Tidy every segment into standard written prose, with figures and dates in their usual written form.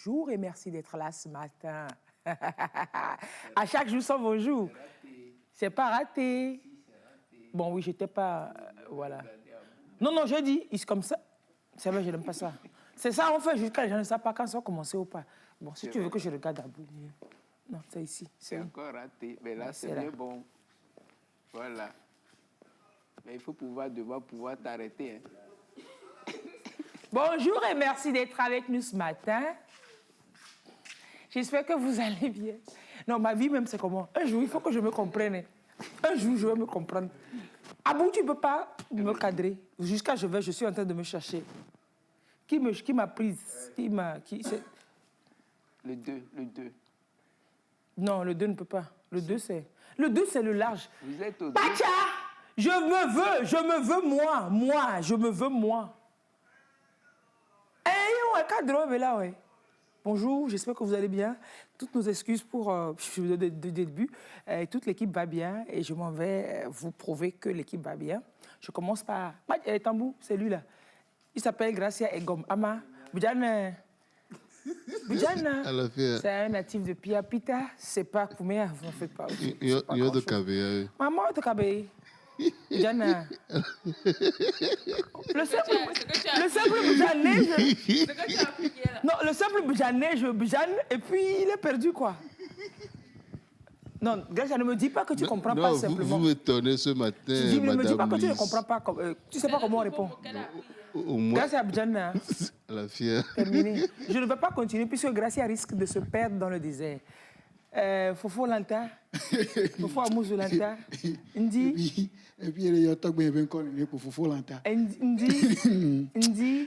bonjour et merci d'être là ce matin. À chaque jour, son bonjour. C'est pas raté. Bon, oui, j'étais pas... voilà. Non, non, je dis, c'est comme ça. C'est vrai, je n'aime pas ça. C'est ça, on fait jusqu'à... Je ne sais pas quand ça va commencer ou pas. Bon, si tu veux que je regarde à bout. Non, c'est ici. C'est encore raté. Mais là, c'est bien bon. Voilà. Mais il faut devoir pouvoir t'arrêter. Hein. Bonjour et merci d'être avec nous ce matin. J'espère que vous allez bien. Non, ma vie même, c'est comment? Un jour, il faut que je me comprenne. Un jour, je vais me comprendre. Ah bon, tu ne peux pas me cadrer. Jusqu'à je suis en train de me chercher. Qui m'a prise? Le 2. Non, le 2 ne peut pas. Le 2, c'est le large. Vous êtes au 2. Pacha! Je me veux moi, je me veux moi. Eh, ouais, cadre, là, ouais. Bonjour, j'espère que vous allez bien. Toutes nos excuses pour le début. Toute l'équipe va bien et je m'en vais vous prouver que l'équipe va bien. Je commence par... Tambou, c'est lui là. Il s'appelle Gracia Egom Ama. Boudjana. C'est un natif de Piapita. C'est pas Kouméa, vous n'en faites pas. Yo de Kabé. Maman de Kabé. Boudjana. Le simple Boudjané, non, le simple Boudjané, je Boudjane, et puis il est perdu, quoi. Non, Gracia, ne me dis pas que tu ne comprends pas simplement. Vous m'étonnez ce matin, ne me dis pas que tu ne Lise. comprends pas. Tu ne sais pas comment on répond. Gracia Boudjane. La fière. Terminé. Je ne vais pas continuer puisque Gracia risque de se perdre dans le désert. Fofo Lanta, Fofo Amouzou Lanta, Ndi. Et puis il y a tout bien connu pour Fofo Lanta.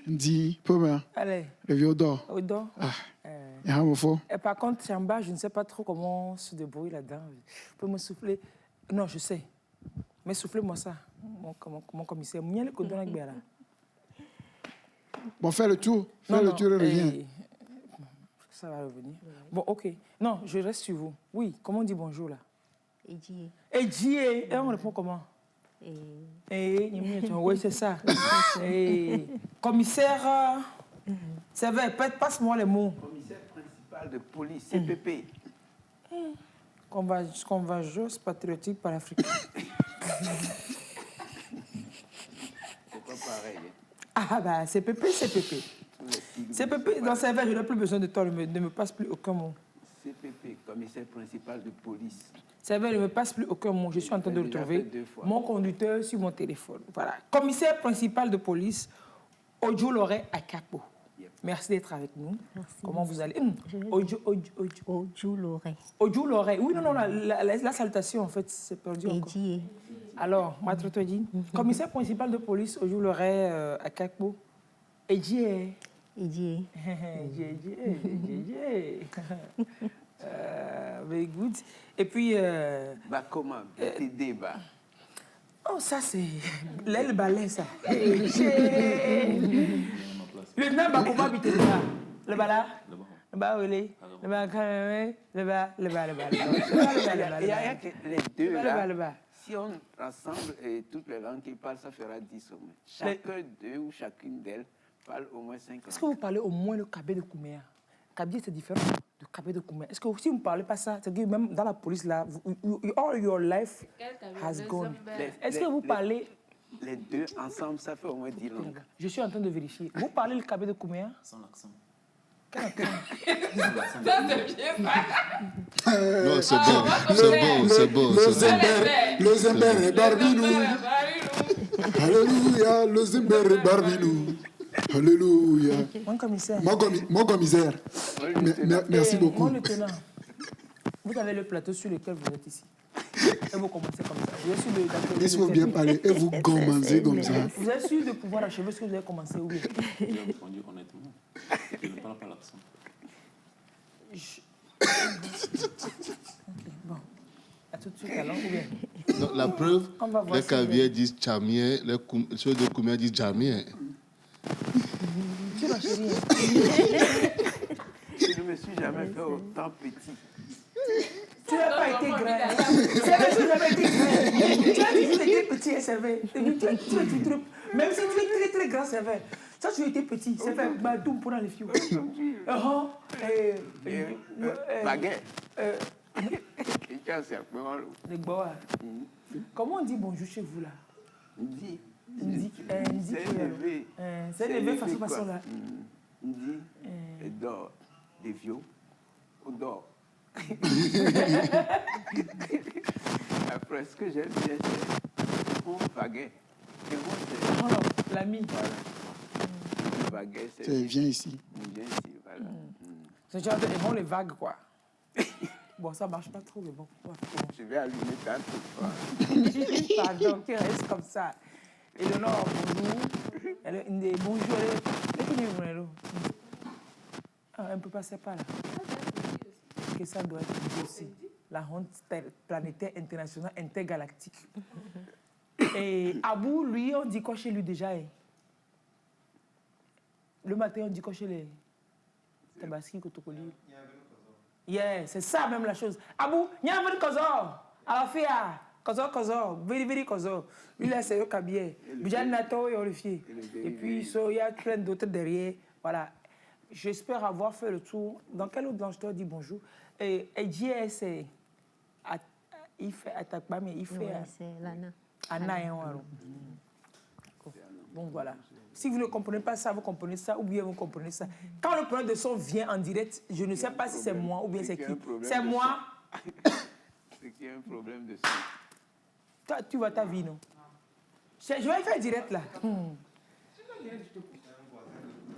Ndi, Poma. Allez. Le vieux d'or. Odor. Et par contre, Chamba, je ne sais pas trop comment se débrouiller là-dedans. Vous pouvez me souffler? Non, je sais. Mais soufflez-moi ça, mon commissaire. Bon, fais le tour. Fais le tour et reviens. Ça va revenir. Bon, ok. Non, je reste sur vous. Oui, comment on dit bonjour là? Edjie. Edjie. Et on répond comment? Oui, c'est ça. Commissaire, c'est vrai, passe-moi les mots. Commissaire principal de police, CPP. Convergence patriotique par Afrique. C'est pas pareil. Ah bah, CPP. CPP, dans sa vie, je n'ai plus besoin de toi, ne me passe plus aucun mot. CPP, commissaire principal de police. C'est vrai, ne me passe plus aucun mot. Je suis en train de retrouver mon conducteur sur mon téléphone. Voilà. Commissaire principal de police, Ojo Loré Akapo. Yep. Merci d'être avec nous. Merci. Comment vous allez? Ojo Loré. Ojo Loré. Oui, non, la salutation, en fait, c'est perdu encore. Alors, Maître Todine, commissaire principal de police, Ojo Loré Akapo. Edjie. Very good. Et puis... comment BTD, Oh, ça, c'est... L'aile balai, ça. Le nain, comment BTD, là? Le bas là? Le bas, oui. Le bas, le bas. Il y a que les deux, là. Si on rassemble toutes les langues qui parlent, ça fera 10 au moins. Chacun d'eux ou chacune d'elles parle au moins 5 langues. Est-ce que vous parlez au moins le Kabé de Kouméa? Kabé, c'est différent de Kabé de Kouméa. Est-ce que si vous ne parlez pas ça, c'est-à-dire même dans la police, là, all your life has gone. Est-ce que vous parlez... Les deux ensemble, ça fait au moins 10 langues. Je suis en train de vérifier. Vous parlez le Kabé de Kouméa? Sans l'accent. Quel accent? Non, c'est bon. Le Zimber est Barbinou. Alléluia, le Zimber est Barbinou. Alléluia. Mon commissaire. Mon commissaire. Merci beaucoup. Mon lieutenant, vous avez le plateau sur lequel vous êtes ici. Et vous commencez comme ça. Vous êtes sûr de... Laissez-moi bien parler. Et vous commencez comme ça. Vous êtes sûr de pouvoir achever ce que vous avez commencé, oui? J'ai répondu honnêtement. Je ne parle pas l'accent. Ok, bon. À tout de suite, alors, ou bien? Non, la preuve, les Kaviers disent Tchamien, ceux de Kouméa disent Djamien. Tu ma chérie. Je ne me suis jamais fait autant petit. Tu n'as pas été grand. Tu n'as jamais été grand. Tu as dit que tu étais petit. petit, c'est vrai. Même si tu es très, très grand, c'est vrai. Ça, tu étais petit, c'est vrai. Badoum pour dans les filles. Baguette. Les Boa. Comment on dit bonjour chez vous, là? Ndi. C'est élevé façon là. Ndi. Et d'or. Des vieux. Ou d'or. Après, ce que j'aime bien, c'est mon baguette. L'ami. Voilà. Baguette, viens ici. Viens ici, voilà. C'est genre de les vagues, quoi. Bon, ça marche pas trop, mais bon. Je vais allumer ta truc. Pardon, qui reste comme ça. Et le Nord, bonjour. Bonjour. Elle ne peut passer par là. Que ça doit être aussi. La honte planétaire internationale intergalactique. Et Abou, lui, on dit quoi chez lui déjà? Le matin, on dit quoi chez les Tabaski, Kotokoli? Yeah, c'est ça même la chose. Abou, il y a un peu de kozo. Alafia, kozo, very kozo. Lui, là, c'est le cabier. Bijan Nato et Olivier. Et puis, il y a plein d'autres derrière. Voilà. J'espère avoir fait le tour. Dans quel autre langue je dois dire bonjour? Et JS, il fait attaque, mais il fait. C'est Lana. Anna et Ouaro. Donc voilà. Si vous ne comprenez pas ça, vous comprenez ça, ou bien vous comprenez ça. Quand le problème de son vient en direct, je ne sais pas si c'est moi ou bien c'est qui. C'est moi. C'est qu'il y a un problème de son. Toi, tu vois ta vie, non? Je vais faire direct là.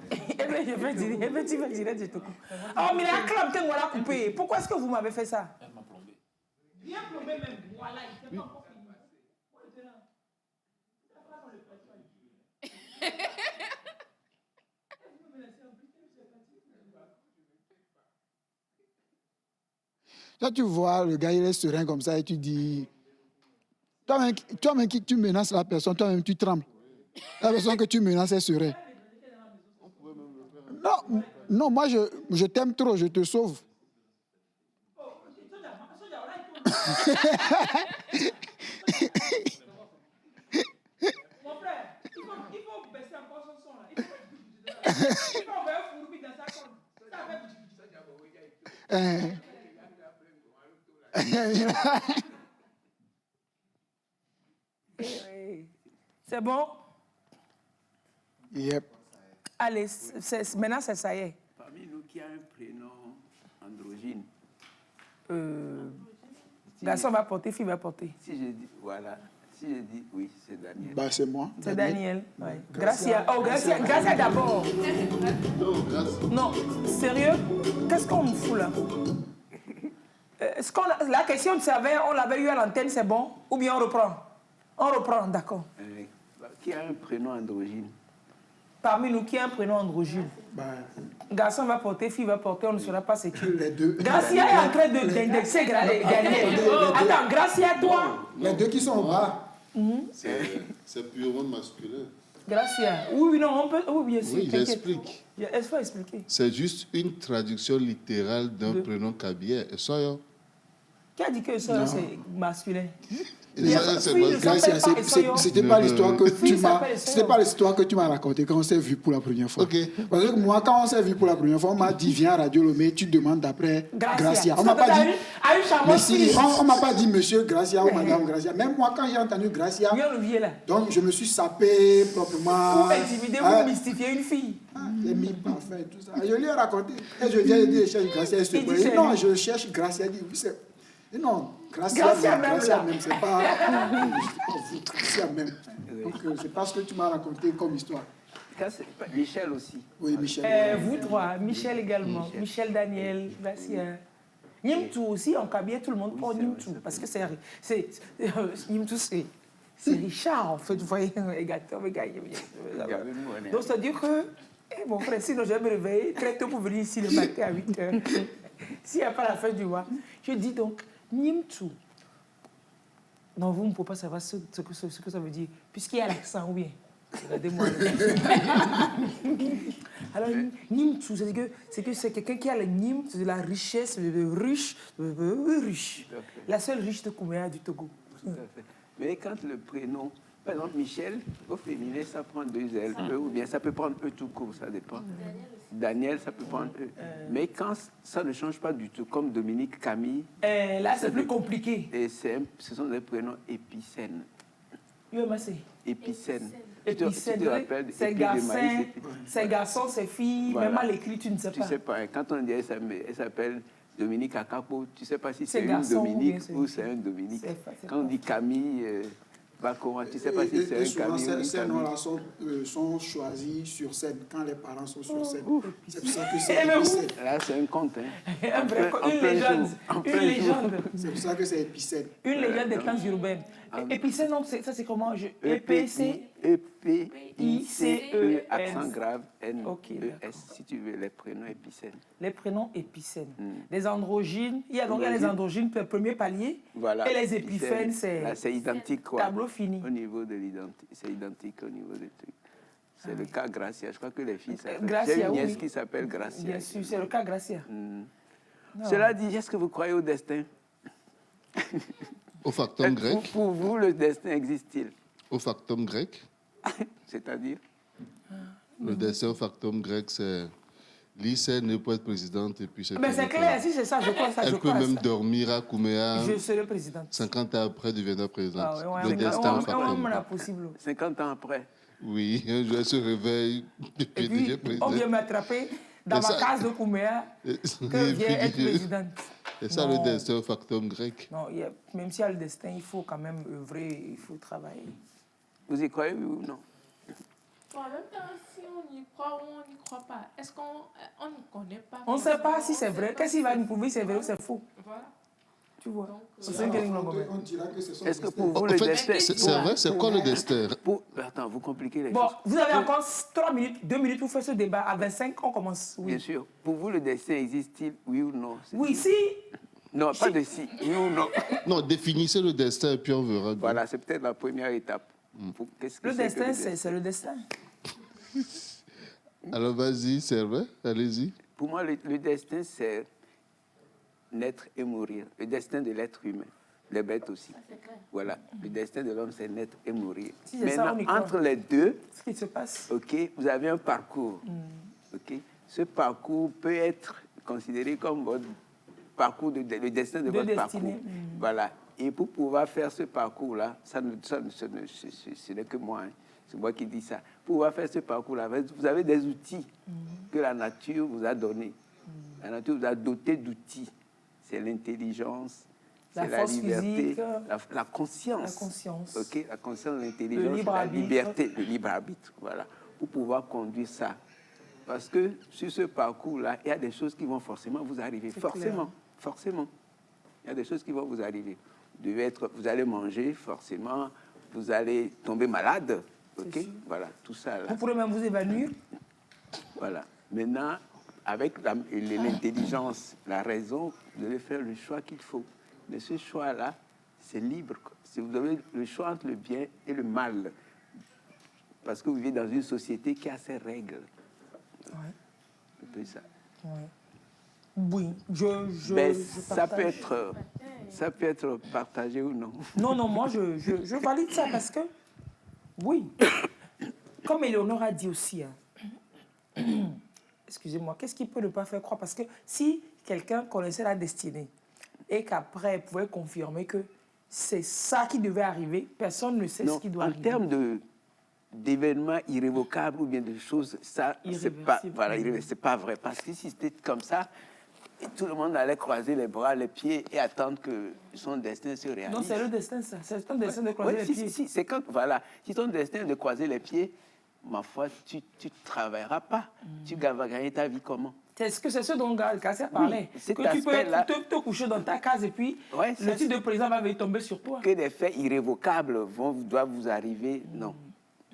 Eh bien, je fais direct. Eh bien, tu fais direct, je te coupe. Oh, mais la clame, t'es voilà coupé. Pourquoi est-ce que vous m'avez fait ça? Elle m'a plombé. Bien plombé même. Voilà, il s'est pas encore fini. Toi, tu vois, le gars, il est serein comme ça et tu dis... Toi-même qui tu menaces la personne, toi-même tu trembles. La personne que tu menaces est sereine. Non, moi je t'aime trop, je te sauve. Mon frère, il faut baisser encore son son là. Il faut envoyer un fourbi dans sa compte. C'est bon? Yep. Allez, maintenant ça y est. Parmi nous qui a un prénom androgyne. Garçon va porter, fille va porter. Si je dis, voilà. Si je dis oui, c'est Daniel. Bah, c'est moi. C'est Daniel. Ouais. Gracia. Oh, Gracia d'abord. Non, sérieux? Qu'est-ce qu'on me fout là? La question de serveur, on l'avait eu à l'antenne, c'est bon? Ou bien on reprend? On reprend, d'accord. Qui a un prénom androgyne? Parmi nous, qui a un prénom androgyne? Garçon va porter, fille va porter, on ne saura pas c'est qui. Les deux. Gracia est en train d'indexer Daniel. Attends, Gracia, toi? Les deux qui sont au bas. C'est purement masculin. Gracia. Oui, non, on peut. Oui, bien sûr. Oui, j'explique. Il faut expliquer. C'est juste une traduction littérale d'un prénom kabyère. Soyo. Qui a dit que ça, c'est masculin? C'était pas l'histoire que tu m'as. C'était pas l'histoire que tu m'as racontée quand on s'est vu pour la première fois. Okay. Parce que moi, quand on s'est vu pour la première fois, on m'a dit viens à Radio Lomé, tu demandes d'après Gracia. On m'a pas dit. Mais si, on m'a pas dit Monsieur Gracia ou Madame Gracia. Même moi, quand j'ai entendu Gracia, donc je me suis sapé proprement. Pour intimider ou mystifier une fille. J'ai mis parfum et tout ça. Je lui ai raconté. Et je viens de dire je cherche Gracia. Il dit non, je cherche Gracia. Il dit oui, c'est. Non, Gracia même, c'est pas Gracia même. Donc, c'est pas ce que tu m'as raconté comme histoire. Michel aussi. Oui, Michel. Vous trois, Michel également. Michel Daniel, Gracia. Nimtu aussi, en Kabyle, tout le monde prend Nimtu. Parce que Nimtu, c'est Richard, en fait. Vous voyez, donc, c'est-à-dire que, mon frère, sinon je vais me réveiller très tôt pour venir ici le matin à 8h. S'il n'y a pas la fin du mois, je dis donc, Nimtu. Non, vous ne pouvez pas savoir ce que ça veut dire, puisqu'il y a l'accent, ou bien. Regardez-moi. Alors, Nimtu, c'est que c'est quelqu'un qui a le Nim, c'est de la richesse, riche. La seule riche de Kouméa du Togo. Mais quand le prénom, par exemple, Michel, au féminin, ça prend 2 L, E, ou bien ça peut prendre E tout court, ça dépend. Daniel, ça peut prendre E. Mais quand ça ne change pas du tout, comme Dominique, Camille... là, c'est plus compliqué. Et ce sont des prénoms épicènes. Épicènes. Épicènes, c'est garçon, c'est fille, voilà. Même à l'écrit, tu ne sais pas. Tu sais pas, quand on dit elle s'appelle Dominique Akapo, tu ne sais pas si c'est une Dominique ou c'est un Dominique. Quand on dit Camille... tu ne sais pas si c'est un Camille ou une ces noms-là sont choisis sur scène, quand les parents sont sur scène. C'est pour ça que c'est épicène. Là, c'est un conte. Une légende. C'est pour ça que c'est épicène. Une légende des clans urbaines. Épicène, ça c'est comment E-P-I-C-E, accent grave, N-E-S, si tu veux, les prénoms épicènes. Les prénoms épicènes. Les androgynes, il y a les androgynes, le premier palier, et les épicènes, c'est identique, quoi. Tableau fini. Au niveau de l'identité, c'est identique au niveau des trucs. C'est le cas Gracia. Je crois que les filles s'appellent. J'ai une nièce qui s'appelle Gracia. Bien sûr, c'est le cas Gracia. Cela dit, est-ce que vous croyez au destin? Au factum grec? Pour vous, le destin existe-t-il? Au factum grec? C'est-à-dire? Le destin au factum grec, c'est... Lycée ne peut être présidente et puis c'est... Mais c'est clair, si c'est ça, je crois ça. Elle peut même dormir à Kouméa. Je serai présidente. 50 ans après, deviendra présidente. Ah, le destin au factum. 50 ans après? Oui, un jour elle se réveille et puis on vient m'attraper dans ma case de Kouméa que vient être présidente. C'est ça le destin au factum grec. Non, même s'il y a le destin, il faut quand même œuvrer, il faut travailler. Vous y croyez, oui ou non? En même temps, si on y croit ou on n'y croit pas, est-ce qu'on ne connaît pas? On ne sait pas si c'est vrai. Qu'est-ce qu'il va nous prouver si c'est vrai ou c'est faux? Voilà. Tu vois. On dira que c'est son Est-ce que pour vous, le destin... C'est vrai, c'est quoi le destin? Attends, vous compliquez les choses. Bon, vous avez encore 3 minutes, 2 minutes pour faire ce débat. À 25, on commence. Oui. Bien sûr. Pour vous, le destin existe-t-il, oui ou non? Oui, si. Non, pas de si, oui ou non. Non, définissez le destin et puis on verra. Voilà, c'est peut-être la première étape. Le destin, c'est le destin. Alors vas-y, Servais, allez-y. Pour moi, le destin, c'est naître et mourir. Le destin de l'être humain. Les bêtes aussi. Voilà. Le destin de l'homme, c'est naître et mourir. Si maintenant, entre les deux, ce qui se passe. Okay, vous avez un parcours. Okay? Ce parcours peut être considéré comme votre parcours, le destin de votre parcours. Voilà. Et pour pouvoir faire ce parcours-là, ce n'est que moi, hein. C'est moi qui dis ça. Pour pouvoir faire ce parcours-là, vous avez des outils que la nature vous a donnés. La nature vous a doté d'outils. C'est l'intelligence, c'est la liberté, la conscience. La conscience. Okay? La conscience, l'intelligence, la liberté, le libre arbitre. Voilà. Pour pouvoir conduire ça. Parce que sur ce parcours-là, il y a des choses qui vont forcément vous arriver. Forcément. Il y a des choses qui vont vous arriver. Vous allez manger, forcément. Vous allez tomber malade. Ok, voilà, tout ça. Là. Vous pourrez même vous évanouir. Voilà. Maintenant, avec l'intelligence, la raison, vous allez faire le choix qu'il faut. Mais ce choix-là, c'est libre. Si vous avez le choix entre le bien et le mal, parce que vous vivez dans une société qui a ses règles. Ouais. Un peu ça. Ouais. Oui, je ça peut être partagé ou non. Non, moi, je valide ça parce que, oui, comme Éléonore a dit aussi, hein, excusez-moi, qu'est-ce qui peut ne pas faire croire? Parce que si quelqu'un connaissait la destinée et qu'après, il pouvait confirmer que c'est ça qui devait arriver, personne ne sait ce qui doit arriver. En termes d'événements irrévocables ou bien de choses, ça, c'est pas vrai. Parce que si c'était comme ça, et tout le monde allait croiser les bras, les pieds et attendre que son destin se réalise. Non, c'est le destin, ça. C'est ton destin de croiser les pieds. Si, c'est quand, voilà. Si ton destin est de croiser les pieds, ma foi, tu ne travailleras pas. Tu vas gagner ta vie comment? C'est ce dont Gassia parlait. Oui, que tu peux te coucher dans ta case et puis le titre de président va venir tomber sur toi. Que des faits irrévocables doivent vous arriver, non.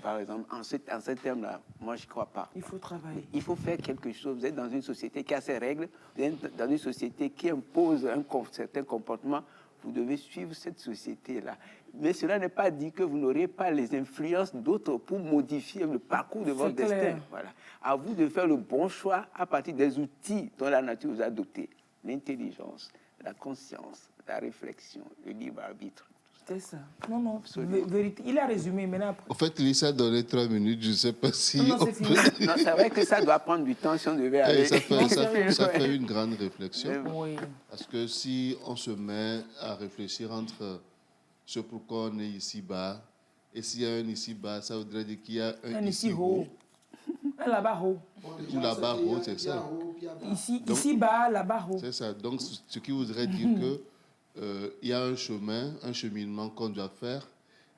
Par exemple, en ce terme-là, moi, je ne crois pas. Il faut travailler. Il faut faire quelque chose. Vous êtes dans une société qui a ses règles, vous êtes dans une société qui impose un certain comportement. Vous devez suivre cette société-là. Mais cela n'est pas dit que vous n'aurez pas les influences d'autres pour modifier le parcours de votre destin. Voilà. À vous de faire le bon choix à partir des outils dont la nature vous a doté. L'intelligence, la conscience, la réflexion, le libre arbitre. C'est ça. Non, vérité. Il a résumé maintenant. Après. En fait, il s'est donné 3 minutes. Je ne sais pas si... Non, c'est fini. Non, c'est vrai que ça doit prendre du temps si on devait aller. Ça fait une grande réflexion. Oui. Parce que si on se met à réfléchir entre ce pourquoi on est ici-bas, et s'il y a un ici-bas, ça voudrait dire qu'il y a un ici-haut. Un là-bas haut. Ou là-bas haut, c'est ça. Ici-bas, là-bas haut. C'est ça. Donc, ce qui voudrait dire que il y a un cheminement qu'on doit faire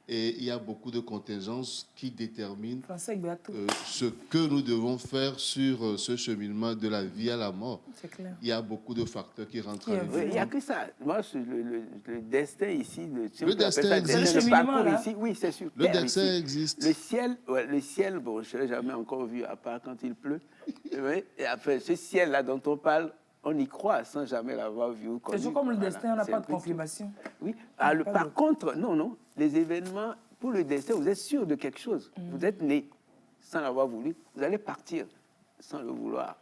et il y a beaucoup de contingences qui déterminent ce que nous devons faire sur ce cheminement de la vie à la mort. C'est clair. Il y a beaucoup de facteurs qui rentrent en ligne. Il n'y a que ça. Moi, le destin ici, le destin existe. Le parcours ici, oui, c'est sûr. Le destin existe. Le ciel, bon, je ne l'ai jamais encore vu, à part quand il pleut. Et après, ce ciel-là dont on parle, on y croit sans jamais l'avoir vu ou connu. C'est comme le destin, on n'a pas de confirmation. Oui. Par contre, non, les événements, pour le destin, vous êtes sûr de quelque chose. Vous êtes né sans l'avoir voulu. Vous allez partir sans le vouloir.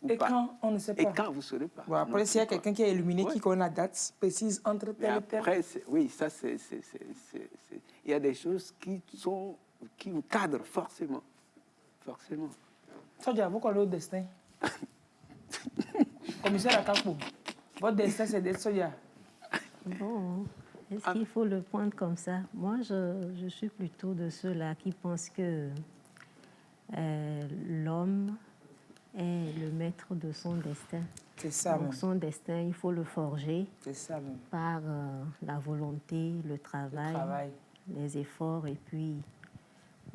Et pas. Quand on ne sait pas. Et quand vous ne saurez pas. Bon, après, s'il y a quelqu'un qui est illuminé, qui connaît la date précise entre tel et tel. Après, oui, ça, c'est... Il y a des choses qui vous cadrent forcément. Forcément. Sodia, vous connaissez le destin. Commissaire Akapo, votre destin, c'est d'être Sodia. Bon, est-ce qu'il faut le prendre comme ça? Moi, je suis plutôt de ceux-là qui pensent que l'homme est le maître de son destin. C'est ça. Donc, son destin, il faut le forger. C'est ça même. Par la volonté, le travail, les efforts et puis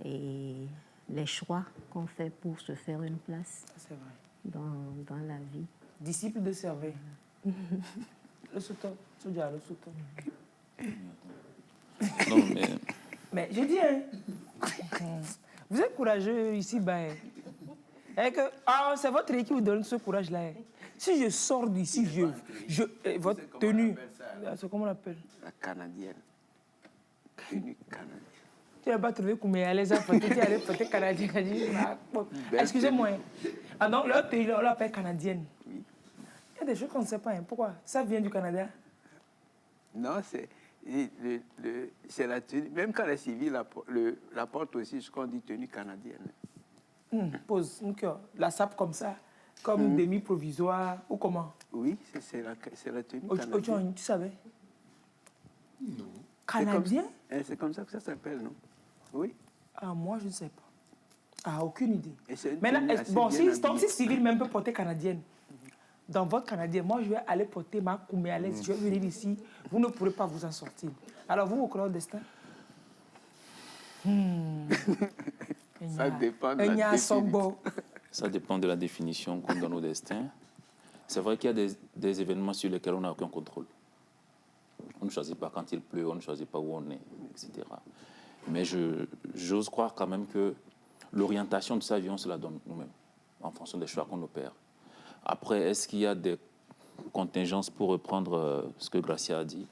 les choix qu'on fait pour se faire une place. C'est vrai. Dans la vie. Disciple de servir. Le souton. Sodia, le souton. Non, mais je dis, hein, vous êtes courageux ici, ben. C'est votre équipe qui vous donne ce courage-là. Hein. Si je sors d'ici, votre tenue, c'est comment on l'appelle? La canadienne. Tenue canadienne. Tu n'as pas trouvé combien elle les a fêtées, tu allais fêter canadienne. Excusez-moi. Ah non, leur tenue, on l'appelle canadienne. Oui. Il y a des choses qu'on ne sait pas. Hein. Pourquoi? Ça vient du Canada? Non, c'est la tenue. Même quand les civils la portent aussi, je crois qu'on dit tenue canadienne. Pose, la sape comme ça, comme demi-provisoire, ou comment? Oui, c'est la tenue canadienne. Tu savais? Non. Canadien? C'est comme ça que ça s'appelle, non? Oui. Ah, moi, je ne sais pas. Ah, aucune idée. Maintenant, bon, si civil même peut porter canadienne, dans votre canadien, moi, je vais aller porter ma koumé à l'aise. Je vais venir ici. Vous ne pourrez pas vous en sortir. Alors, vous croyez au destin? Ça dépend de la définition. Ça dépend de la définition qu'on donne au destin. C'est vrai qu'il y a des événements sur lesquels on n'a aucun contrôle. On ne choisit pas quand il pleut, on ne choisit pas où on est, etc. Mais j'ose croire quand même que l'orientation de sa vie, on se la donne nous-mêmes, en fonction des choix qu'on opère. Après, est-ce qu'il y a des contingences pour reprendre ce que Gracia a dit?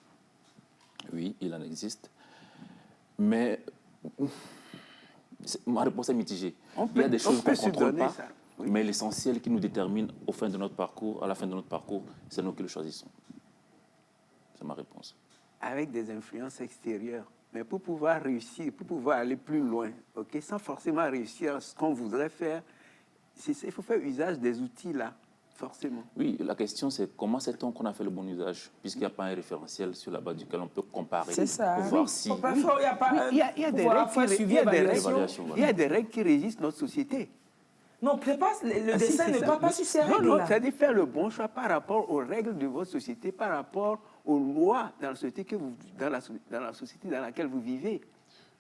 Oui, il en existe. Mais ma réponse est mitigée. Il y a des choses qu'on ne contrôle pas, mais l'essentiel qui nous détermine à la fin de notre parcours, c'est nous qui le choisissons. C'est ma réponse. Avec des influences extérieures. Mais pour pouvoir réussir, pour pouvoir aller plus loin, okay, sans forcément réussir ce qu'on voudrait faire, il faut faire usage des outils là, forcément. Oui, la question c'est comment sait-on qu'on a fait le bon usage, puisqu'il n'y a pas un référentiel sur la base duquel on peut comparer. C'est ça. Pour voir si... Il y a des règles qui régissent notre société. Non, le dessin ne va pas sur ces règles-là. Non, c'est-à-dire faire le bon choix par rapport aux règles de votre société, par rapport aux lois dans la société, dans la société dans laquelle vous vivez.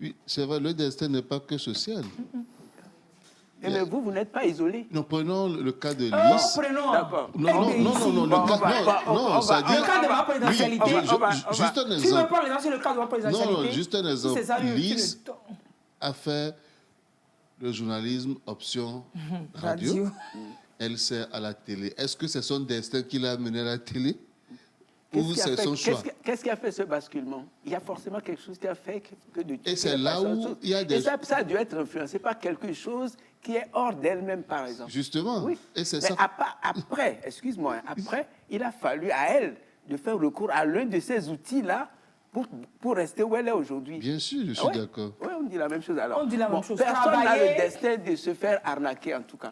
Oui, c'est vrai, le destin n'est pas que social. Mais vous n'êtes pas isolé. Nous prenons le cas de Lys. D'accord. Non, le cas de ma présidentialité. Juste un exemple. Si vous parlez dans le cas de ma présidentialité. Non, juste un exemple. Lys a fait le journalisme option radio. Elle sert à la télé. Est-ce que c'est son destin qui l'a amené à la télé? Ou c'est son choix? Qu'est-ce qui a fait ce basculement? Il y a forcément quelque chose qui a fait que de... Et c'est là où il y a des... Et ça a dû être influencé par quelque chose qui est hors d'elle-même, par exemple. Justement. Oui. Et c'est ça. Après, excuse-moi, après, il a fallu à elle de faire recours à l'un de ces outils-là pour rester où elle est aujourd'hui. Bien sûr, je suis d'accord. Oui, on dit la même chose. Alors, on dit la même chose. Personne n'a le destin de se faire arnaquer, en tout cas.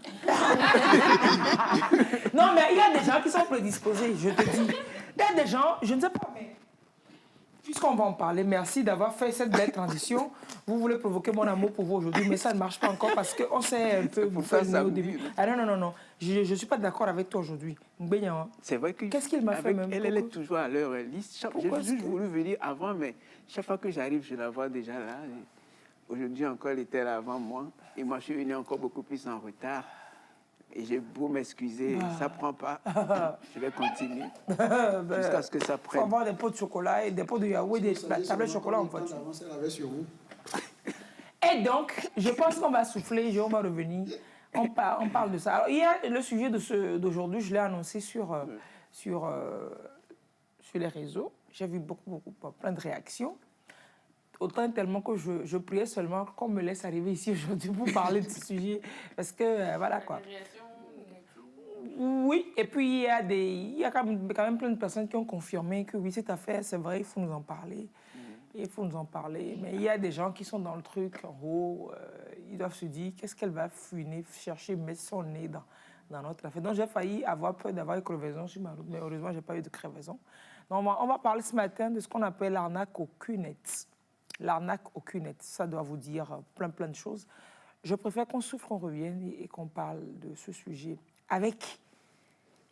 Non, mais il y a des gens qui sont prédisposés, je te dis. Il y a des gens, je ne sais pas, mais puisqu'on va en parler, merci d'avoir fait cette belle transition. Vous voulez provoquer mon amour pour vous aujourd'hui, mais ça ne marche pas encore parce qu'on s'est un peu bouffé au début. Ah non. Je ne suis pas d'accord avec toi aujourd'hui. C'est vrai que... Qu'est-ce qu'il m'a fait même? Elle est toujours à l'heure. J'ai juste voulu venir avant, mais chaque fois que j'arrive, je la vois déjà là. Aujourd'hui encore, elle était là avant moi. Et moi, je suis venu encore beaucoup plus en retard. Et j'ai beau m'excuser, ça ne prend pas. Je vais continuer jusqu'à ce que ça prenne. Il faut avoir des pots de chocolat et des pots de yaourt et des tablettes de chocolat en voiture. Et donc, je pense qu'on va souffler, on va revenir. On parle de ça. Alors, il y a le sujet d'aujourd'hui, je l'ai annoncé sur les réseaux. J'ai vu plein de réactions. Autant tellement que je priais seulement qu'on me laisse arriver ici aujourd'hui pour parler de ce sujet. Parce que, voilà quoi. Oui, et puis il y a quand même plein de personnes qui ont confirmé que oui, cette affaire, c'est vrai, il faut nous en parler. Il faut nous en parler. Mais il y a des gens qui sont dans le truc, en haut, ils doivent se dire, qu'est-ce qu'elle va fouiner, chercher, mettre son nez dans notre affaire. Donc j'ai failli avoir peur d'avoir une crevaison sur ma route, mais heureusement, je n'ai pas eu de crevaison. Donc on va parler ce matin de ce qu'on appelle l'arnaque au cul-net. L'arnaque au cul-net, ça doit vous dire plein de choses. Je préfère qu'on souffle, qu'on revienne et qu'on parle de ce sujet avec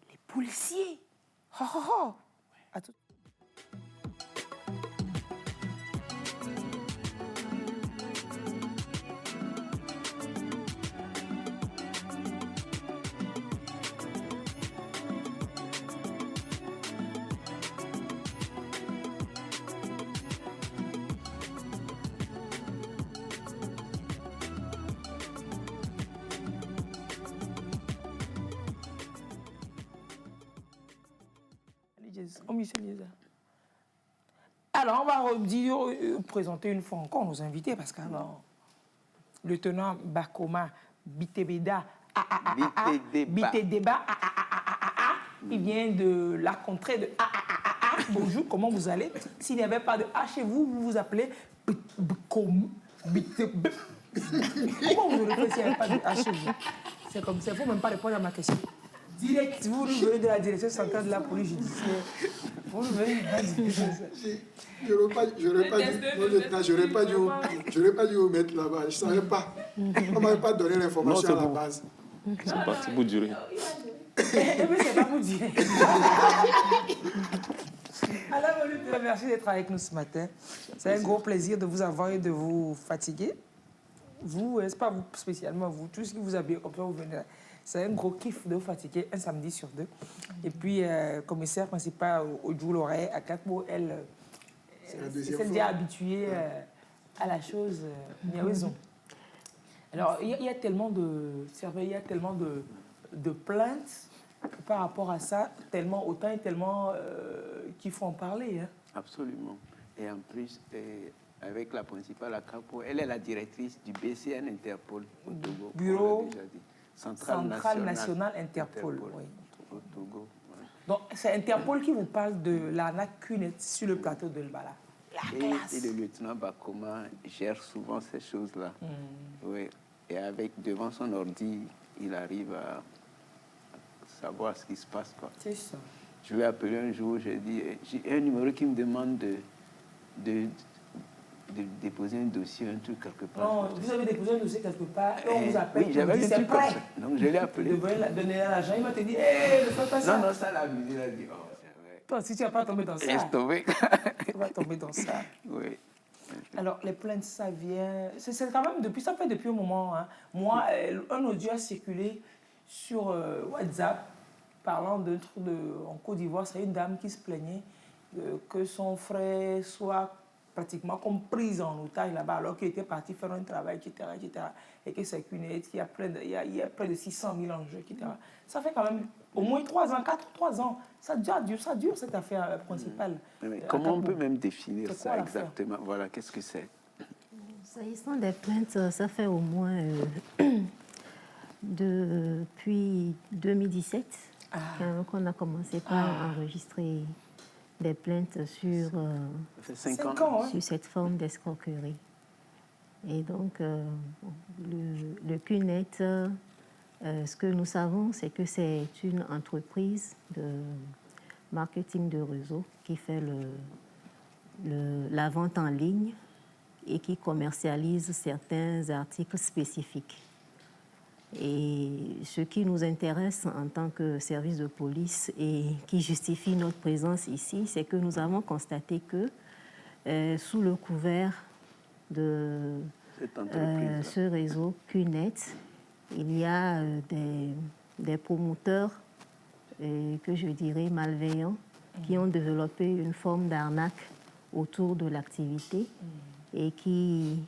les policiers. À tout. Alors, on va présenter une fois encore nos invités parce que le lieutenant Bakoma Bitebeda Bitedeba il vient de la contrée de Bonjour, comment vous allez? S'il n'y avait pas de A chez vous, vous vous appelez Comment vous aurez fait s'il n'y avait pas de A chez vous? C'est comme ça, il ne faut même pas répondre à ma question. Direct, vous nous venez de la direction centrale de la police judiciaire. Vous nous venez de la direction centrale. J'aurais pas dû vous mettre là-bas. Je ne savais pas. On ne m'avait pas donné l'information à la base. C'est parti pour durer. Mais c'est pas pour dire. Alors, merci d'être avec nous ce matin. C'est un gros plaisir de vous avoir et de vous fatiguer. Vous, c'est pas vous spécialement, vous, tous qui vous habillez comme ça, vous venez là. C'est un gros kiff de vous fatiguer un samedi sur deux. Et puis, commissaire principal Odjou Loret, à Kakbo, elle s'est déjà habituée à la chose. Alors, il y a tellement de plaintes par rapport à ça, tellement qu'il faut en parler. Hein. Absolument. Et en plus, avec la principale à Kakbo, elle est la directrice du BCN Interpol au Togo. Bureau Centrale nationale Interpol. Oui. Au Togo. Ouais. Donc, c'est Interpol qui vous parle de l'arnaque cul-net sur le plateau de Mbala. Et le lieutenant Bakoma gère souvent ces choses-là. Oui. Et devant son ordi, il arrive à savoir ce qui se passe. C'est ça. Je lui ai appelé un jour, j'ai dit, j'ai un numéro qui me demande de déposer un dossier, un truc quelque part. Non, vous avez déposé un dossier quelque part et on vous appelle. Oui, j'avais un truc prêt. Donc je l'ai appelé. Vous devez donner l'argent. Il m'a dit, ne fais pas ça. Non, ça l'a amusé. Il a dit, oh, c'est vrai. Toi, si tu n'as pas tombé dans ça. Laisse tomber. Tu vas tomber dans ça. Oui. Alors, les plaintes, ça vient... C'est quand même ça fait depuis un moment. Hein. Moi, un audio a circulé sur WhatsApp parlant d'un truc en Côte d'Ivoire. C'est une dame qui se plaignait que son frère soit pratiquement comme prise en otage là-bas, alors qu'il était parti faire un travail, etc. Et que c'est qu'une aide, il y a près de 600 000 enjeux, etc. Ça fait quand même au moins 3 ans. Ça dure cette affaire principale. Mais comment on peut même définir ça exactement? Voilà, qu'est-ce que c'est? S'agissant des plaintes, ça fait au moins depuis 2017 qu'on a commencé par enregistrer des plaintes sur, sur cette forme d'escroquerie. Et donc, le QNet, ce que nous savons, c'est que c'est une entreprise de marketing de réseau qui fait la vente en ligne et qui commercialise certains articles spécifiques. Et ce qui nous intéresse en tant que service de police et qui justifie notre présence ici, c'est que nous avons constaté que sous le couvert de ce réseau QNet, il y a des promoteurs que je dirais malveillants qui ont développé une forme d'arnaque autour de l'activité et qui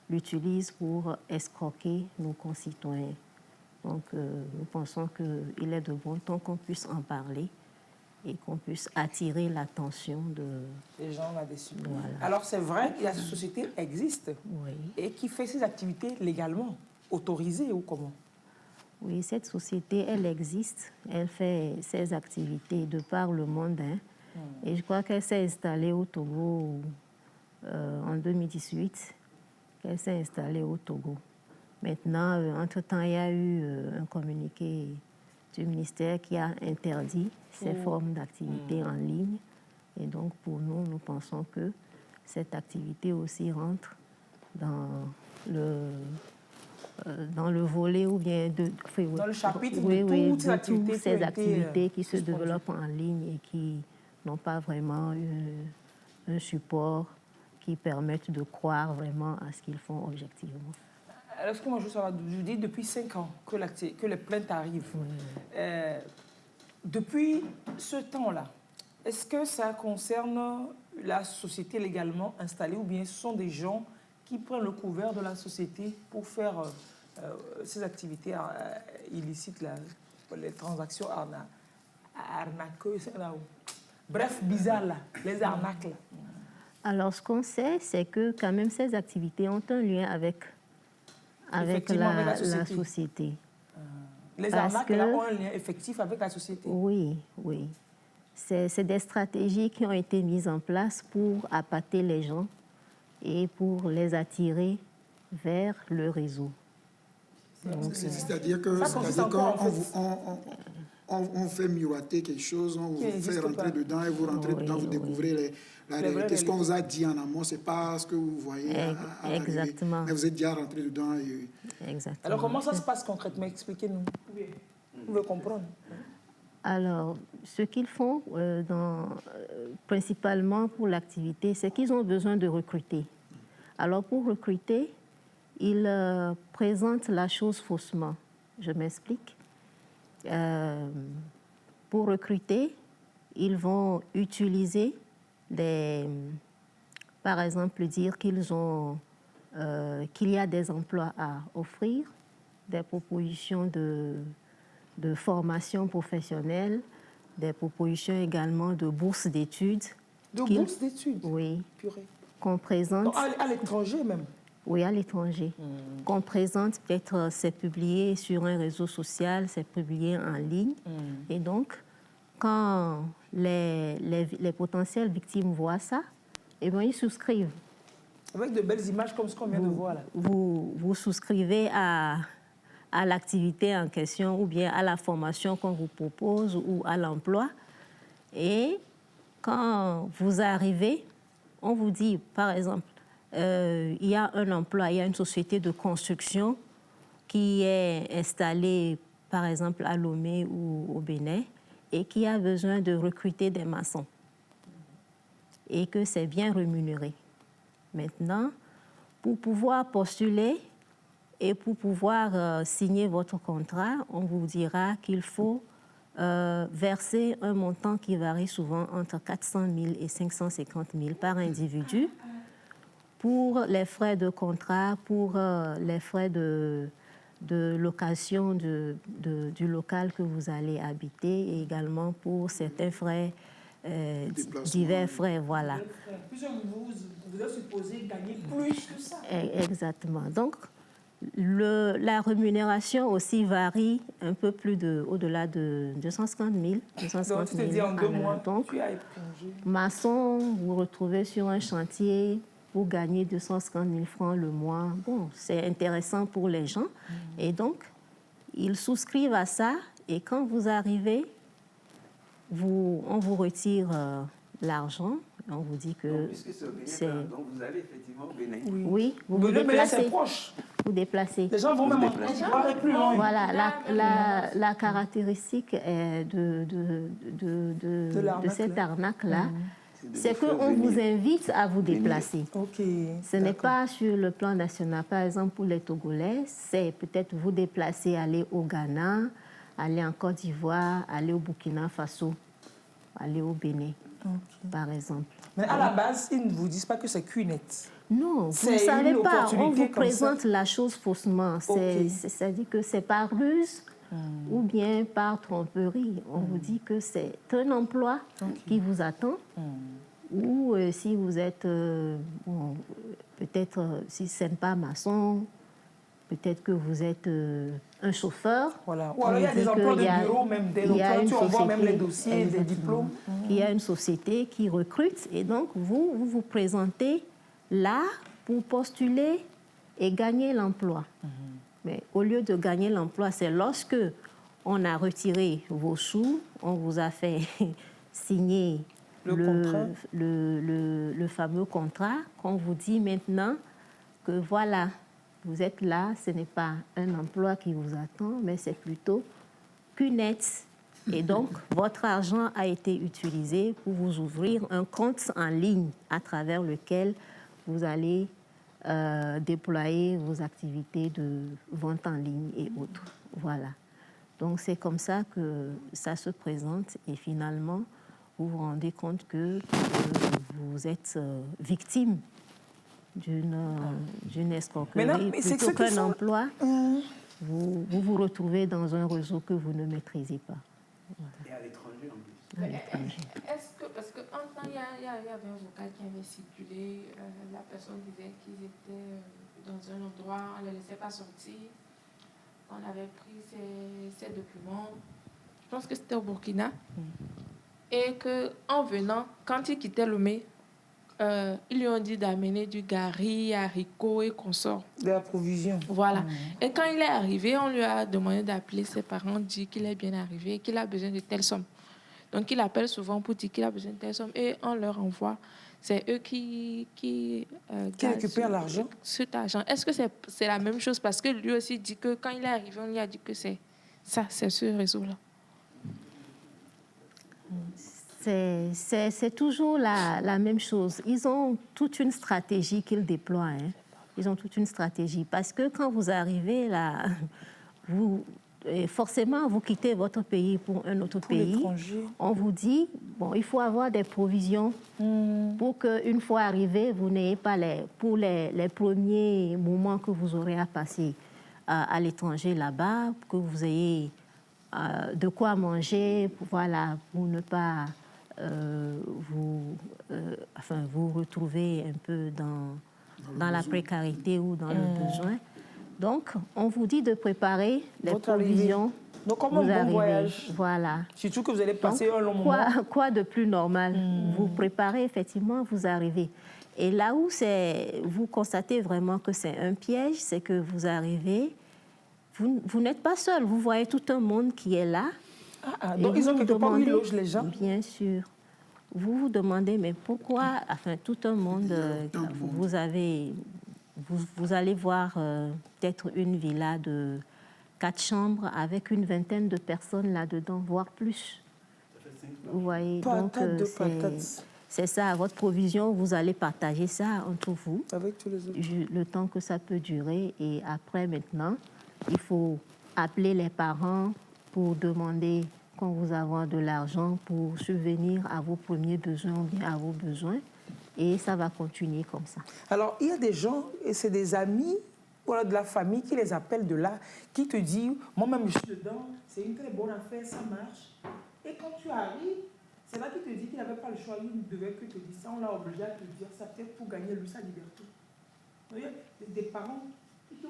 l'utilisent pour escroquer nos concitoyens. Donc, nous pensons qu'il est de bon ton qu'on puisse en parler et qu'on puisse attirer l'attention des gens là-dessus. Voilà. Alors, c'est vrai que la société existe oui. et qui fait ses activités légalement, autorisées ou comment? Oui, cette société, elle existe. Elle fait ses activités de par le monde. Et je crois qu'elle s'est installée au Togo en 2018. Elle s'est installée au Togo. Maintenant, entre-temps, il y a eu un communiqué du ministère qui a interdit ces formes d'activité en ligne. Et donc, pour nous, nous pensons que cette activité aussi rentre dans le volet ou bien dans le chapitre de toutes ces activités qui se développent en ligne et qui n'ont pas vraiment un support qui permettent de croire vraiment à ce qu'ils font objectivement. Alors, ce que moi je dis depuis 5 ans que les plaintes arrivent. Oui. Depuis ce temps-là, est-ce que ça concerne la société légalement installée ou bien ce sont des gens qui prennent le couvert de la société pour faire ces activités illicites, là, les transactions arnaqueuses, bref, bizarres, là, les arnaques là. Alors, ce qu'on sait, c'est que quand même ces activités ont un lien avec la société. Les arnaques là, ont un lien effectif avec la société. Oui, oui. C'est des stratégies qui ont été mises en place pour appâter les gens et pour les attirer vers le réseau. C'est-à-dire qu'on fait miroiter quelque chose, on vous fait rentrer dedans et vous rentrez dedans, vous découvrez la réalité. Ce qu'on vous a dit en amont, ce n'est pas ce que vous voyez exactement. Mais vous êtes déjà rentré dedans. Exactement. Alors, comment ça se passe concrètement? Expliquez-nous. Vous pouvez comprendre. Alors, ce qu'ils font principalement pour l'activité, c'est qu'ils ont besoin de recruter. Alors, pour recruter, ils présentent la chose faussement. Je m'explique. Pour recruter, ils vont utiliser par exemple, dire qu'il y a des emplois à offrir, des propositions de formation professionnelle, des propositions également de bourses d'études. De bourses d'études? Oui. Purée. Qu'on présente. Donc, à l'étranger même? Oui, à l'étranger. Qu'on présente, peut-être c'est publié sur un réseau social, c'est publié en ligne. Et donc, quand les potentielles victimes voient ça, eh bien, ils souscrivent. Avec de belles images comme ce qu'on vient de voir là. Vous souscrivez à l'activité en question ou bien à la formation qu'on vous propose ou à l'emploi. Et quand vous arrivez, on vous dit, par exemple, il y a un emploi, il y a une société de construction qui est installée, par exemple, à Lomé ou au Bénin et qui a besoin de recruter des maçons et que c'est bien rémunéré. Maintenant, pour pouvoir postuler et pour pouvoir signer votre contrat, on vous dira qu'il faut verser un montant qui varie souvent entre 400 000 et 550 000 par individu pour les frais de contrat, pour les frais de location du local que vous allez habiter et également pour certains frais, divers frais, voilà. Puisque vous êtes supposé gagner plus que ça. Exactement. Donc, La rémunération aussi varie un peu plus au-delà de 250 000. 250 donc, tu te dis en 2 mois, donc, tu as éplongé. Maçon, vous retrouvez sur un chantier, vous gagnez 250 000 francs le mois. Bon, c'est intéressant pour les gens. Et donc, ils souscrivent à ça. Et quand vous arrivez, on vous retire l'argent. On vous dit que donc, c'est... Donc, vous allez effectivement au Bénin. Oui, vous vous déplacez. C'est proche. Vous déplacez. Les gens vont même plus loin. Voilà, la caractéristique de cette arnaque-là, c'est qu'on vous invite à vous déplacer. Ce n'est pas sur le plan national. Par exemple, pour les Togolais, c'est peut-être vous déplacer, aller au Ghana, aller en Côte d'Ivoire, aller au Burkina Faso, aller au Bénin, par exemple. Mais à la base, ils ne vous disent pas que c'est QNet. Non, vous ne savez pas. On vous présente la chose faussement. C'est-à-dire que c'est par ruse ou bien par tromperie. On vous dit que c'est un emploi qui vous attend. Ou si vous êtes, peut-être, si ce n'est pas maçon, peut-être que vous êtes un chauffeur. Voilà. Ou alors il y a des emplois de bureau, même dès longtemps, tu envoies même les dossiers, les diplômes. Il y a une société qui recrute et donc vous présentez là pour postuler et gagner l'emploi. Mais au lieu de gagner l'emploi, c'est lorsque on a retiré vos sous, on vous a fait signer le fameux contrat qu'on vous dit maintenant que voilà, vous êtes là, ce n'est pas un emploi qui vous attend, mais c'est plutôt QNet. Et donc, votre argent a été utilisé pour vous ouvrir un compte en ligne à travers lequel vous allez déployer vos activités de vente en ligne et autres. Voilà. Donc, c'est comme ça que ça se présente et finalement, vous vous rendez compte que vous êtes victime d'une escroquerie plutôt qu'un emploi. Vous vous retrouvez dans un réseau que vous ne maîtrisez pas. Voilà. Et à l'étranger en plus. Est-ce que, parce qu'un temps, il y avait un vocal qui avait circulé, la personne disait qu'ils étaient dans un endroit, on ne les laissait pas sortir, on avait pris ces documents, je pense que c'était au Burkina, et qu'en venant, quand il quittait Lomé, ils lui ont dit d'amener du gari, haricots et consorts. De la provision. Voilà. Et quand il est arrivé, on lui a demandé d'appeler ses parents, dire qu'il est bien arrivé et qu'il a besoin de telle somme. Donc, il appelle souvent pour dire qu'il a besoin de telle somme et on leur envoie. C'est eux qui récupèrent l'argent. Cet argent. Est-ce que c'est la même chose? Parce que lui aussi dit que quand il est arrivé, on lui a dit que c'est ce réseau-là. C'est toujours la même chose. Ils ont toute une stratégie qu'ils déploient. Hein. Ils ont toute une stratégie. Parce que quand vous arrivez là, forcément, vous quittez votre pays pour un autre pays. On vous dit, bon, il faut avoir des provisions pour qu'une fois arrivé, vous n'ayez pas pour les premiers moments que vous aurez à passer à l'étranger là-bas, que vous ayez de quoi manger, voilà, pour ne pas vous retrouver un peu dans la précarité ou dans le besoin. Donc, on vous dit de préparer les provisions. Donc, comme un bon voyage. Voilà. Surtout que vous allez passer un long moment. Quoi de plus normal? Vous préparez, effectivement, vous arrivez. Et là où vous constatez vraiment que c'est un piège, c'est que vous arrivez, vous n'êtes pas seul. Vous voyez tout un monde qui est là. Donc, ils ont quelque part où ils logent les gens? Bien sûr. Vous vous demandez, mais pourquoi, tout un monde, vous allez voir peut-être une villa de 4 chambres avec une vingtaine de personnes là-dedans, voire plus. Vous voyez, donc c'est ça, votre provision, vous allez partager ça entre vous. Avec tous les autres. Le temps que ça peut durer. Et après, maintenant, il faut appeler les parents pour demander qu'on vous envoie de l'argent pour subvenir à vos premiers besoins ou bien à vos besoins. Et ça va continuer comme ça. Alors, il y a des gens, et c'est des amis ou de la famille qui les appellent de là, qui te disent, moi-même je suis dedans, c'est une très bonne affaire, ça marche. Et quand tu arrives, c'est là qu'il te dit qu'il n'avait pas le choix, il ne devait que te dire ça, on l'a obligé à te dire ça, peut-être pour gagner lui sa liberté. Vous voyez, des parents qui te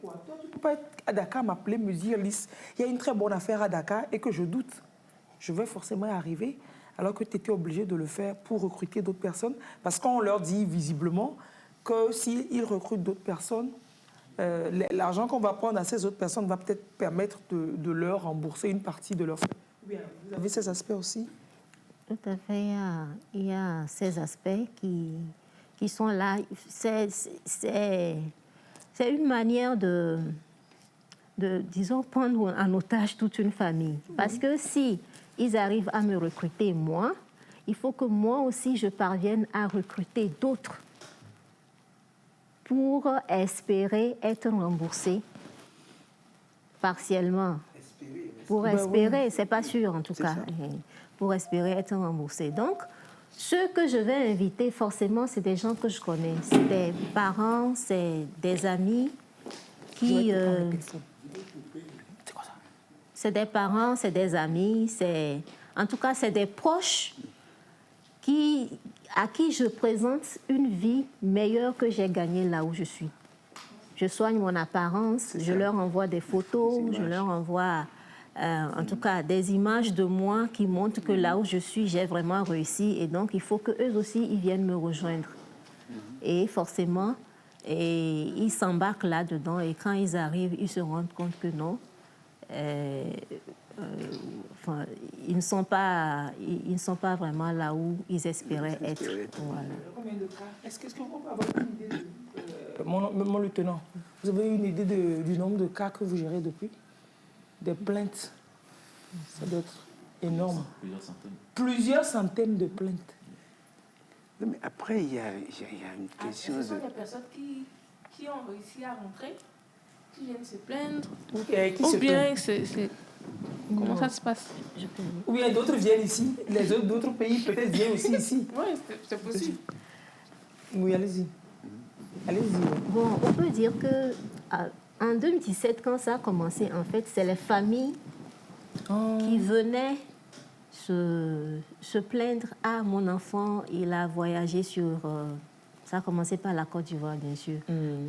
Toi, tu ne peux pas être à Dakar, m'appeler, me dire, Lys, il y a une très bonne affaire à Dakar et que je doute. Je vais forcément y arriver, alors que tu étais obligé de le faire pour recruter d'autres personnes. Parce qu'on leur dit visiblement que s'ils recrutent d'autres personnes, l'argent qu'on va prendre à ces autres personnes va peut-être permettre de leur rembourser une partie de leur... Vous avez ces aspects aussi? Tout à fait. Il y a ces aspects qui sont là. C'est une manière de, disons, prendre en otage toute une famille. Parce que si ils arrivent à me recruter moi, il faut que moi aussi je parvienne à recruter d'autres pour espérer être remboursé partiellement. Pour espérer, c'est pas sûr en tout cas, pour espérer être remboursé. Donc, ceux que je vais inviter, forcément, c'est des gens que je connais. C'est des parents, c'est des amis qui... c'est des parents, c'est des amis, en tout cas, c'est des proches à qui je présente une vie meilleure que j'ai gagnée là où je suis. Je soigne mon apparence, je leur envoie des photos, je leur envoie, en tout cas, des images de moi qui montrent que là où je suis, j'ai vraiment réussi. Et donc, il faut qu'eux aussi, ils viennent me rejoindre. Et forcément, ils s'embarquent là-dedans. Et quand ils arrivent, ils se rendent compte que non. Ils ne sont pas vraiment là où ils espéraient être. Voilà. Combien de cas? Est-ce qu'on peut avoir une idée de... Mon lieutenant, vous avez une idée du nombre de cas que vous gérez depuis? Des plaintes? Ça doit être énorme. Plusieurs centaines de plaintes. Non, mais après, il y a une question Ce sont des personnes qui ont réussi à rentrer, qui viennent se plaindre. Ou bien Comment ça se passe? Ou bien d'autres viennent ici. Les autres d'autres pays peut-être viennent aussi ici. Oui, c'est possible. Oui, allez-y. Allez-y. Bon, on peut dire que en 2017, quand ça a commencé, en fait, c'est les familles qui venaient se plaindre. Ah, mon enfant, il a voyagé sur... ça a commencé par la Côte d'Ivoire, bien sûr.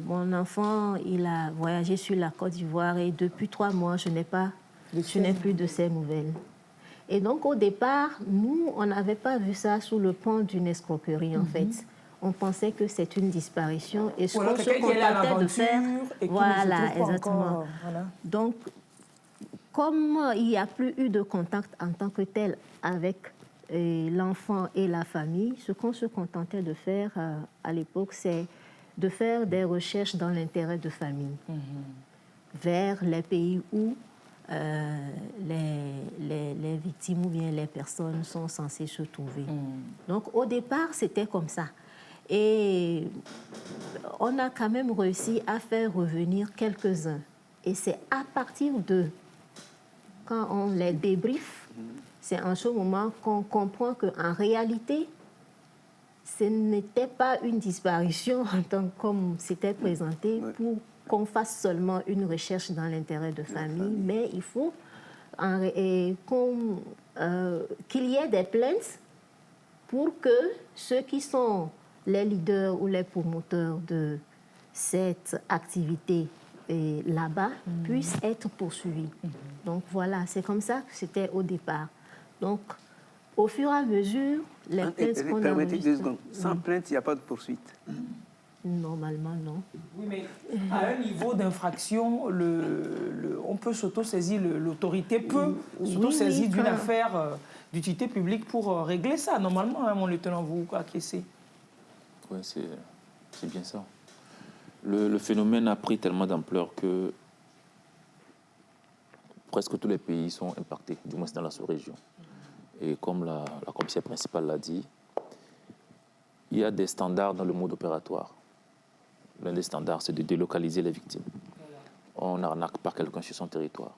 Mon enfant, il a voyagé sur la Côte d'Ivoire et depuis 3 mois, je n'ai plus de ses nouvelles. Et donc, au départ, nous, on n'avait pas vu ça sous le pan d'une escroquerie, en fait. On pensait que c'est une disparition. Et ce qu'on se contentait de faire... Voilà, exactement. Voilà. Donc, comme il n'y a plus eu de contact en tant que tel avec l'enfant et la famille, ce qu'on se contentait de faire à l'époque, c'est de faire des recherches dans l'intérêt de famille, vers les pays où les victimes ou bien les personnes sont censées se trouver. Donc, au départ, c'était comme ça. Et on a quand même réussi à faire revenir quelques-uns. Et c'est à partir de... Quand on les débriefe, c'est en ce moment qu'on comprend qu'en réalité, ce n'était pas une disparition en tant comme c'était présenté pour qu'on fasse seulement une recherche dans l'intérêt de famille, mais il faut qu'il y ait des plaintes pour que ceux qui sont les leaders ou les promoteurs de cette activité là-bas puissent être poursuivis. Donc voilà, c'est comme ça que c'était au départ. Donc, au fur et à mesure, les plaintes qu'on a... Permettez 2 secondes. Sans plainte, il n'y a pas de poursuite. Normalement, non. Oui, mais à un niveau d'infraction, on peut s'auto-saisir, l'autorité peut s'auto-saisir d'une affaire d'utilité publique pour régler ça. Normalement, hein, mon lieutenant, vous acquiescez. Oui, c'est bien ça. Le phénomène a pris tellement d'ampleur que presque tous les pays sont impactés, du moins dans la sous-région. Et comme la commissaire principale l'a dit, il y a des standards dans le mode opératoire. L'un des standards, c'est de délocaliser les victimes. On n'arnaque pas quelqu'un sur son territoire.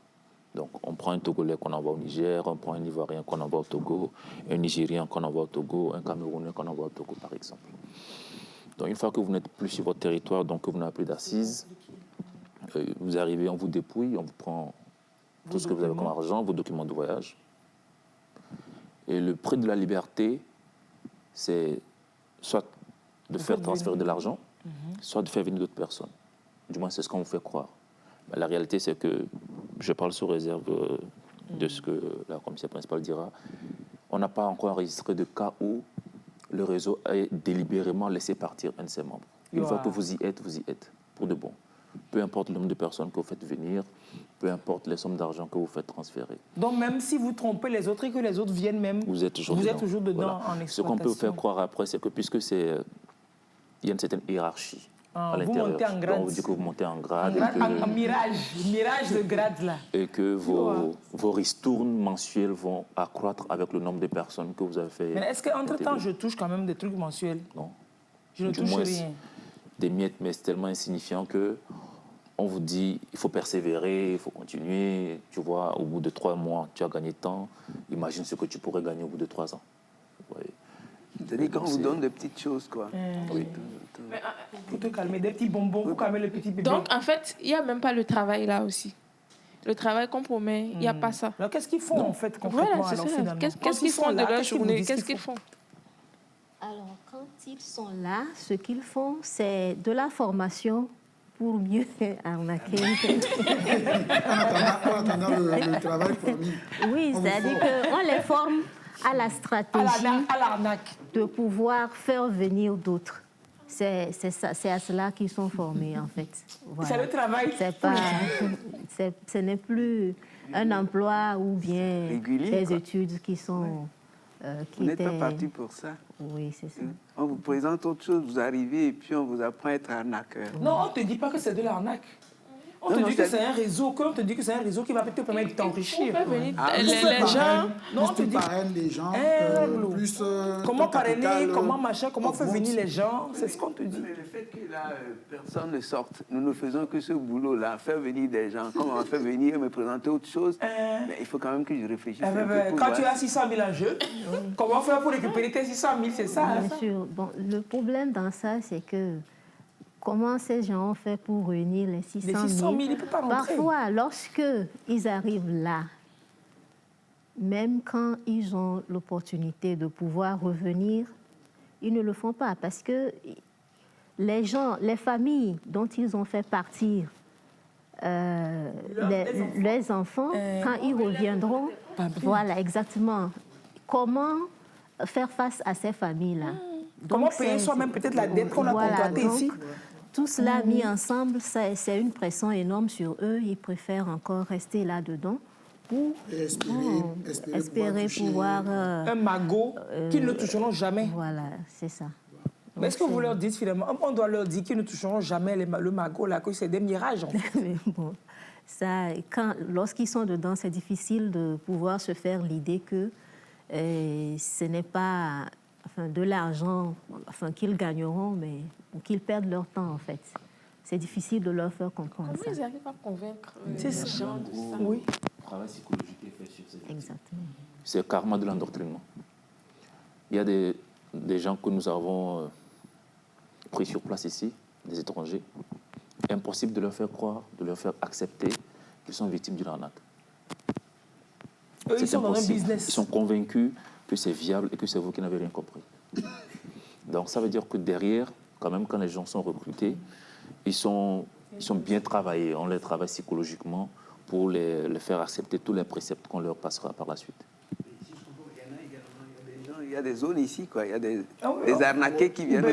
Donc, on prend un Togolais qu'on envoie au Niger, on prend un Ivoirien qu'on envoie au Togo, un Nigérien qu'on envoie au Togo, un Camerounais qu'on envoie au Togo, par exemple. Donc, une fois que vous n'êtes plus sur votre territoire, donc que vous n'avez plus d'assises, vous arrivez, on vous dépouille, on vous prend tout ce que vous avez comme argent, vos documents de voyage. Et le prix de la liberté, c'est soit de faire transférer de l'argent, soit de faire venir d'autres personnes. Du moins, c'est ce qu'on vous fait croire. Mais la réalité, c'est que, je parle sous réserve de ce que la commissaire principale dira, on n'a pas encore enregistré de cas où le réseau a délibérément laissé partir un de ses membres. Une fois que vous y êtes, pour de bon. Peu importe le nombre de personnes que vous faites venir, peu importe les sommes d'argent que vous faites transférer. Donc même si vous trompez les autres et que les autres viennent même, vous êtes toujours dedans voilà. En exploitation. Ce qu'on peut vous faire croire après, c'est que puisque il y a une certaine hiérarchie à l'intérieur. Vous montez en grade. On vous dit que vous montez en grade. Un mirage de grade là. Et que vos ristournes mensuelles vont accroître avec le nombre de personnes que vous avez fait. Mais est-ce qu'entre-temps, je touche quand même des trucs mensuels? Non. Je ne touche rien. Des miettes, mais c'est tellement insignifiant que on vous dit il faut persévérer, il faut continuer. Tu vois, au bout de 3 mois, tu as gagné tant. Imagine ce que tu pourrais gagner au bout de 3 ans. C'est-à-dire qu'on vous donne des petites choses, quoi. Oui. Pour te calmer, des petits bonbons pour calmer le petit bébé. Donc, en fait, il n'y a même pas le travail là aussi. Le travail qu'on promet, il n'y a pas ça. Alors, qu'est-ce qu'ils font en fait concrètement? Voilà, c'est ça. Qu'est-ce qu'ils font de leur journée? Qu'est-ce qu'ils font? Alors, quand ils sont là, ce qu'ils font, c'est de la formation pour mieux arnaquer. En attendant le travail promis. Oui, c'est-à-dire qu'on les forme à la stratégie à l'arnaque de pouvoir faire venir d'autres. C'est à cela qu'ils sont formés, en fait. Voilà. C'est le travail. Ce n'est plus un emploi ou bien régulier, des quoi. Études qui sont... Vous n'êtes pas parti pour ça. Oui, c'est ça. On vous présente autre chose, vous arrivez et puis on vous apprend à être arnaqueur. Non, on ne te dit pas que c'est de l'arnaque. On te dit que c'est un réseau, qu'on te dit que c'est un réseau qui va te permettre de t'enrichir. Les gens... Non, on te dit... parraine les gens, plus... comment parrainer, comment machin, comment faire venir les gens, c'est ce qu'on te dit. Mais le fait que là, personne ne sorte, nous ne faisons que ce boulot-là, faire venir des gens. Comment on va faire venir, me présenter autre chose, mais il faut quand même que je réfléchisse. Quand tu as 600 000 en jeu, comment faire pour récupérer tes 600 000, c'est ça? Bien sûr. Bon, le problème dans ça, c'est que comment ces gens ont fait pour réunir les 600 000? Les 600 000, ils ne peuvent pas rentrer. Parfois, lorsqu'ils arrivent là, même quand ils ont l'opportunité de pouvoir revenir, ils ne le font pas parce que les gens, les familles dont ils ont fait partir les enfants, quand ils reviendront, voilà, exactement. Comment faire face à ces familles-là? Comment payer soi-même peut-être la dette qu'on a contractée ici? Tout cela mis ensemble, c'est une pression énorme sur eux. Ils préfèrent encore rester là-dedans pour espérer pouvoir... un magot qu'ils ne toucheront jamais. Voilà, c'est ça. Mais est-ce que vous leur dites finalement, on doit leur dire qu'ils ne toucheront jamais le magot, là, que c'est des mirages en fait. Bon, lorsqu'ils sont dedans, c'est difficile de pouvoir se faire l'idée que ce n'est pas... de l'argent qu'ils gagneront, mais qu'ils perdent leur temps, en fait. C'est difficile de leur faire comprendre ça. Comment ils arrivent à convaincre les gens de ça? Oui. Le travail psychologique est fait sur ces gens. Exactement. C'est le karma de l'endoctrinement. Il y a des gens que nous avons pris sur place ici, des étrangers. Impossible de leur faire croire, de leur faire accepter qu'ils sont victimes d'une arnaque. Eux, ils sont dans un business. Ils sont convaincus que c'est viable et que c'est vous qui n'avez rien compris. Donc ça veut dire que derrière, quand même, quand les gens sont recrutés, ils sont bien travaillés. On les travaille psychologiquement pour les faire accepter tous les préceptes qu'on leur passera par la suite. Il y a des zones ici, quoi. Il y a des arnaqués qui viennent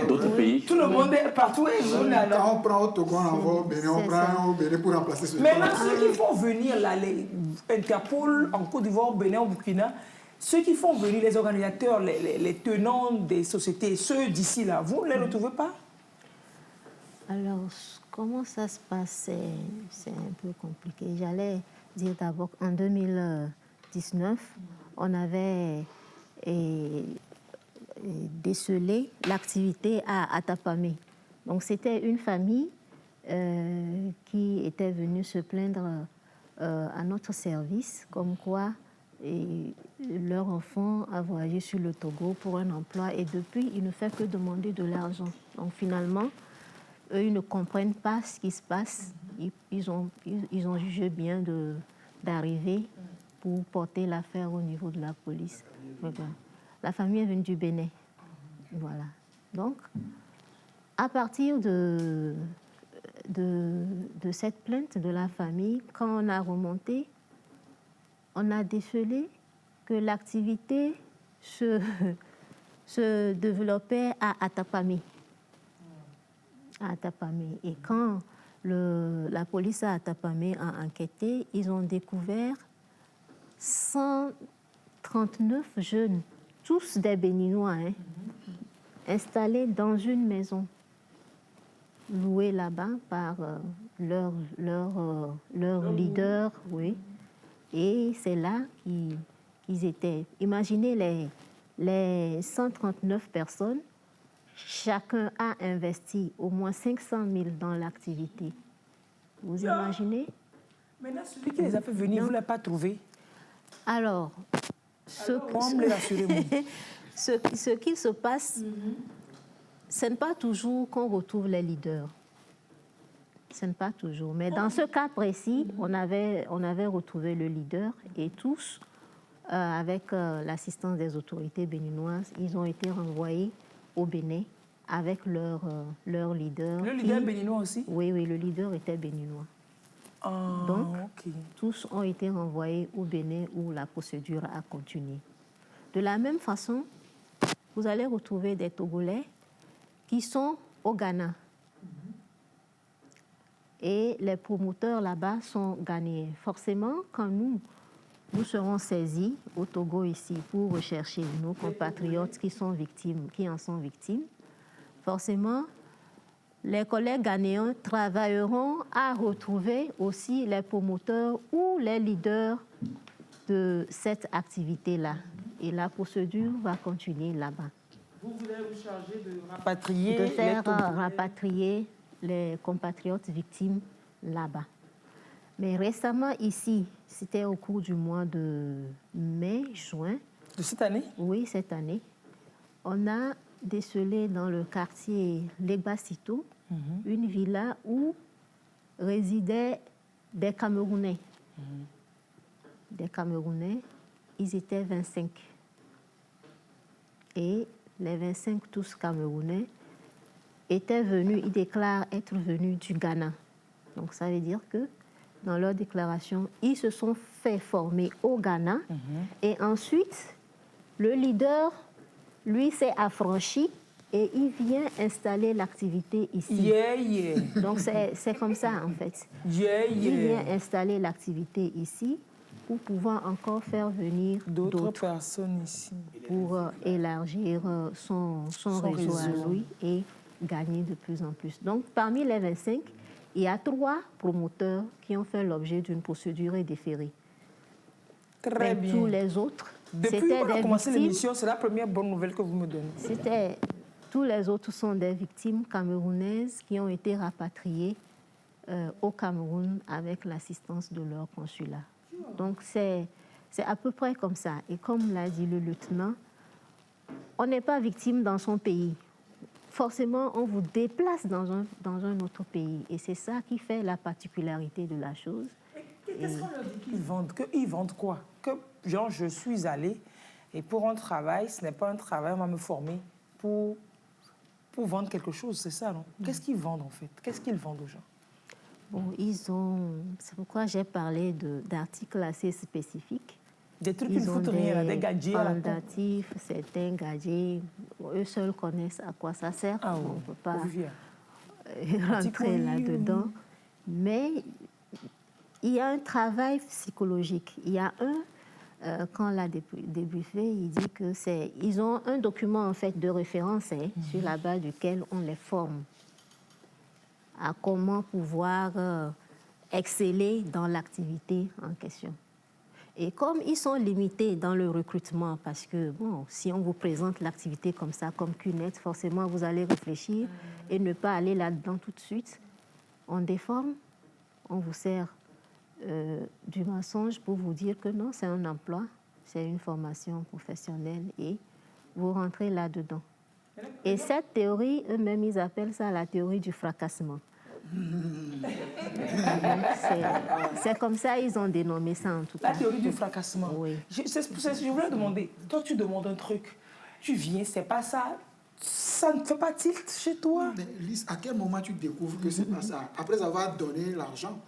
d'autres pays. Tout le monde est partout. Quand on prend au Togo, on envoie au Bénin, on prend au Bénin pour remplacer ce. Maintenant, ceux qui font venir là, les Interpol en Côte d'Ivoire, au Bénin, au Burkina, ceux qui font venir les organisateurs, les tenants des sociétés, ceux d'ici là, vous ne les retrouvez pas? Alors, comment ça se passe? C'est un peu compliqué. J'allais dire d'abord, en 2019, on avait décelé l'activité à Atapamé. Donc, c'était une famille qui était venue se plaindre à notre service, comme quoi leur enfant a voyagé sur le Togo pour un emploi et depuis, il ne fait que demander de l'argent. Donc, finalement, eux, ils ne comprennent pas ce qui se passe. Ils ont jugé bien d'arriver pour porter l'affaire au niveau de la police. La famille est venue du Bénin. Voilà. Donc, à partir de de cette plainte de la famille, quand on a remonté, on a décelé que l'activité se développait à Atapamé. Et quand la police à Atapamé a enquêté, ils ont découvert 139 jeunes, tous des Béninois, installés dans une maison louée là-bas par leur leader, oui. Et c'est là qu'ils étaient. Imaginez les 139 personnes, chacun a investi au moins 500 000 dans l'activité. Vous imaginez? Maintenant, celui qui les a fait venir, vous ne l'avez pas trouvé? Alors, ce qui se passe, ce n'est pas toujours qu'on retrouve les leaders. Ce n'est pas toujours. Mais dans ce cas précis, on avait retrouvé le leader et tous, avec l'assistance des autorités béninoises, ils ont été renvoyés au Bénin avec leur leader. Le leader béninois aussi? Oui, le leader était béninois. Donc, tous ont été renvoyés au Bénin où la procédure a continué. De la même façon, vous allez retrouver des Togolais qui sont au Ghana. Et les promoteurs là-bas sont ghanéens. Forcément, quand nous serons saisis au Togo ici pour rechercher nos compatriotes qui en sont victimes, forcément, les collègues ghanéens travailleront à retrouver aussi les promoteurs ou les leaders de cette activité-là. Et la procédure va continuer là-bas. Vous voulez vous charger de rapatrier de faire rapatrier les compatriotes victimes là-bas. Mais récemment ici, c'était au cours du mois de mai-juin. De cette année? Oui, cette année. On a décelé dans le quartier Legbasito une villa où résidaient des Camerounais. Des Camerounais, ils étaient 25. Et les 25, tous Camerounais, étaient venus, ils déclarent être venus du Ghana. Donc ça veut dire que dans leur déclaration, ils se sont fait former au Ghana. Et ensuite, le leader, lui, s'est affranchi et il vient installer l'activité ici. Donc c'est comme ça, en fait. Il vient installer l'activité ici pour pouvoir encore faire venir d'autres personnes ici. Pour élargir son réseau à lui et gagner de plus en plus. Donc, parmi les 25, il y a 3 promoteurs qui ont fait l'objet d'une procédure déférée. Très bien. Tous les autres, depuis qu'on a commencé l'émission, c'est la première bonne nouvelle que vous me donnez. Tous les autres sont des victimes camerounaises qui ont été rapatriées au Cameroun avec l'assistance de leur consulat. Donc, c'est à peu près comme ça. Et comme l'a dit le lieutenant, on n'est pas victime dans son pays. Forcément, on vous déplace dans un autre pays. Et c'est ça qui fait la particularité de la chose. Qu'est-ce qu'on leur dit qu'ils vendent? Qu'ils vendent quoi? Que, genre, je suis allée et pour un travail, ce n'est pas un travail, on va me former pour vendre quelque chose, c'est ça, non? Qu'est-ce qu'ils vendent, en fait? Qu'est-ce qu'ils vendent aux gens? Bon, c'est pourquoi j'ai parlé d'articles assez spécifiques. Des trucs qui ne foutent rien, des gadgets à la con. Certains gadgets, eux seuls connaissent à quoi ça sert. On ne peut pas rentrer là-dedans. Mais il y a un travail psychologique. Il y a quand l'a débriefé, il dit que ils ont un document en fait de référence sur la base duquel on les forme à comment pouvoir exceller dans l'activité en question. Et comme ils sont limités dans le recrutement, parce que, bon, si on vous présente l'activité comme ça, comme CUNET, forcément, vous allez réfléchir et ne pas aller là-dedans tout de suite. On déforme, on vous sert du mensonge pour vous dire que non, c'est un emploi, c'est une formation professionnelle et vous rentrez là-dedans. Et cette théorie, eux-mêmes, ils appellent ça la théorie du fracassement. C'est comme ça ils ont dénommé ça en tout cas. La théorie du fracassement. Oui. Je voulais demander, toi tu demandes un truc, tu viens, c'est pas ça, Ça ne fait pas tilt chez toi? Mais Lise, à quel moment tu découvres que c'est pas ça? Après avoir donné l'argent,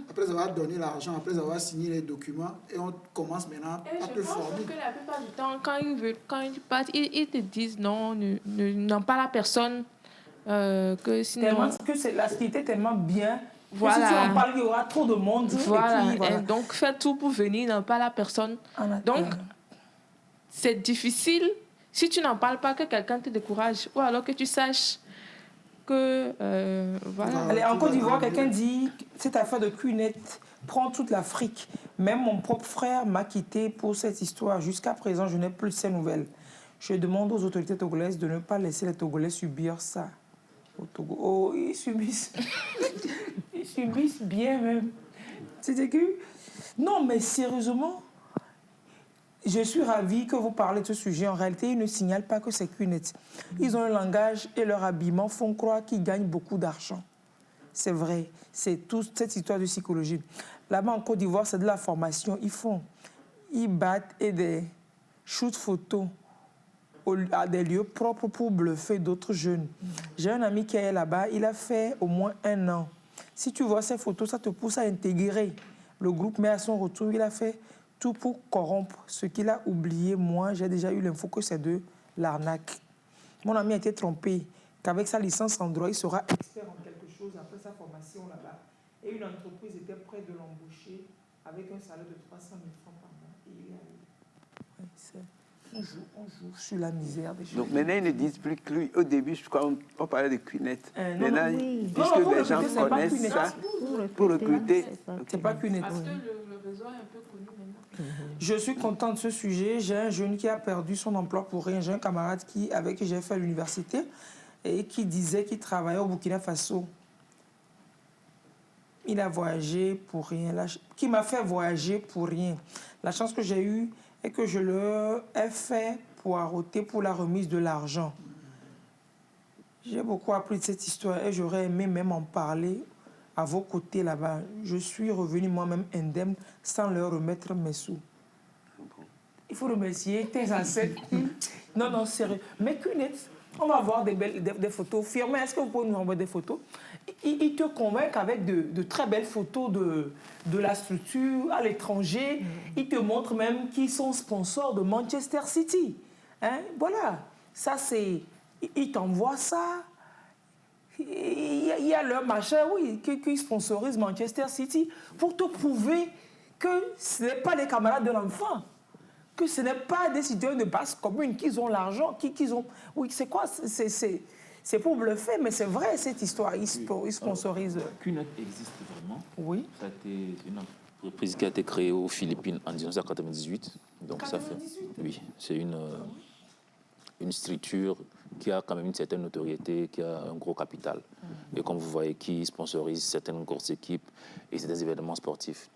après avoir signé les documents, et on commence maintenant à te former. Je pense que la plupart du temps, quand ils partent, ils te disent non, n'en parle à personne. Que sinon... Tellement que la société est tellement bien. Voilà. Si tu en parles, il y aura trop de monde. Voilà. Et puis, voilà. Et donc, fais tout pour venir, n'en parle à personne. Donc, c'est difficile, si tu n'en parles pas, que quelqu'un te décourage. Ou alors que tu saches que... voilà. Allez, en Côte d'Ivoire, quelqu'un dit, cette affaire de cunette prend toute l'Afrique. Même mon propre frère m'a quitté pour cette histoire. Jusqu'à présent, je n'ai plus de ces nouvelles. Je demande aux autorités togolaises de ne pas laisser les Togolais subir ça. Au Togo. Oh, ils subissent. Ils subissent bien même. C'est que... Non, mais sérieusement, je suis ravie que vous parlez de ce sujet. En réalité, ils ne signalent pas que c'est cunette. Ils ont un langage et leur habillement font croire qu'ils gagnent beaucoup d'argent. C'est vrai. C'est toute cette histoire de psychologie. Là-bas, en Côte d'Ivoire, c'est de la formation. Ils battent et des shoots photos à des lieux propres pour bluffer d'autres jeunes. J'ai un ami qui est là-bas, il a fait au moins 1 an. Si tu vois ces photos, ça te pousse à intégrer le groupe, mais à son retour, il a fait tout pour corrompre. Ce qu'il a oublié, moi, j'ai déjà eu l'info que c'est de l'arnaque. Mon ami a été trompé qu'avec sa licence en droit, il sera expert en quelque chose après sa formation là-bas. Et une entreprise était prête de l'embaucher avec un salaire de 300 000 francs par mois. Et il est allé. Ouais, on joue sur la misère des gens. Donc maintenant, ils ne disent plus que lui. Au début, je crois qu'on parlait de cunette. Maintenant, puisque les gens connaissent ça, pour recruter. C'est pas cunette. Parce que le réseau est un peu connu maintenant. Je suis contente de ce sujet. J'ai un jeune qui a perdu son emploi pour rien. J'ai un camarade avec qui j'ai fait l'université et qui disait qu'il travaillait au Burkina Faso. Il a voyagé pour rien. Qui m'a fait voyager pour rien. La chance que j'ai eue est que je leur ai fait poireauter pour la remise de l'argent. J'ai beaucoup appris de cette histoire et j'aurais aimé même en parler à vos côtés là-bas. Je suis revenu moi-même indemne sans leur remettre mes sous. Il faut remercier tes ancêtres. Non, sérieux. Mais cunette, on va voir des photos firmées. Est-ce que vous pouvez nous envoyer des photos? Ils te convainquent avec de très belles photos de la structure à l'étranger. Ils te montrent même qu'ils sont sponsors de Manchester City. Hein? Voilà. Ça, c'est... Ils t'envoient ça. Il y a leur machin, oui, qui sponsorise Manchester City pour te prouver que ce n'est pas les camarades de l'enfant. Que ce n'est pas des citoyens de basse commune qui ont l'argent, qui ont... Oui, c'est quoi? C'est pour bluffer, mais c'est vrai, cette histoire. Ils sponsorisent. Cunette existe vraiment. Oui. Ça a été une entreprise qui a été créée aux Philippines en 1998. Donc 98. Ça fait... Oui, c'est une structure qui a quand même une certaine notoriété, qui a un gros capital. Et comme vous voyez, qui sponsorise certaines grosses équipes et c'est des événements sportifs.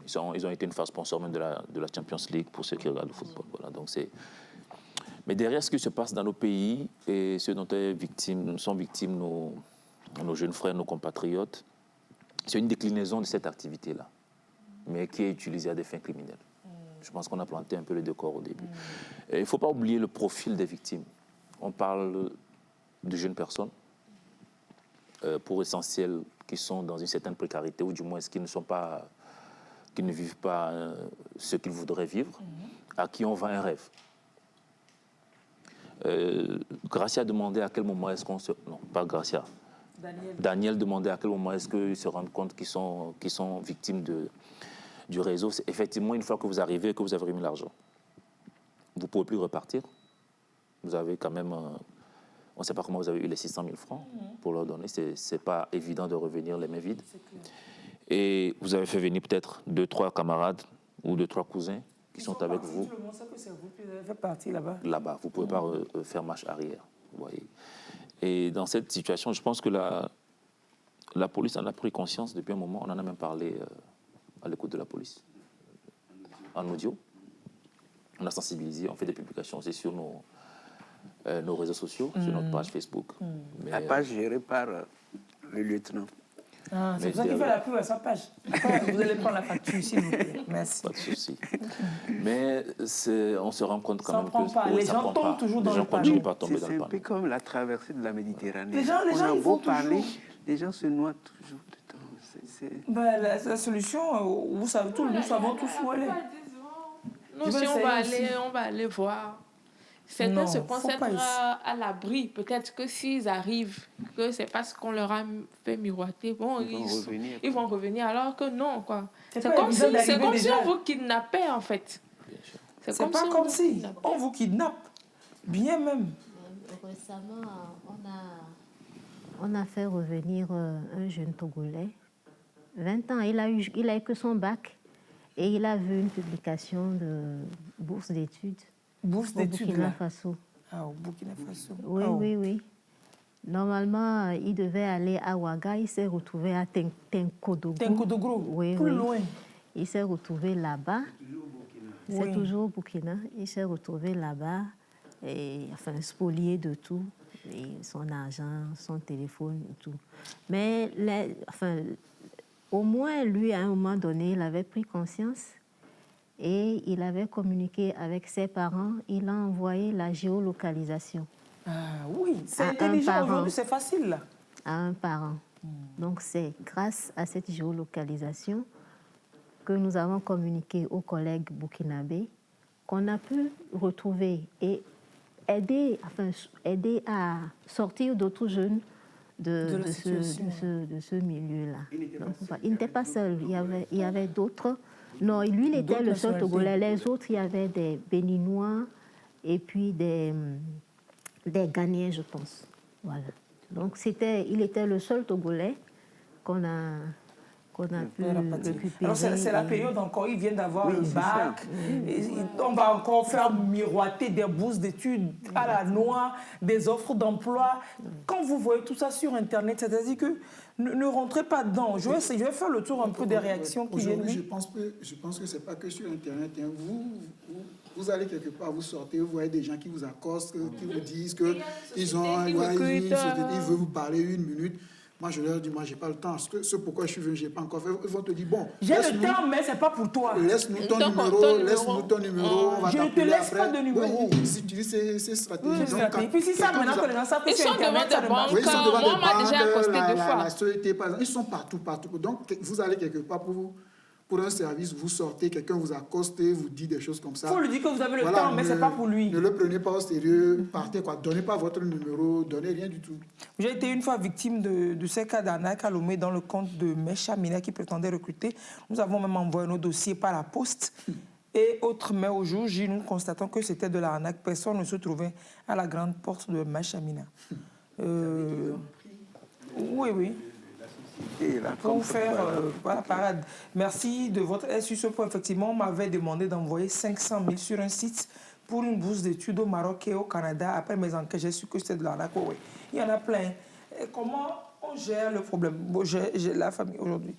Ils ont été une phase sponsor même de la Champions League pour ceux qui regardent le football. Voilà, donc c'est... Mais derrière ce qui se passe dans nos pays et ce dont sont victimes nos jeunes frères, nos compatriotes, c'est une déclinaison de cette activité-là, mais qui est utilisée à des fins criminelles. Je pense qu'on a planté un peu le décor au début. Et il ne faut pas oublier le profil des victimes. On parle de jeunes personnes, pour essentiel, qui sont dans une certaine précarité, ou du moins qui ne vivent pas ce qu'ils voudraient vivre, à qui on vend un rêve. Gracia demandait à quel moment est-ce qu'on se... Non, pas Gracia. Daniel demandait à quel moment est-ce qu'ils se rendent compte qu'ils sont victimes du réseau. C'est effectivement, une fois que vous arrivez et que vous avez remis l'argent, vous ne pouvez plus repartir. Vous avez quand même... on ne sait pas comment vous avez eu les 600 000 francs pour leur donner. Ce n'est pas évident de revenir les mains vides. Et vous avez fait venir peut-être 2-3 camarades ou 2-3 cousins qui sont avec vous. Tout le monde sait que c'est vous qui avez fait partie là-bas. Là-bas, vous ne pouvez pas faire marche arrière. Vous voyez. Et dans cette situation, je pense que la police en a pris conscience depuis un moment. On en a même parlé à l'écoute de la police, en audio. On a sensibilisé, on fait des publications aussi sur nos réseaux sociaux, sur notre page Facebook. La page gérée par le lieutenant. Ah, c'est pour ça qu'il fait la pub à sa page. Après, vous allez prendre la facture, s'il vous plaît. Merci. Pas de souci. Mais on se rend compte quand même que les gens tombent toujours dans le panneau. continuent pas à tomber dans le C'est panneau. un peu comme la traversée de la Méditerranée. Les gens, on a ils beau vont parler, toujours. les gens se noient toujours dedans. La solution, nous savons tous où elle est. Non, si on va aller voir. Certains se pensent être à l'abri. Peut-être que s'ils arrivent, que c'est parce qu'on leur a fait miroiter, bon, ils vont revenir. Alors que non, quoi. C'est comme si on vous kidnappait, en fait. C'est pas comme si on vous kidnappe. Bien même. Récemment, on a fait revenir un jeune Togolais. 20 ans, il a eu que son bac. Et il a vu une publication de bourse d'études. Bourse d'études, Burkina Faso. Ah, au Burkina Faso. Oui, oui. Normalement, il devait aller à Ouaga. Il s'est retrouvé à Tenkodogro. Tenkodogro, oui, plus loin. Il s'est retrouvé là-bas. C'est toujours au Burkina. Il s'est retrouvé là-bas, spolié de tout. Et son argent, son téléphone et tout. Mais, au moins, lui, à un moment donné, il avait pris conscience et il avait communiqué avec ses parents. Il a envoyé la géolocalisation. Ah oui, c'est intelligent aujourd'hui, c'est facile là. À un parent. Donc, c'est grâce à cette géolocalisation que nous avons communiqué aux collègues burkinabés qu'on a pu retrouver et aider à sortir d'autres jeunes de ce milieu-là. Il n'était pas seul, il y avait d'autres. Non, lui, il était le seul Togolais. Les autres, il y avait des Béninois et puis des Ghanéens, je pense. Voilà. Donc, il était le seul Togolais qu'on a pu récupérer. Alors, c'est la période encore, ils viennent d'avoir le bac. On va encore faire miroiter des bourses d'études à la noix, des offres d'emploi. Quand vous voyez tout ça sur Internet, c'est-à-dire que ne rentrez pas dedans. Je vais faire le tour un peu des réactions qui viennent. Aujourd'hui, je pense que ce n'est pas que sur Internet. Hein. Vous allez quelque part, vous sortez, vous voyez des gens qui vous accostent, qui vous disent qu'ils veulent vous parler 1 minute. Moi, je leur dis, moi, je n'ai pas le temps. Ce pourquoi je suis venu, je n'ai pas encore fait. Ils vont te dire, bon... J'ai le temps, mais ce n'est pas pour toi. Laisse-nous ton numéro, on va je ne te laisse pas de numéro. Si tu dis, c'est stratégie. Et puis si ça, maintenant que les gens savent que ils sont devant des banques. Oui, ils sont devant des banques, on m'a déjà accosté 2 fois. La société, par exemple, ils sont partout. Donc, vous allez quelque part pour un service, vous sortez, quelqu'un vous accoste, vous dit des choses comme ça. Il faut lui dire que vous avez le temps, mais ce n'est pas pour lui. Ne le prenez pas au sérieux, partez quoi. Donnez pas votre numéro, donnez rien du tout. J'ai été une fois victime de ces cas d'arnaque à Lomé dans le compte de Mecha Mina qui prétendait recruter. Nous avons même envoyé nos dossiers par la poste. Et autre, mais au jour J, nous constatons que c'était de l'arnaque. Personne ne se trouvait à la grande porte de Mecha Mina. Oui. Pour vous faire la parade. Merci de votre aide sur ce point. Effectivement, on m'avait demandé d'envoyer 500 000 sur un site pour une bourse d'études au Maroc et au Canada. Après mes enquêtes, j'ai su que c'était de l'arnaque. Oui. Il y en a plein. Et comment on gère le problème? Bon, j'ai la famille aujourd'hui.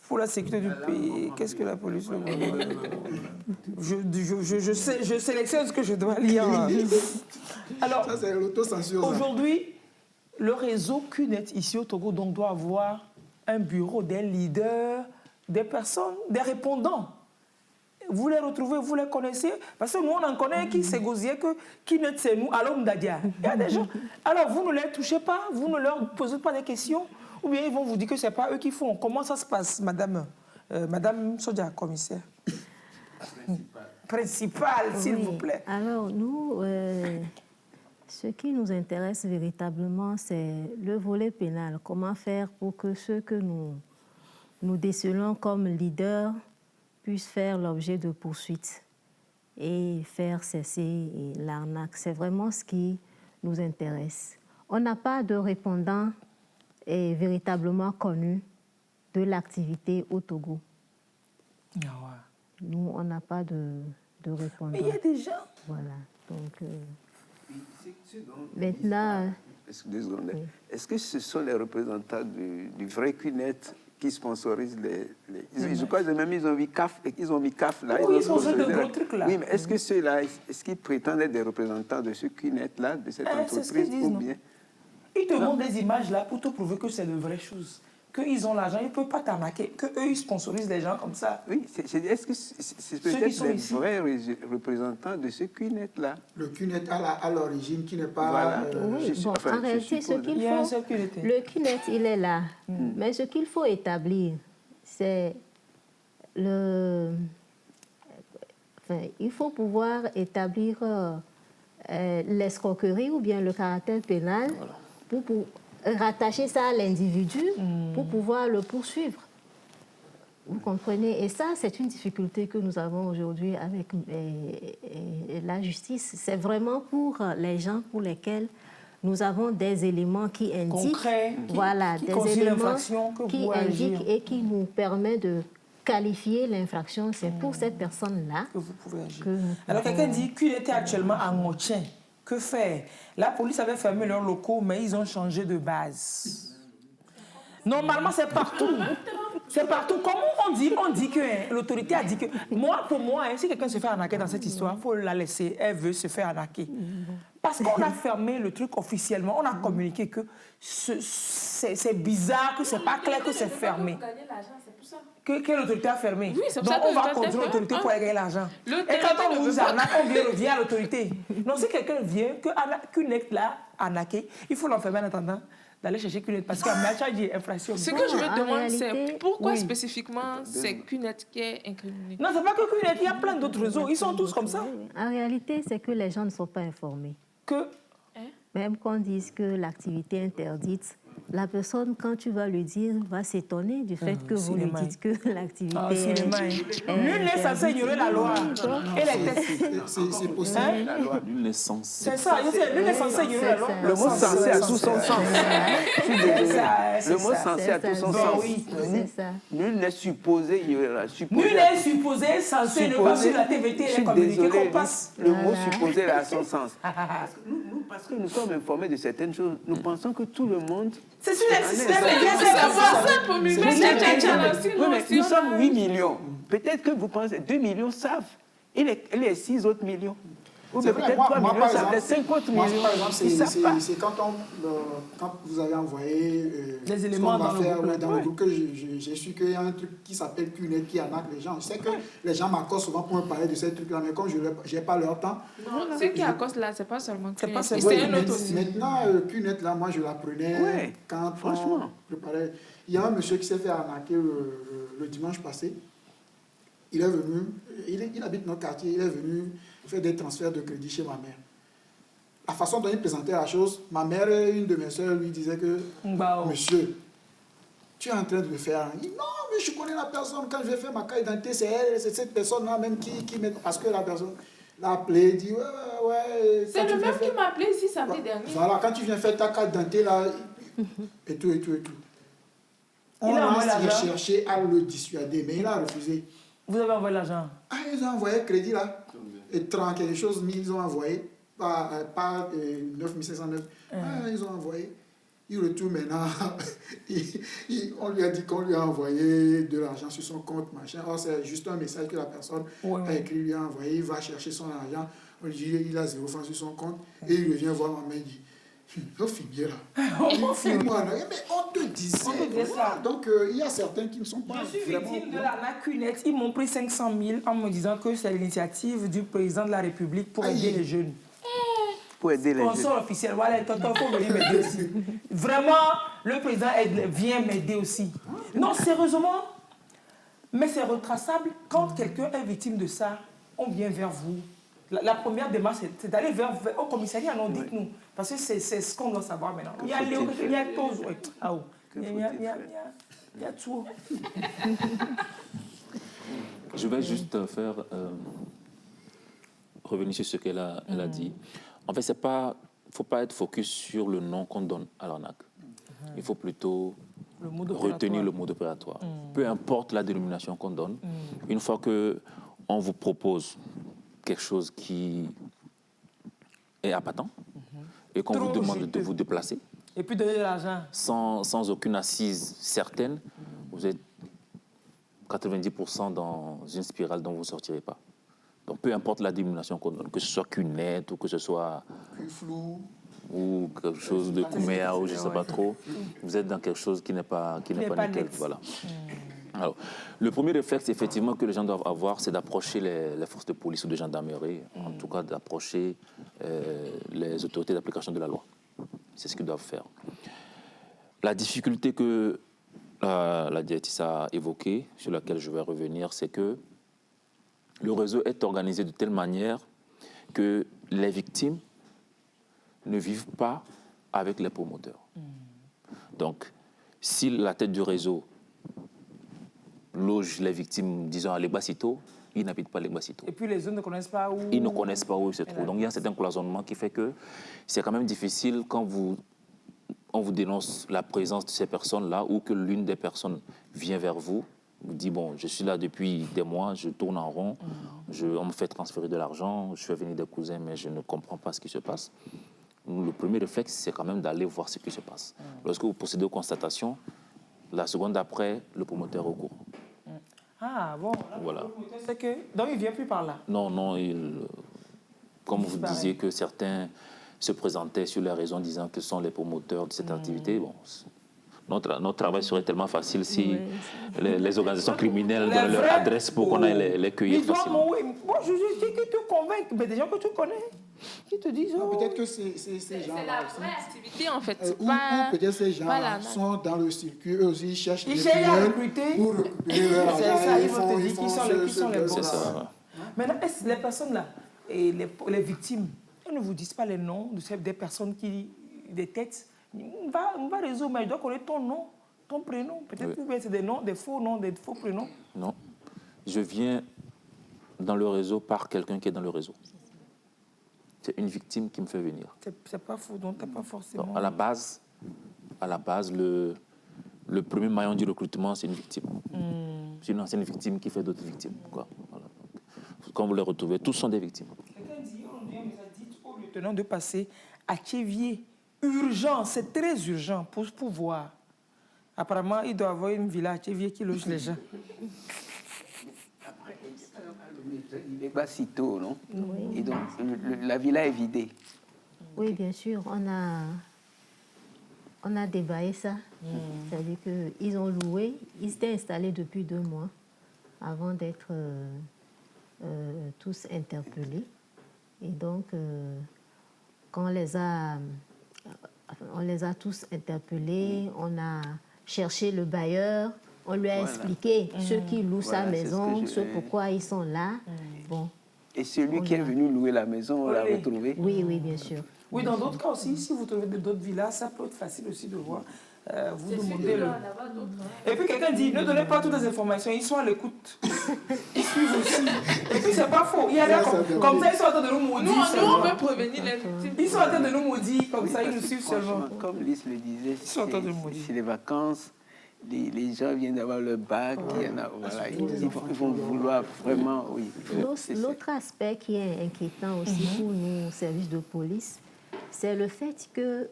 Pour la sécurité du pays, qu'est-ce que la police... Je sélectionne ce que je dois lire. Alors, ça, c'est l'autocensure. Aujourd'hui, le réseau QNet ici au Togo donc, doit avoir un bureau, des leaders, des personnes, des répondants. Vous les retrouvez, vous les connaissez. Parce que nous, on en connaît qui s'est gosier que QNet, c'est nous, alors Mdadia. Il y a des gens. Alors, vous ne les touchez pas, vous ne leur posez pas des questions, ou bien ils vont vous dire que ce n'est pas eux qui font. Comment ça se passe, madame Sodia, commissaire Principal, s'il vous plaît. Alors, nous... Ce qui nous intéresse véritablement, c'est le volet pénal. Comment faire pour que ceux que nous décelons comme leaders puissent faire l'objet de poursuites et faire cesser l'arnaque. C'est vraiment ce qui nous intéresse. On n'a pas de répondant véritablement connu de l'activité au Togo. Nous, on n'a pas de répondant. Mais il y a des gens. Voilà. Donc... Maintenant... Est-ce que ce sont les représentants du vrai QNet qui sponsorisent les... Je crois que même ils ont mis CAF là. Oui, ils sponsorisent de gros trucs là. Oui, mais est-ce que ceux-là, est-ce qu'ils prétendent être des représentants de ce QNet là, de cette entreprise ou bien... Ils te montrent des images là pour te prouver que c'est de vraies choses. qu'ils ont l'argent, ils ne peuvent pas t'arnaquer, qu'eux, ils sponsorisent les gens comme ça. Oui, est-ce que c'est peut-être les vrais représentants de ce QNET-là? Le QNET à l'origine qui n'est pas... Voilà. Oui, bon, en réalité, ce qu'il faut... Le QNET, il est là. Mais ce qu'il faut établir, c'est le... Enfin, il faut pouvoir établir l'escroquerie ou bien le caractère pénal pour rattacher ça à l'individu pour pouvoir le poursuivre. Vous comprenez? Et ça, c'est une difficulté que nous avons aujourd'hui avec la justice. C'est vraiment pour les gens pour lesquels nous avons des éléments qui indiquent... Concrets, voilà, des éléments qui indiquent et qui nous permettent de qualifier l'infraction. C'est pour cette personne-là que vous pouvez agir. Alors, quelqu'un dit qu'il était actuellement à Ngotien. Que faire? La police avait fermé leurs locaux, mais ils ont changé de base. Normalement, c'est partout. C'est partout. Comment on dit que l'autorité a dit que... Pour moi, si quelqu'un se fait arnaquer dans cette histoire, il faut la laisser. Elle veut se faire arnaquer. Parce qu'on a fermé le truc officiellement. On a communiqué que c'est bizarre, que c'est pas clair, que c'est fermé. Que l'autorité a fermé. Oui, c'est pour donc ça que on va contrôler l'autorité pour aller gagner l'argent. Et quand on vous arnaque, on vient à l'autorité. Donc si quelqu'un vient, qu'une acte là arnaqué, il faut l'enfermer en attendant d'aller chercher QNET parce qu'il y a une infraction. Ce que je me demande, c'est pourquoi spécifiquement c'est QNET qui est incriminé? Non, c'est pas que QNET, il y a plein d'autres réseaux. Ils sont tous comme ça. En réalité, c'est que les gens ne sont pas informés. Même qu'on dise que l'activité est interdite, la personne, quand tu vas lui dire, va s'étonner du fait que vous lui dites que l'activité est... Nul n'est censé ignorer la loi. Et les textes. C'est possible. Nul n'est censé. C'est ça, nul n'est censé ignorer la loi. Le mot censé a tout son sens. Le mot censé a tout son sens. Nul n'est supposé ignorer la loi. Nul n'est supposé censé ne pas suivre la TVT et les communiqués qu'on passe. Le mot supposé a son sens. Parce que nous sommes informés de certaines choses, nous pensons que tout le monde... C'est sur les systèmes. Nous sommes 8 millions. Peut-être que vous pensez 2 millions savent. Et les 6 autres millions. Ou peut-être 3 millions savent. Les 50 millions. Par exemple, c'est quand vous avez envoyé les éléments dans le groupe que j'ai su qu'il y a un truc qui s'appelle QNET qui arnaque les gens. Je sais que les gens m'accostent souvent pour me parler de ces trucs-là, mais comme je n'ai pas leur temps... Non, ceux qui accostent là, c'est pas seulement QNET. C'est un autre aussi. Maintenant, QNET, là, moi, je l'apprenais quand on préparait... Il y a un monsieur qui s'est fait arnaquer le dimanche passé. Il est venu, il habite notre quartier, il est venu faire des transferts de crédit chez ma mère. La façon dont il présentait la chose, ma mère et une de mes soeurs lui disaient que monsieur, tu es en train de me faire... Il dit, non, mais je connais la personne, quand je vais faire ma carte d'identité, c'est cette personne-là même qui met... Parce que la personne l'a appelé, dit ouais. C'est le même qui m'a appelé ici samedi dernier. Voilà, quand tu viens faire ta carte d'identité, là, et tout. On a cherché à le dissuader, mais il a refusé. Vous avez envoyé l'argent? Ah, ils ont envoyé crédit là. Et 30 quelque chose, ils ont envoyé. Pas 9509. Ils ont envoyé. Il retourne maintenant. On lui a dit qu'on lui a envoyé de l'argent sur son compte, machin. Or, c'est juste un message que la personne a écrit, lui a envoyé. Il va chercher son argent. On lui dit il a 0 francs sur son compte. Et il revient voir ma mère et dit on finit là. Mais on te disait. Ça. Donc, il y a certains qui ne sont pas. Je suis victime de l'arnaque QNET. Ils m'ont pris 500 000 en me disant que c'est l'initiative du président de la République pour aider les jeunes. Pour aider les jeunes. Sponsor officiel. Voilà, tonton, il faut venir m'aider aussi. Vraiment, le président vient m'aider aussi. Non, sérieusement. Mais c'est retraçable. Quand quelqu'un est victime de ça, on vient vers vous. La première démarche, c'est d'aller au commissariat, non, dites-nous. Parce que c'est ce qu'on doit savoir maintenant. Il y a Léo, il y a Toz, il y a tout. Je vais juste faire revenir sur ce qu'elle a dit. En fait, il ne faut pas être focus sur le nom qu'on donne à l'arnaque. Il faut plutôt retenir le mode opératoire. Peu importe la dénomination qu'on donne, une fois qu'on vous propose quelque chose qui est appâtant et qu'on vous demande de vous déplacer. Et puis donner de l'argent. Sans aucune assise certaine, vous êtes 90% dans une spirale dont vous ne sortirez pas. Donc peu importe la dénomination qu'on donne, que ce soit QNET ou que ce soit... Flou. ou quelque chose de Kouméa, ou je ne sais pas trop. Vous êtes dans quelque chose qui n'est pas nickel. Voilà. Alors, le premier réflexe, effectivement, que les gens doivent avoir, c'est d'approcher les forces de police ou de gendarmerie, en tout cas d'approcher les autorités d'application de la loi. C'est ce qu'ils doivent faire. La difficulté que la directrice a évoquée, sur laquelle je vais revenir, c'est que le réseau est organisé de telle manière que les victimes ne vivent pas avec les promoteurs. Donc, si la tête du réseau loge les victimes, disons, à Legbasito, ils n'habitent pas Legbasito. Et puis les autres ne connaissent pas où... Ils ne connaissent pas où ils se trouvent. Donc il y a un certain cloisonnement qui fait que c'est quand même difficile quand on vous dénonce la présence de ces personnes-là ou que l'une des personnes vient vers vous, vous dit, bon, je suis là depuis des mois, je tourne en rond, on me fait transférer de l'argent, je fais venir des cousins, mais je ne comprends pas ce qui se passe. Le premier réflexe, c'est quand même d'aller voir ce qui se passe. Lorsque vous procédez aux constatations, la seconde d'après, le promoteur est au courant. Ah, bon. Voilà. C'est que... Donc, il ne vient plus par là? Non, comme vous disiez que certains se présentaient sur les raisons disant que ce sont les promoteurs de cette activité, bon, notre travail serait tellement facile si les organisations criminelles donnent leur adresse pour qu'on aille les cueillir facilement. Oui, bon, je dis que tu convaincs, mais des gens que tu connais, qui te disent... Oh. Peut-être que ces gens-là... C'est la vraie activité, en fait. Ou peut-être ces gens-là sont dans le circuit, eux aussi, ils cherchent des clients à recruter. Pour récupérer leur argent. C'est ça, ils vont te dire qui sont les bons. C'est ça. Maintenant, est-ce que les personnes-là, et les victimes, elles ne vous disent pas les noms des personnes des têtes? On va résoudre, mais je dois connaître ton nom, ton prénom. Peut-être que c'est des noms, des faux prénoms. Non. Je viens dans le réseau par quelqu'un qui est dans le réseau. C'est une victime qui me fait venir. C'est pas faux, donc tu n'as pas forcément... Donc, à la base, le premier maillon du recrutement, c'est une victime. Sinon, c'est une victime qui fait d'autres victimes. Quoi. Voilà. Quand vous les retrouvez, tous sont des victimes. Quelqu'un dit, on nous a dit au lieutenant de passer à Tchévier. Urgent, c'est très urgent pour voir. Apparemment, il doit avoir une villa à Tchévier qui loge les gens. Il n'est pas si tôt, non? Oui. Et donc, la villa est vidée. Oui, bien sûr. On a débaillé ça. C'est-à-dire qu'ils ont loué. Ils étaient installés depuis 2 mois avant d'être tous interpellés. Et donc, quand on les a tous interpellés, on a cherché le bailleur, on lui a expliqué ceux qui louent sa maison, pourquoi ils sont là. Bon. Et celui qui est venu louer la maison, on l'a retrouvé? Oui, bien sûr. Oui, dans d'autres cas aussi, si vous trouvez d'autres villas, ça peut être facile aussi de voir. Vous demandez le... Et puis quelqu'un dit, ne donnez pas toutes les informations, ils sont à l'écoute. Ils suivent aussi. Et puis c'est pas faux. Il y a comme ça, ils sont en train de nous maudire. Nous, on veut prévenir les victimes. Ils sont en train de nous maudire, comme ça, ils nous suivent seulement. Comme Lys le disait, c'est les vacances, les gens viennent d'avoir leur bac, voilà, ils vont vouloir vraiment, oui. L'autre aspect qui est inquiétant aussi pour nos services de police, c'est le fait que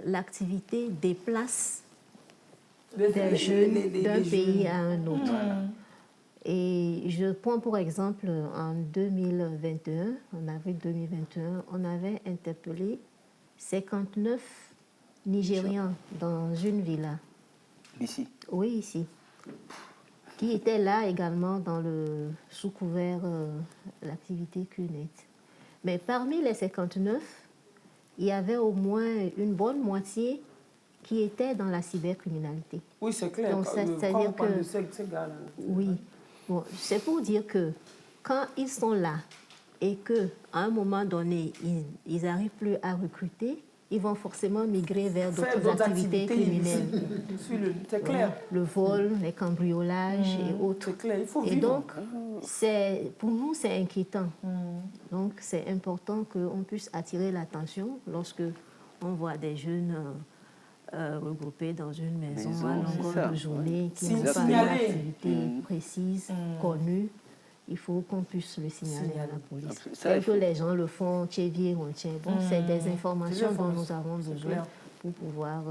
l'activité déplace des jeunes d'un pays à un autre. Et je prends pour exemple, en 2021, en avril 2021, on avait interpellé 59 Nigérians dans une villa. Ici? Oui, ici. Qui étaient là également sous couvert de l'activité CUNET. Mais parmi les 59, il y avait au moins une bonne moitié qui étaient dans la cybercriminalité. Oui, c'est clair. Donc, c'est-à-dire que... Oui. Bon, c'est pour dire que quand ils sont là et qu'à un moment donné, ils n'arrivent plus à recruter, ils vont forcément migrer vers d'autres activités criminelles. C'est clair. Le vol, les cambriolages et autres. C'est clair, il faut vivre. Et donc, pour nous, c'est inquiétant. Donc, c'est important qu'on puisse attirer l'attention lorsque on voit des jeunes regroupés dans une maison à longueur de journée qui n'ont pas une activité précise, connue. Il faut qu'on puisse le signaler à la police. Tel que les gens le font, Tchévier ou Tchè. Bon, c'est des informations dont nous avons besoin pour pouvoir...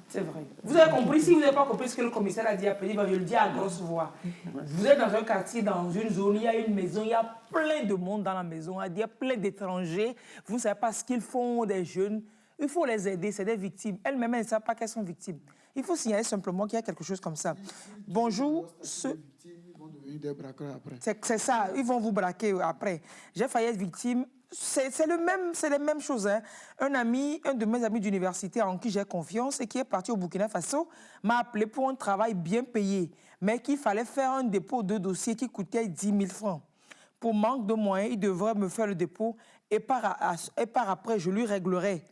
C'est vrai. Vous avez compris, si vous n'avez pas compris ce que le commissaire a dit après, il va le dire à grosse voix. Vous êtes dans un quartier, dans une zone, il y a une maison, il y a plein de monde dans la maison, il y a plein d'étrangers. Vous ne savez pas ce qu'ils font, des jeunes. Il faut les aider, c'est des victimes. Elles-mêmes, elles ne savent pas qu'elles sont victimes. Il faut signaler simplement qu'il y a quelque chose comme ça. Bonjour, c'est ça, ils vont vous braquer après. J'ai failli être victime. C'est les mêmes choses. Hein. Un de mes amis d'université en qui j'ai confiance et qui est parti au Burkina Faso m'a appelé pour un travail bien payé, mais qu'il fallait faire un dépôt de dossier qui coûtait 10 000 francs. Pour manque de moyens, il devrait me faire le dépôt et par après, je lui réglerai.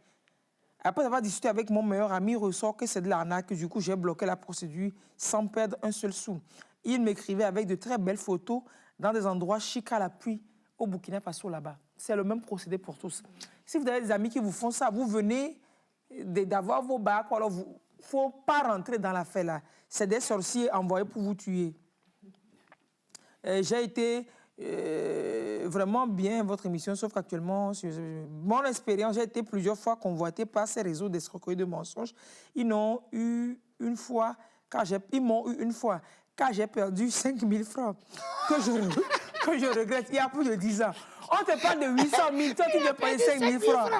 Après avoir discuté avec mon meilleur ami, il ressort que c'est de l'arnaque. Du coup, j'ai bloqué la procédure sans perdre un seul sou. Il m'écrivait avec de très belles photos dans des endroits chics à l'appui au Burkina Faso là-bas. C'est le même procédé pour tous. Si vous avez des amis qui vous font ça, vous venez d'avoir vos bacs, alors il ne faut pas rentrer dans l'affaire là. C'est des sorciers envoyés pour vous tuer. J'ai été vraiment bien votre émission, sauf qu'actuellement, mon expérience, j'ai été plusieurs fois convoité par ces réseaux d'escroquerie de mensonges. Ils m'ont eu une fois, car j'ai perdu 5 000 francs que je regrette il y a plus de 10 ans. On te parle de 800 000, toi tu dois payer 5 000 francs.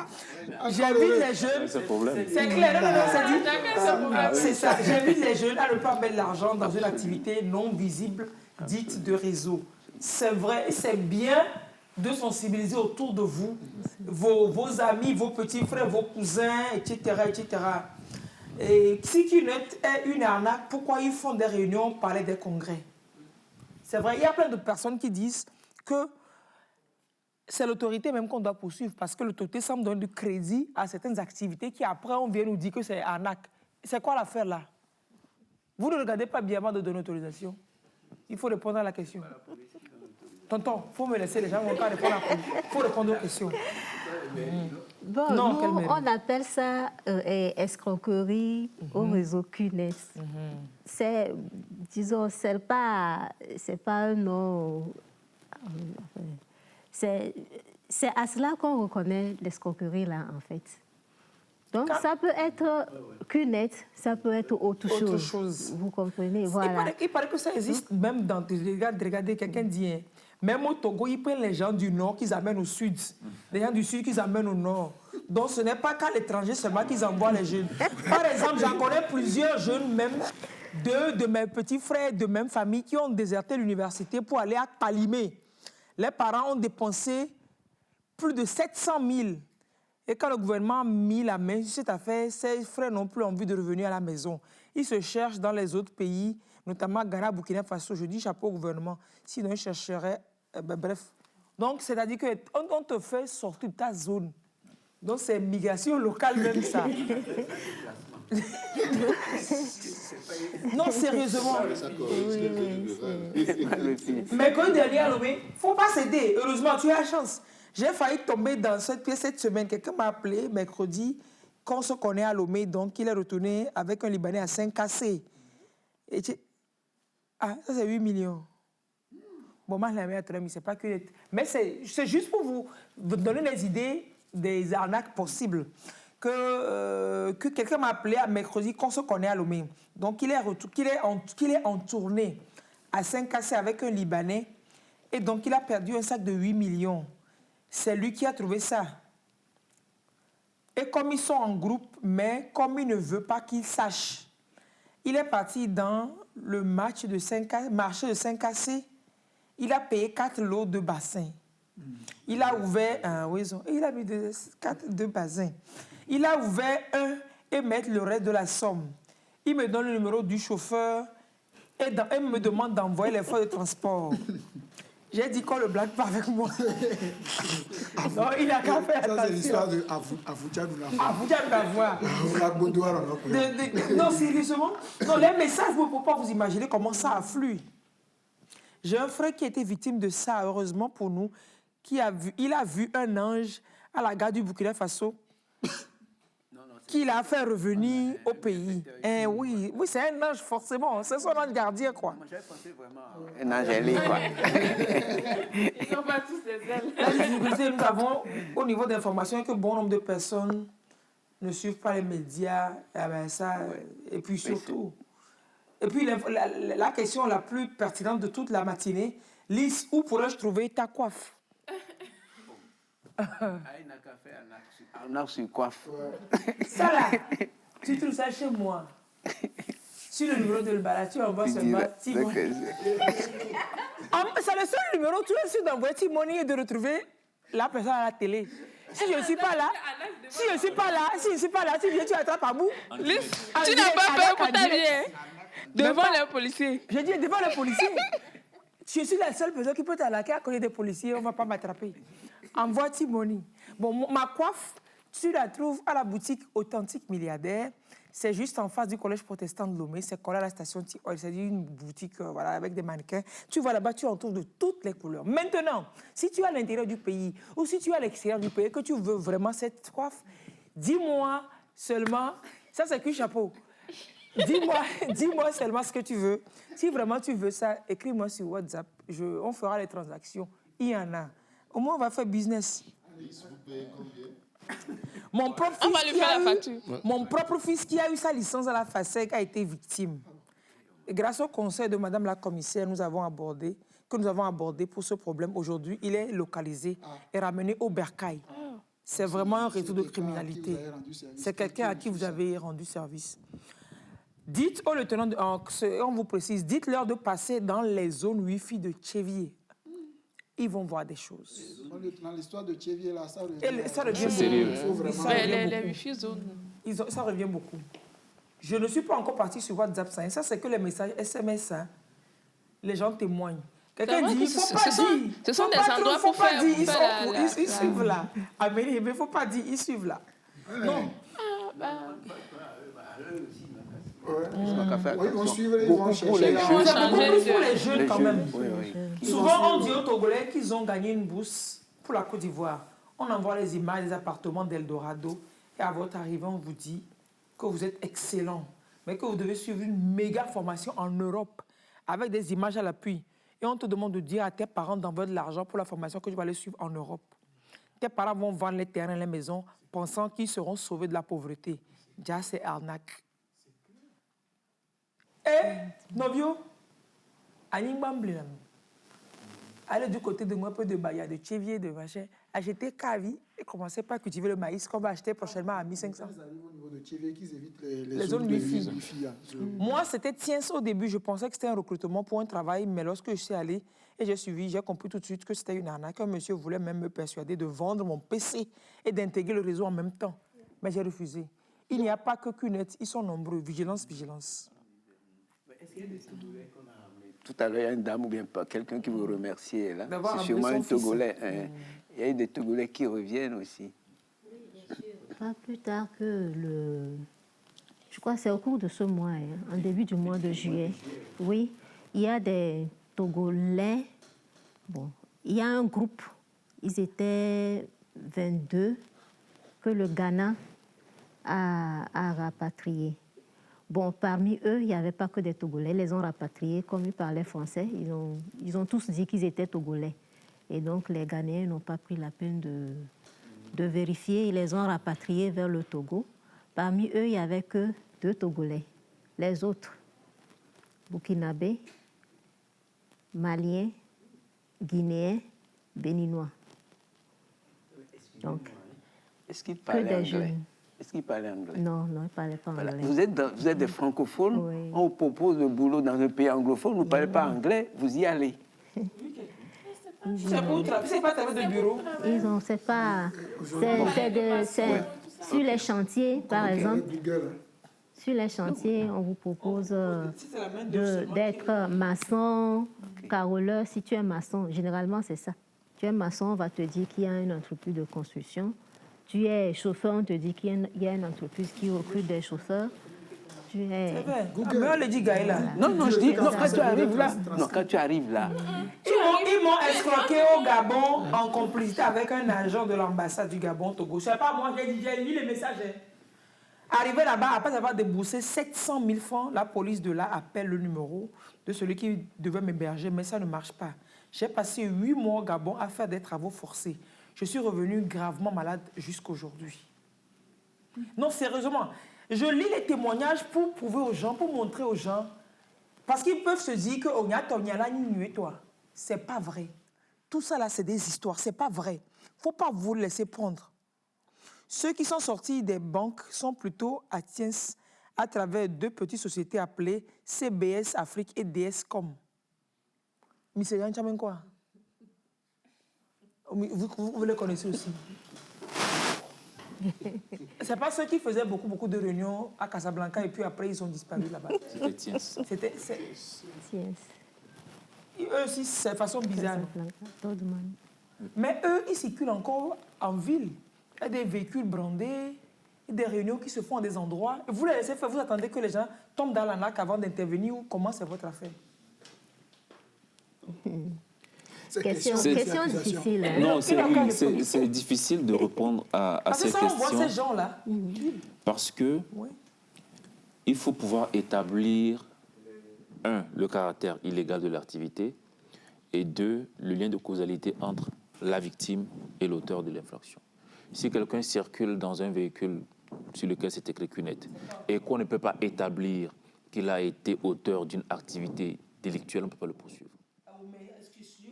J'invite les jeunes. C'est clair, c'est ça. J'invite les jeunes à ne pas mettre l'argent dans une activité non visible dite de réseau. C'est vrai, c'est bien de sensibiliser autour de vous, vos amis, vos petits frères, vos cousins, etc. etc. Et si Qnet est une arnaque, pourquoi ils font des réunions, parler des congrès? C'est vrai, il y a plein de personnes qui disent que c'est l'autorité même qu'on doit poursuivre parce que l'autorité semble donner du crédit à certaines activités qui après on vient nous dire que c'est arnaque. C'est quoi l'affaire là? Vous ne regardez pas bien avant de donner autorisation. Il faut répondre à la question. Tonton, il faut me laisser, les gens ne vont pas répondre à la question. Il faut répondre aux questions. Bon, non, nous, on appelle ça escroquerie au réseau Qnet. C'est, disons, c'est pas un nom. C'est à cela qu'on reconnaît l'escroquerie, là, en fait. Donc, ça peut être Qnet, ça peut être autre chose. Vous comprenez? Voilà. Il paraît que ça existe même dans... Regardez, quelqu'un dit... Hein, même au Togo, ils prennent les gens du nord qu'ils amènent au sud. Les gens du sud qu'ils amènent au nord. Donc, ce n'est pas qu'à l'étranger seulement qu'ils envoient les jeunes. Par exemple, j'en connais plusieurs jeunes, même de mes petits frères de même famille, qui ont déserté l'université pour aller à Palimé. Les parents ont dépensé plus de 700 000. Et quand le gouvernement a mis la main sur cette affaire, ses frères n'ont plus envie de revenir à la maison. Ils se cherchent dans les autres pays, notamment Ghana, Burkina Faso. Je dis chapeau au gouvernement. Sinon, ils chercheraient... bref. Donc, c'est-à-dire qu'on te fait sortir de ta zone. Donc, c'est migration locale même, ça. Non, sérieusement. Mais quand dernier à Lomé, il ne faut pas céder. Heureusement, tu as la chance. J'ai failli tomber dans cette pièce cette semaine. Quelqu'un m'a appelé mercredi, qu'on se connaît à Lomé, donc il est retourné avec un Libanais à 5 cassés. Ah, ça c'est 8 millions. Bon, moi, c'est pas que... Mais c'est juste pour vous donner des idées des arnaques possibles. Que quelqu'un m'a appelé à mercredi, qu'on se connaît à Lomé. Donc, qu'il est en tournée à 5 cassés avec un Libanais. Et donc, il a perdu un sac de 8 millions. C'est lui qui a trouvé ça. Et comme ils sont en groupe, mais comme il ne veut pas qu'ils sachent, il est parti dans le marché de 5 cassés. Il a payé 4 lots de bassins. Il a ouvert un... Oui, il a mis 2 bassins. Il a ouvert un et mettre le reste de la somme. Il me donne le numéro du chauffeur et me demande d'envoyer les frais de transport. J'ai dit qu'on le blague pas avec moi. Non, il a qu'à faire attention. Ça, c'est l'histoire de Avouja Dounavoua. Non, sérieusement. Non, les messages, vous ne pouvez pas vous imaginer comment ça afflue. J'ai un frère qui a été victime de ça, heureusement pour nous, il a vu un ange à la gare du Burkina Faso qui l'a fait revenir au pays. Oui, c'est un ange forcément, c'est son ange gardien, quoi. Moi, j'avais pensé vraiment un angélique, quoi. Ils sont pas tous des ailes. La difficulté, nous avons, au niveau d'information, que bon nombre de personnes ne suivent pas les médias, et puis surtout... Et puis, la question la plus pertinente de toute la matinée, Lise, où pourrais-je trouver ta coiffe? il n'a qu'à faire un arc sur coiffe. Ça là, tu trouves ça chez moi. Sur le numéro de Lbala, tu envoies seulement Timoni. C'est le seul numéro, tu as su d'envoyer Timoni et de retrouver la personne à la télé. Si je ne suis pas là, tu viens, tu attrapes à bout. Tu n'as pas peur pour ta vie. Devant les policiers. Je dis devant les policiers. Je suis la seule personne qui peut t'attaquer à côté des policiers, on ne va pas m'attraper. Envoie Timoni. Bon, ma coiffe, tu la trouves à la boutique Authentique Milliardaire. C'est juste en face du collège protestant de Lomé. C'est collé à la station T-Oil. C'est une boutique voilà, avec des mannequins. Tu vas là-bas, tu en trouves de toutes les couleurs. Maintenant, si tu es à l'intérieur du pays ou si tu es à l'extérieur du pays, que tu veux vraiment cette coiffe, dis-moi seulement... Ça, c'est qu'un chapeau. Dis-moi seulement ce que tu veux. Si vraiment tu veux ça, écris-moi sur WhatsApp. On fera les transactions. Il y en a. Au moins, on va faire business. Vous payez combien? Mon propre fils qui a eu sa licence à la FASEG a été victime. Et grâce au conseil de Madame la commissaire que nous avons abordé pour ce problème, aujourd'hui, il est localisé et ramené au bercail. C'est vraiment un réseau de criminalité. C'est quelqu'un à qui vous avez rendu service. Dites au lieutenant, on vous précise, dites-leur de passer dans les zones Wi-Fi de Tchévier. Ils vont voir des choses. Dans l'histoire de Tchévier, là, ça revient beaucoup. Les Wi-Fi zones. Ça revient beaucoup. Je ne suis pas encore partie sur WhatsApp. Ça, c'est que les messages SMS. Hein. Les gens témoignent. Quelqu'un dit, il ne faut pas dire. Ce sont des endroits pour faire... Ils suivent là. Mais il ne faut pas dire, ils suivent là. Non. On suivrait, ils vont chercher. Pour les jeunes quand même. Souvent, on dit aux Togolais qu'ils ont gagné une bourse pour la Côte d'Ivoire. On envoie les images des appartements d'Eldorado et à votre arrivée, on vous dit que vous êtes excellent, mais que vous devez suivre une méga formation en Europe avec des images à l'appui. Et on te demande de dire à tes parents d'envoyer de l'argent pour la formation que tu vas aller suivre en Europe. Tes parents vont vendre les terrains, les maisons, pensant qu'ils seront sauvés de la pauvreté. Déjà, c'est arnaque. Novio, allez du côté de moi, un peu de Baya, de Tchévier, de machin, acheter Kavi et commencer par cultiver le maïs qu'on va acheter prochainement à 1500. Ils arrivent au niveau de Tchévier qu'ils évitent les zones Wi-Fi. Moi, c'était Tiens au début, je pensais que c'était un recrutement pour un travail, mais lorsque je suis allé et j'ai suivi, j'ai compris tout de suite que c'était une arnaque. Un monsieur voulait même me persuader de vendre mon PC et d'intégrer le réseau en même temps. Mais j'ai refusé. Il n'y a pas que Cunette, ils sont nombreux. Vigilance, vigilance. Est-ce qu'il y a des Togolais qu'on a ramenés? Tout à l'heure, il y a une dame ou bien pas, quelqu'un qui vous remerciait là. C'est sûrement un Togolais. Hein. Il y a des Togolais qui reviennent aussi. Pas plus tard que je crois que c'est au cours de ce mois, en début du mois de juillet. Oui, il y a des Togolais. Bon, il y a un groupe, ils étaient 22, que le Ghana a rapatrié. Bon, parmi eux, il n'y avait pas que des Togolais. Ils les ont rapatriés. Comme ils parlaient français, ils ont tous dit qu'ils étaient Togolais. Et donc, les Ghanéens n'ont pas pris la peine de vérifier. Ils les ont rapatriés vers le Togo. Parmi eux, il n'y avait que 2 Togolais. Les autres, Burkinabés, Maliens, Guinéens, Béninois. Donc, est-ce qu'ils parlaient anglais? Est-ce qu'ils parlaient anglais? Non, ils ne parlaient pas anglais. Vous êtes des francophones, oui. On vous propose le boulot dans un pays anglophone, vous ne parlez pas anglais, vous y allez. C'est pas travail de bureau. C'est pas... Sur les chantiers, par exemple, sur les chantiers, on vous propose d'être maçon, carreleur. Si tu es maçon, généralement c'est ça. Tu es maçon, on va te dire qu'il y a une entreprise de construction. Tu es chauffeur, on te dit qu'il y a une entreprise qui recrute des chauffeurs. Tu es... C'est vrai. Google le dit Gaïla. Non, je dis, quand tu arrives là. Non, quand tu arrives là. Ils m'ont escroqué au Gabon en complicité avec un agent de l'ambassade du Gabon, Togo. Je ne sais pas, moi, j'ai lu les messages. Arrivé là-bas, après avoir déboursé 700 000 francs, la police de là appelle le numéro de celui qui devait m'héberger, mais ça ne marche pas. J'ai passé 8 mois au Gabon à faire des travaux forcés. Je suis revenue gravement malade jusqu'aujourd'hui. Non, sérieusement, je lis les témoignages pour prouver aux gens, pour montrer aux gens, parce qu'ils peuvent se dire que toi. C'est pas vrai. Tout ça là, c'est des histoires, c'est pas vrai. faut pas vous laisser prendre. Ceux qui sont sortis des banques sont plutôt à Tiens à travers 2 petites sociétés appelées CBS Afrique et DSCOM. Monsieur Yann quoi? Vous les connaissez aussi. C'est pas ceux qui faisaient beaucoup de réunions à Casablanca et puis après ils ont disparu là-bas. C'était Tiens. C'était Tiens. Eux aussi, c'est de façon bizarre. Mais eux, ils circulent encore en ville. Il y a des véhicules brandés, des réunions qui se font à des endroits. Et vous les laissez faire, vous attendez que les gens tombent dans la naque avant d'intervenir ou comment c'est votre affaire? Question difficile. Hein? Non, c'est difficile de répondre à ces questions. Parce que ça, on voit ces gens-là. Parce que il faut pouvoir établir, 1, le caractère illégal de l'activité, et 2, le lien de causalité entre la victime et l'auteur de l'infraction. Si quelqu'un circule dans un véhicule sur lequel c'est écrit cunette et qu'on ne peut pas établir qu'il a été auteur d'une activité délictuelle, on ne peut pas le poursuivre.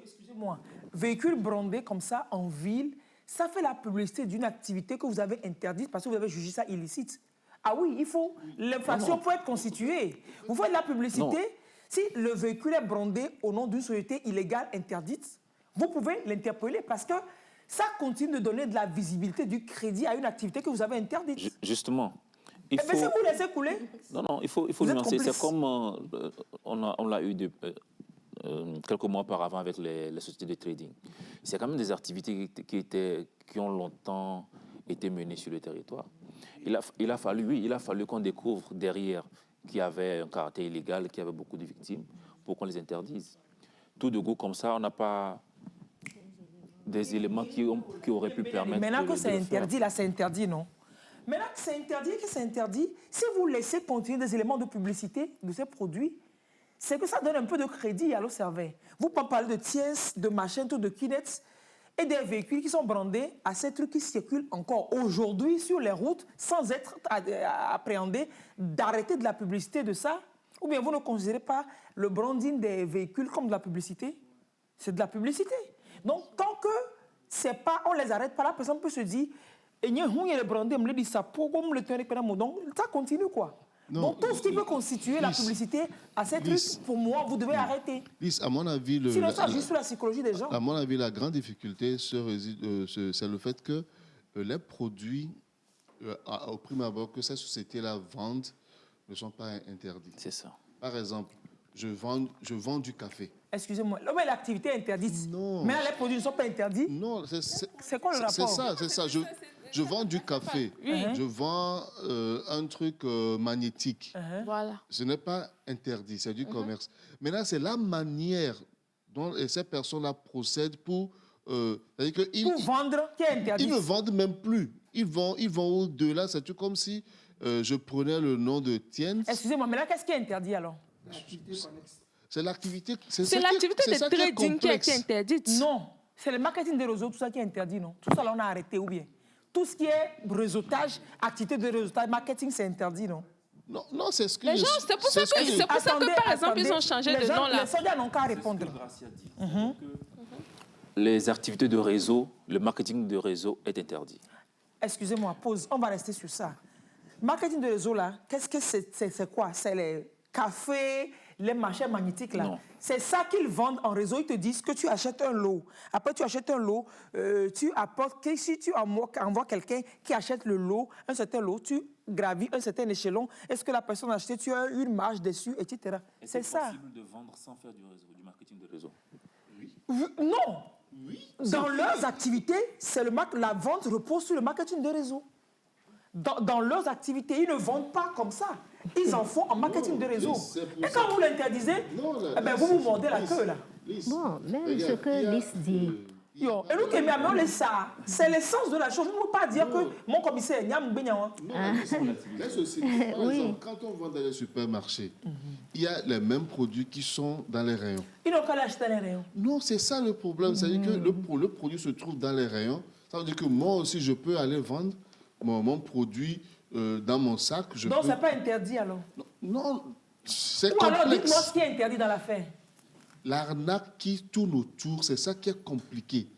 Excusez-moi, véhicule brandé comme ça en ville, ça fait la publicité d'une activité que vous avez interdite parce que vous avez jugé ça illicite. Ah oui, il faut. L'infraction peut être constituée. Vous faites la publicité. Non. Si le véhicule est brandé au nom d'une société illégale interdite, vous pouvez l'interpeller parce que ça continue de donner de la visibilité, du crédit à une activité que vous avez interdite. Justement. Il faut... Mais si vous laissez couler... Non, il faut nuancer. C'est comme on l'a eu quelques mois auparavant avec les sociétés de trading. C'est quand même des activités qui ont longtemps été menées sur le territoire. Il a fallu qu'on découvre derrière qu'il y avait un caractère illégal, qu'il y avait beaucoup de victimes, pour qu'on les interdise. Tout de go comme ça, on n'a pas des éléments qui auraient pu permettre... Maintenant que c'est interdit, là, c'est interdit, non? Maintenant que c'est interdit, si vous laissez continuer des éléments de publicité de ces produits, c'est que ça donne un peu de crédit à l'observer. Vous pouvez parler de Tiens, de machin, de Kinect, et des véhicules qui sont brandés à ces trucs qui circulent encore aujourd'hui sur les routes sans être appréhendés, d'arrêter de la publicité de ça. Ou bien vous ne considérez pas le branding des véhicules comme de la publicité? C'est de la publicité. Donc, tant que c'est pas, on les arrête pas, la personne peut se dire, donc ça continue quoi. Non, donc tout ce qui peut constituer la publicité à ces trucs, pour moi, vous devez arrêter. À mon avis, sinon ça juste sur la psychologie des gens. À mon avis, la grande difficulté, c'est le fait que les produits, au prime abord, que ces sociétés-là vendent, ne sont pas interdits. C'est ça. Par exemple, je vends du café. Excusez-moi, mais l'activité est interdite. Non. Mais les produits ne sont pas interdits. Non, c'est quoi le rapport? C'est ça. Je vends du café. Je vends un truc magnétique. Voilà. Ce n'est pas interdit, c'est du commerce. Maintenant, c'est la manière dont ces personnes-là procèdent pour... pour vendre qui est interdit. Ils ne vendent même plus. Ils vont au-delà. C'est tout comme si je prenais le nom de Tiens. Excusez-moi, mais là, qu'est-ce qui est interdit alors? C'est l'activité... C'est l'activité de trading qui est interdite. Non, c'est le marketing de réseau, tout ça qui est interdit, non? Tout ça, là, on a arrêté, ou bien? Tout ce qui est réseautage, activité de réseautage, marketing, c'est interdit, non? Non, c'est ce que... Les gens, c'est pour ça que, par exemple, ils ont changé de nom, là. Les soldats n'ont qu'à répondre. Les activités de réseau, le marketing de réseau est interdit. Excusez-moi, pause, on va rester sur ça. Marketing de réseau, là, qu'est-ce que c'est quoi? C'est les cafés, les marchés magnétiques, là. C'est ça qu'ils vendent en réseau. Ils te disent que tu achètes un lot. Après, tu achètes un lot, tu apportes... Si tu envoies quelqu'un qui achète le lot, un certain lot, tu gravis un certain échelon. Est-ce que la personne a acheté, tu as une marge dessus, etc. C'est ça. C'est possible de vendre sans faire du réseau, du marketing de réseau? Oui. Non. Oui. Dans leurs activités, la vente repose sur le marketing de réseau. Dans leurs activités, ils ne vendent pas comme ça. Ils en font en marketing de réseau. Et quand vous l'interdisez, vous mordez la queue, là. Bon, même ce que Lys dit. Et nous qui aimons les ça, c'est l'essence de la chose. Je ne peux pas dire que mon commissaire n'y a pas. Les sociétés, par exemple, quand on vend dans les supermarchés, il y a les mêmes produits qui sont dans les rayons. Ils n'ont qu'à l'acheter dans les rayons. Non, c'est ça le problème. C'est-à-dire que le produit se trouve dans les rayons. Ça veut dire que moi aussi, je peux aller vendre mon produit dans mon sac. Donc, ce n'est pas interdit alors? Non, c'est complexe. Ou alors, dites-moi ce qui est interdit dans l'affaire. L'arnaque qui tourne autour, c'est ça qui est compliqué.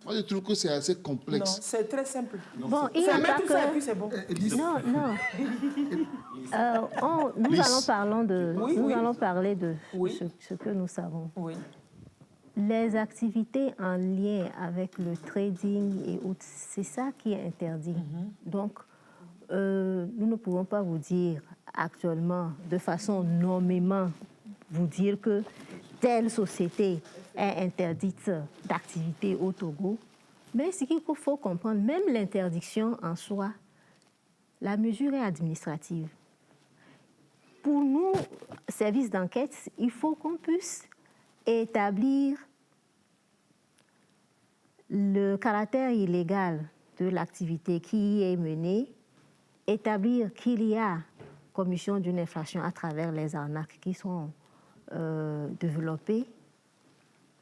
Moi, je trouve que c'est assez complexe. Non, c'est très simple. Bon, il n'y a pas tout ça et puis c'est bon. Non, non. Nous allons parler de ce que nous savons. Oui. Les activités en lien avec le trading et autres, c'est ça qui est interdit. Donc, nous ne pouvons pas vous dire actuellement, de façon nommément, vous dire que telle société est interdite d'activité au Togo. Mais ce qu'il faut comprendre, même l'interdiction en soi, la mesure est administrative. Pour nous, service d'enquête, il faut qu'on puisse établir le caractère illégal de l'activité qui y est menée, établir qu'il y a commission d'une infraction à travers les arnaques qui sont développées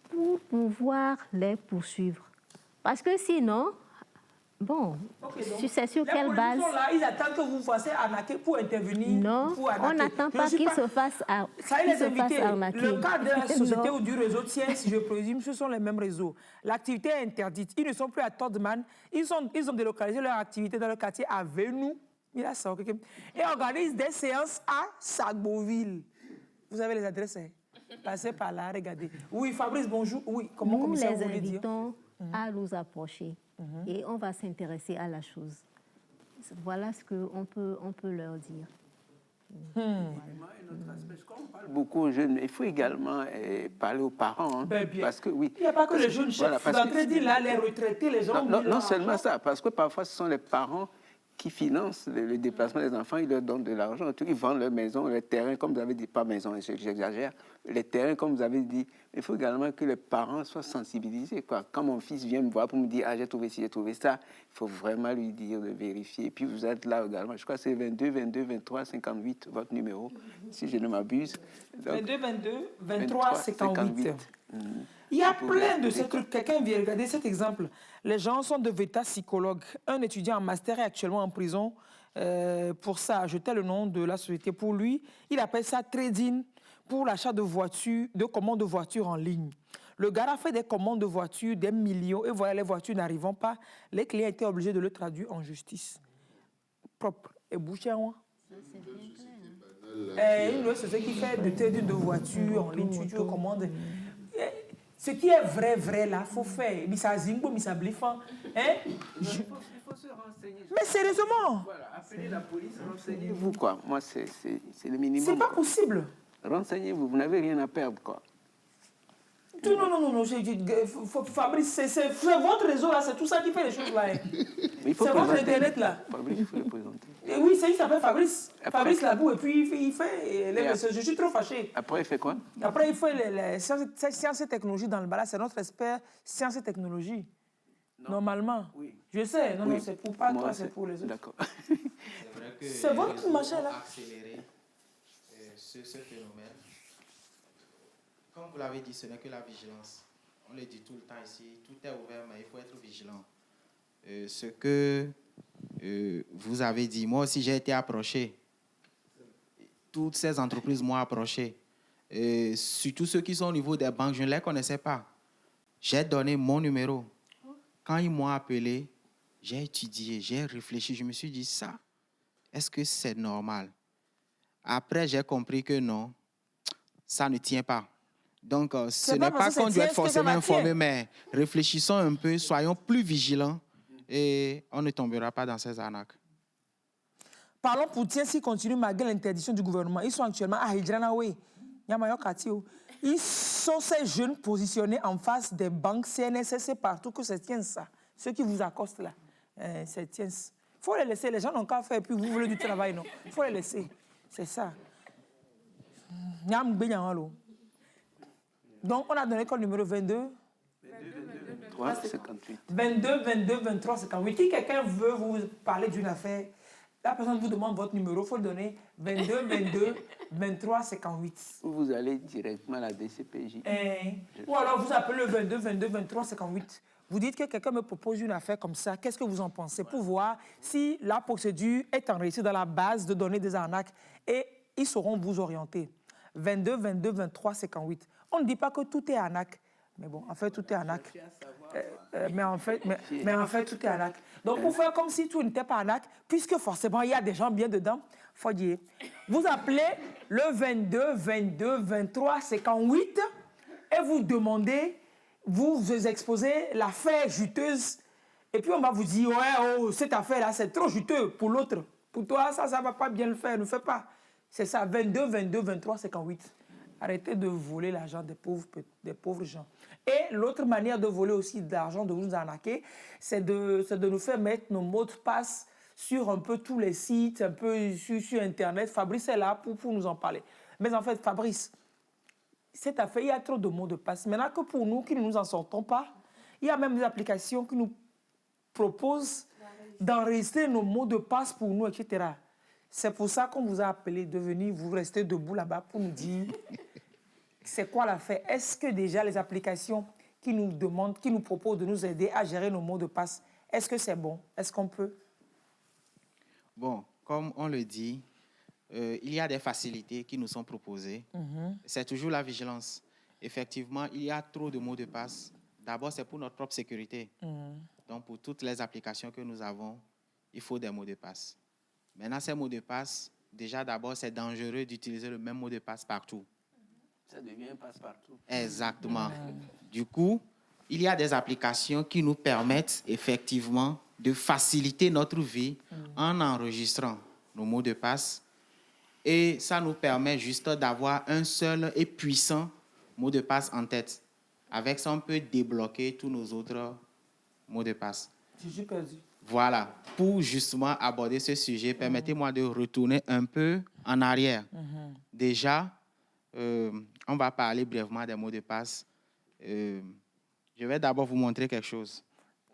pour pouvoir les poursuivre. Parce que sinon, bon, c'est sur quelle base? Là, ils attendent que vous vous fassiez arnaquer pour intervenir. Non, on n'attend pas qu'ils se fassent arnaquer. Le cas de la société ou du réseau tient, si je présume, ce sont les mêmes réseaux. L'activité est interdite. Ils ne sont plus à Todman. Ils ont délocalisé leur activité dans le quartier à Venou. Et organisent des séances à Sagboville. Vous avez les adresses? Passez par là, regardez. Oui, Fabrice, bonjour. Oui, comment nous commissaire les vous voulez dire? invitons à nous approcher et on va s'intéresser à la chose. Voilà ce qu'on peut leur dire. Beaucoup aux jeunes, il faut également parler aux parents. Ben bien. Parce que, oui, il n'y a pas que les jeunes chefs. Dans le crédit, là, les retraités, les gens... Non seulement ça, parce que parfois, ce sont les parents qui financent le déplacement des enfants, ils leur donnent de l'argent, ils vendent leur maison, les terrains, comme vous avez dit, pas maison, j'exagère, les terrains, comme vous avez dit. Il faut également que les parents soient sensibilisés, quoi. Quand mon fils vient me voir pour me dire « Ah, j'ai trouvé ci, j'ai trouvé ça », il faut vraiment lui dire de vérifier. Et puis vous êtes là également, je crois que c'est 22, 22, 23, 58, votre numéro, si je ne m'abuse. 22, 22, 23, 58. Il y a plein de ces trucs. Quelqu'un vient regarder cet exemple. Les gens sont de vétas psychologues. Un étudiant en master est actuellement en prison pour ça. Je tais le nom de la société pour lui. Il appelle ça trading pour l'achat de voitures, de commandes de voitures en ligne. Le gars a fait des commandes de voitures, des millions, et voilà, les voitures n'arrivant pas. Les clients étaient obligés de le traduire en justice. Propre. Et bouché, moi. Une société qui fait de trading de voitures en ligne, tu commandes. Ce qui est vrai là, il faut faire. Missa Zimbo, Missa Blifan. Il faut se renseigner. Mais sérieusement. Voilà, appelez la police, renseignez-vous, quoi. Moi, c'est le minimum. C'est pas possible. Renseignez-vous, vous n'avez rien à perdre, quoi. Non. Fabrice, c'est votre réseau là, c'est tout ça qui fait les choses là. C'est votre internet là. Fabrice, il faut le présenter. Et oui, il s'appelle Fabrice. Fabrice Labou, et puis il fait les je suis trop fâché. Après, il fait quoi? Après, il fait les sciences et technologies dans le bas là, c'est notre expert sciences et technologies. Normalement. Oui. Je sais, non, c'est pour pas toi, c'est pour les autres. D'accord. C'est vrai que c'est votre machin là. Accélérer ce phénomène. Comme vous l'avez dit, ce n'est que la vigilance. On le dit tout le temps ici, tout est ouvert, mais il faut être vigilant. Ce que vous avez dit, moi aussi j'ai été approché. Toutes ces entreprises m'ont approché. Surtout ceux qui sont au niveau des banques, je ne les connaissais pas. J'ai donné mon numéro. Quand ils m'ont appelé, j'ai étudié, j'ai réfléchi, je me suis dit, ça, est-ce que c'est normal? Après, j'ai compris que non, ça ne tient pas. Donc, ce n'est pas qu'on doit être forcément informé, mais réfléchissons un peu, soyons plus vigilants et on ne tombera pas dans ces arnaques. Parlons pour tiens s'ils continuent malgré l'interdiction du gouvernement. Ils sont actuellement à Hidjanawe. Ils sont ces jeunes positionnés en face des banques CNSS partout que c'est tiens ça. Ceux qui vous accostent là, c'est tiens. Il faut les laisser. Les gens n'ont qu'à faire, puis vous voulez du travail, non? Il faut les laisser. C'est ça. Donc, on a donné le numéro 22. 23, 58. 22, 23, 58. Si quelqu'un veut vous parler d'une affaire, la personne vous demande votre numéro, il faut le donner 22, 23, 58. Vous allez directement à la DCPJ. Ou alors vous appelez le 22, 23, 58. Vous dites que quelqu'un me propose une affaire comme ça, qu'est-ce que vous en pensez? Pour voir si la procédure est enregistrée dans la base de données des arnaques et ils sauront vous orienter. 22, 23, 58. On ne dit pas que tout est arnaque, Mais bon, en fait, tout est arnaque. Mais en fait, tout est arnaque. Donc, pour faire comme si tout n'était pas arnaque, puisque forcément, il y a des gens bien dedans, il faut dire. Vous appelez le 22 22 23 58 et vous demandez, vous exposez l'affaire juteuse. Et puis, on va vous dire, ouais, oh, cette affaire-là, c'est trop juteux pour l'autre. Pour toi, ça ne va pas bien le faire, ne fais pas. C'est ça, 22 22 23 58. Arrêtez de voler l'argent des pauvres gens. Et l'autre manière de voler aussi de l'argent, de vous arnaquer, c'est de nous faire mettre nos mots de passe sur un peu tous les sites, un peu sur Internet. Fabrice est là pour nous en parler. Mais en fait, Fabrice, cette affaire, il y a trop de mots de passe. Maintenant que pour nous, qui ne nous en sortons pas, il y a même des applications qui nous proposent d'enregistrer nos mots de passe pour nous, etc. C'est pour ça qu'on vous a appelé de venir, vous rester debout là-bas pour nous dire c'est quoi l'affaire. Est-ce que déjà les applications qui nous demandent, qui nous proposent de nous aider à gérer nos mots de passe, est-ce que c'est bon? Est-ce qu'on peut? Bon, comme on le dit, il y a des facilités qui nous sont proposées. C'est toujours la vigilance. Effectivement, il y a trop de mots de passe. D'abord, c'est pour notre propre sécurité. Donc, pour toutes les applications que nous avons, il faut des mots de passe. Maintenant, ces mots de passe, déjà, d'abord, c'est dangereux d'utiliser le même mot de passe partout. Ça devient passe-partout. Exactement. Du coup, il y a des applications qui nous permettent effectivement de faciliter notre vie en enregistrant nos mots de passe. Et ça nous permet juste d'avoir un seul et puissant mot de passe en tête. Avec ça, on peut débloquer tous nos autres mots de passe. Je suis perdu. Voilà. Pour justement aborder ce sujet, permettez-moi de retourner un peu en arrière. Déjà, on va parler brièvement des mots de passe. Je vais d'abord vous montrer quelque chose.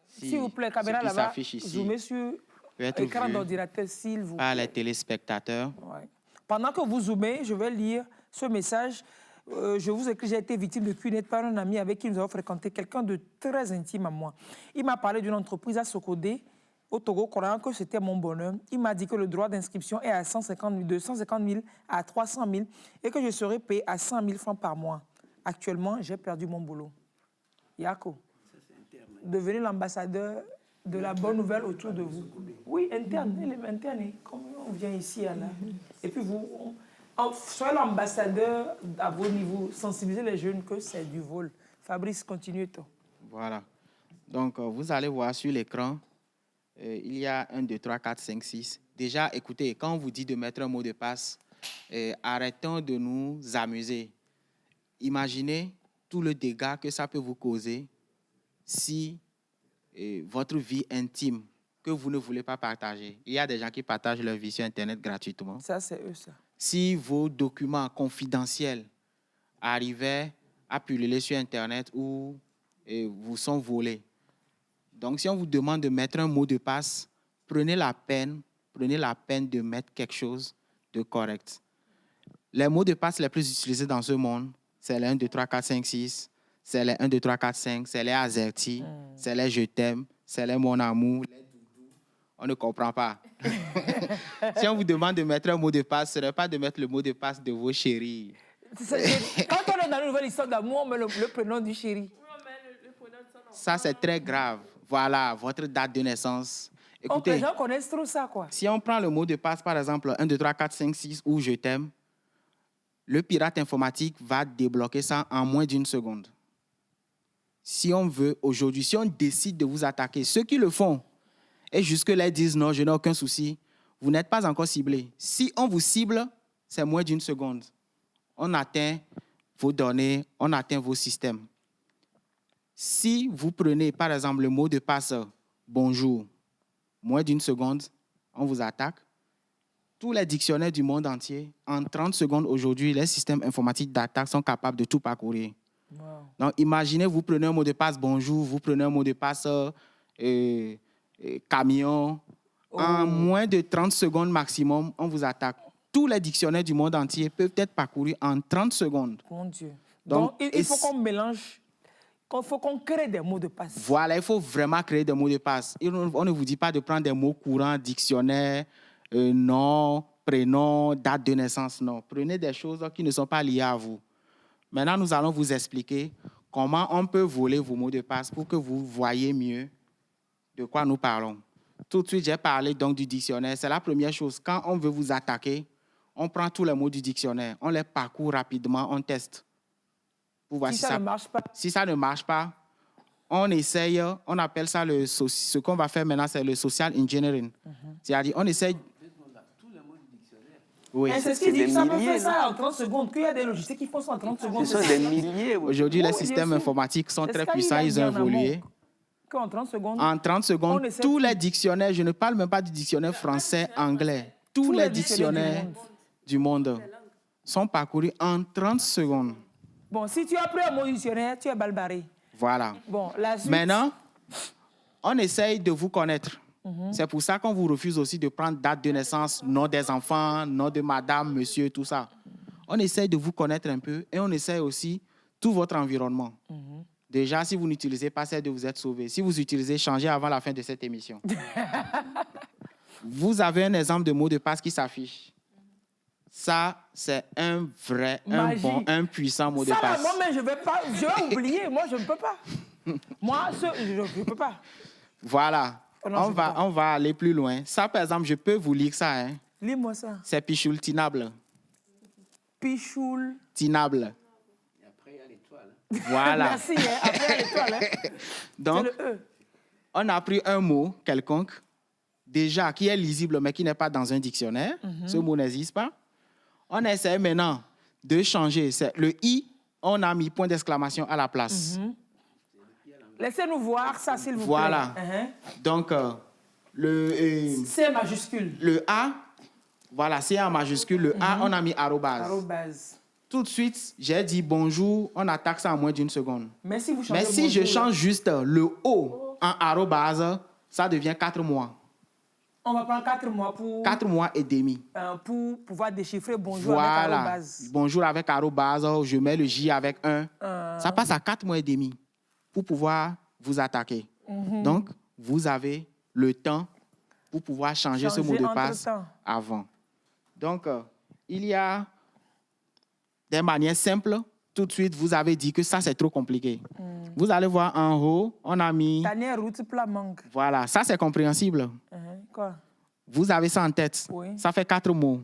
S'il vous plaît, caméra là-bas, zoomez sur l'écran d'ordinateur, s'il vous plaît. Par les téléspectateurs. Ouais. Pendant que vous zoomez, je vais lire ce message. Je vous écris, j'ai été victime de CUNET par un ami avec qui nous avons fréquenté, quelqu'un de très intime à moi. Il m'a parlé d'une entreprise à Sokodé, au Togo, croyant que c'était mon bonheur. Il m'a dit que le droit d'inscription est à 150 000, de 150 000 à 300 000 et que je serais payé à 100 000 francs par mois. Actuellement, j'ai perdu mon boulot. Yako, devenez l'ambassadeur de la bonne nouvelle autour de vous. Oui, interne, il est interne. Comme on vient ici, là. Et puis vous, soyez l'ambassadeur à vos niveaux, sensibilisez les jeunes que c'est du vol. Fabrice, continuez toi. Voilà. Donc, vous allez voir sur l'écran, il y a 1, 2, 3, 4, 5, 6. Déjà, écoutez, quand on vous dit de mettre un mot de passe, arrêtons de nous amuser. Imaginez tout le dégât que ça peut vous causer si votre vie intime, que vous ne voulez pas partager. Il y a des gens qui partagent leur vie sur Internet gratuitement. Ça, c'est eux, ça. Si vos documents confidentiels arrivaient à pulluler sur Internet ou vous sont volés. Donc, si on vous demande de mettre un mot de passe, prenez la peine de mettre quelque chose de correct. Les mots de passe les plus utilisés dans ce monde, c'est les 1, 2, 3, 4, 5, 6, c'est les 1, 2, 3, 4, 5, c'est les azerty, c'est les je t'aime, c'est les mon amour, les doudou. On ne comprend pas. Si on vous demande de mettre un mot de passe, ce n'est pas de mettre le mot de passe de vos chéris. Quand on est dans une nouvelle histoire d'amour, on met le prénom du chéri. Ça, c'est très grave. Voilà, votre date de naissance. Écoutez, les gens connaissent trop ça, quoi. Si on prend le mot de passe, par exemple, 1, 2, 3, 4, 5, 6 ou je t'aime, le pirate informatique va débloquer ça en moins d'1 seconde. Si on veut, aujourd'hui, si on décide de vous attaquer, ceux qui le font, et jusque-là disent non, je n'ai aucun souci, vous n'êtes pas encore ciblé. Si on vous cible, c'est moins d'1 seconde. On atteint vos données, on atteint vos systèmes. Si vous prenez, par exemple, le mot de passe « bonjour », moins d'1 seconde, on vous attaque. Tous les dictionnaires du monde entier, en 30 secondes aujourd'hui, les systèmes informatiques d'attaque sont capables de tout parcourir. Wow. Donc, imaginez, vous prenez un mot de passe « bonjour », vous prenez un mot de passe « camion ». En moins de 30 secondes maximum, on vous attaque. Tous les dictionnaires du monde entier peuvent être parcourus en 30 secondes. Mon Dieu. Donc il faut qu'on mélange... Il faut qu'on crée des mots de passe. Voilà, il faut vraiment créer des mots de passe. On ne vous dit pas de prendre des mots courants, dictionnaire, nom, prénom, date de naissance. Non, prenez des choses qui ne sont pas liées à vous. Maintenant, nous allons vous expliquer comment on peut voler vos mots de passe pour que vous voyez mieux de quoi nous parlons. Tout de suite, j'ai parlé donc du dictionnaire. C'est la première chose. Quand on veut vous attaquer, on prend tous les mots du dictionnaire, on les parcourt rapidement, on teste. Pour voir si ça ne marche pas. Si ça ne marche pas, on essaye, on appelle ça ce qu'on va faire maintenant, c'est le social engineering. C'est-à-dire, on essaye. Oui. C'est ce qu'il dit, ça peut faire ça en 30 secondes, qu'il y a des logiciels qui font ça en 30 secondes. Ce sont des milliers. Aujourd'hui, les systèmes informatiques sont très puissants, ils ont évolué. En 30 secondes, tous les dictionnaires, je ne parle même pas du dictionnaire français, anglais, tous les dictionnaires du monde sont parcourus en 30 secondes. Bon, si tu as pris un mot dictionnaire, tu es balbarré. Voilà. Bon, la suite... Maintenant, on essaye de vous connaître. C'est pour ça qu'on vous refuse aussi de prendre date de naissance, nom des enfants, nom de madame, monsieur, tout ça. On essaye de vous connaître un peu et on essaye aussi tout votre environnement. Déjà, si vous n'utilisez pas, c'est de vous être sauvé. Si vous utilisez, changez avant la fin de cette émission. Vous avez un exemple de mot de passe qui s'affiche. Ça, c'est un vrai, un puissant mot de passe. Moi-même, je vais oublier. Moi, je ne peux pas. Moi, je ne peux pas. Voilà. On va aller plus loin. Ça, par exemple, je peux vous lire ça. Hein. Lis-moi ça. C'est pichoul tinable. Pichoul tinable. Et après, il y a l'étoile. Voilà. Merci. Hein. Après, il y a l'étoile. Hein. Donc, c'est le E. On a pris un mot quelconque, déjà, qui est lisible, mais qui n'est pas dans un dictionnaire. Ce mot n'existe pas. On essaie maintenant de changer. C'est le I, on a mis point d'exclamation à la place. Laissez-nous voir ça, s'il vous plaît. Voilà. Donc, le... C majuscule. Le A, voilà, C en majuscule. Le A, on a mis arrobase. Arrobase. Tout de suite, j'ai dit bonjour, on attaque ça en moins d'une seconde. Mais si vous changez Mais si bonjour, je change juste le O en arrobase, ça devient 4 mois. On va prendre 4 mois pour... 4 mois et demi. Pour pouvoir déchiffrer bonjour avec arrobase. Bonjour avec arrobase, je mets le J avec 1. Ça passe à 4 mois et demi pour pouvoir vous attaquer. Donc, vous avez le temps pour pouvoir changer ce mot de passe avant. Donc, il y a des manières simples. Tout de suite, vous avez dit que ça, c'est trop compliqué. Vous allez voir en haut, on a mis... Voilà, ça, c'est compréhensible. Quoi? Vous avez ça en tête. Oui. Ça fait 4 mots.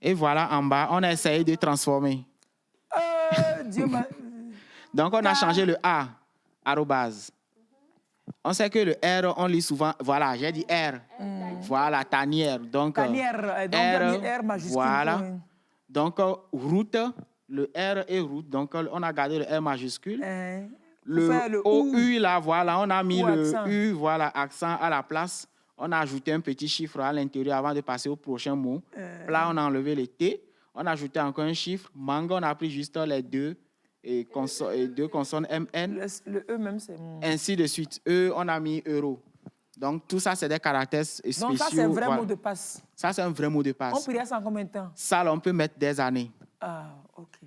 Et voilà, en bas, on a essayé de transformer. Dieu m'a... Donc, on a changé le A, arrobase. On sait que le R, on lit souvent... Voilà, j'ai dit R. Voilà, tanière. Donc, tanière, donc R majuscule. Voilà. Donc, route... Le R est route, donc on a gardé le R majuscule. Le OU, là, voilà, on a mis le accent. U, voilà, accent à la place. On a ajouté un petit chiffre à l'intérieur avant de passer au prochain mot. Là, on a enlevé le T. On a ajouté encore un chiffre. Mango, on a pris juste les deux consonnes MN. Le E même, c'est... Ainsi de suite. E, on a mis euro. Donc, tout ça, c'est des caractères spéciaux. Donc, ça, c'est un vrai mot de passe. Ça, c'est un vrai mot de passe. On peut ça en combien de temps? Ça, là, on peut mettre des années. Ah, OK.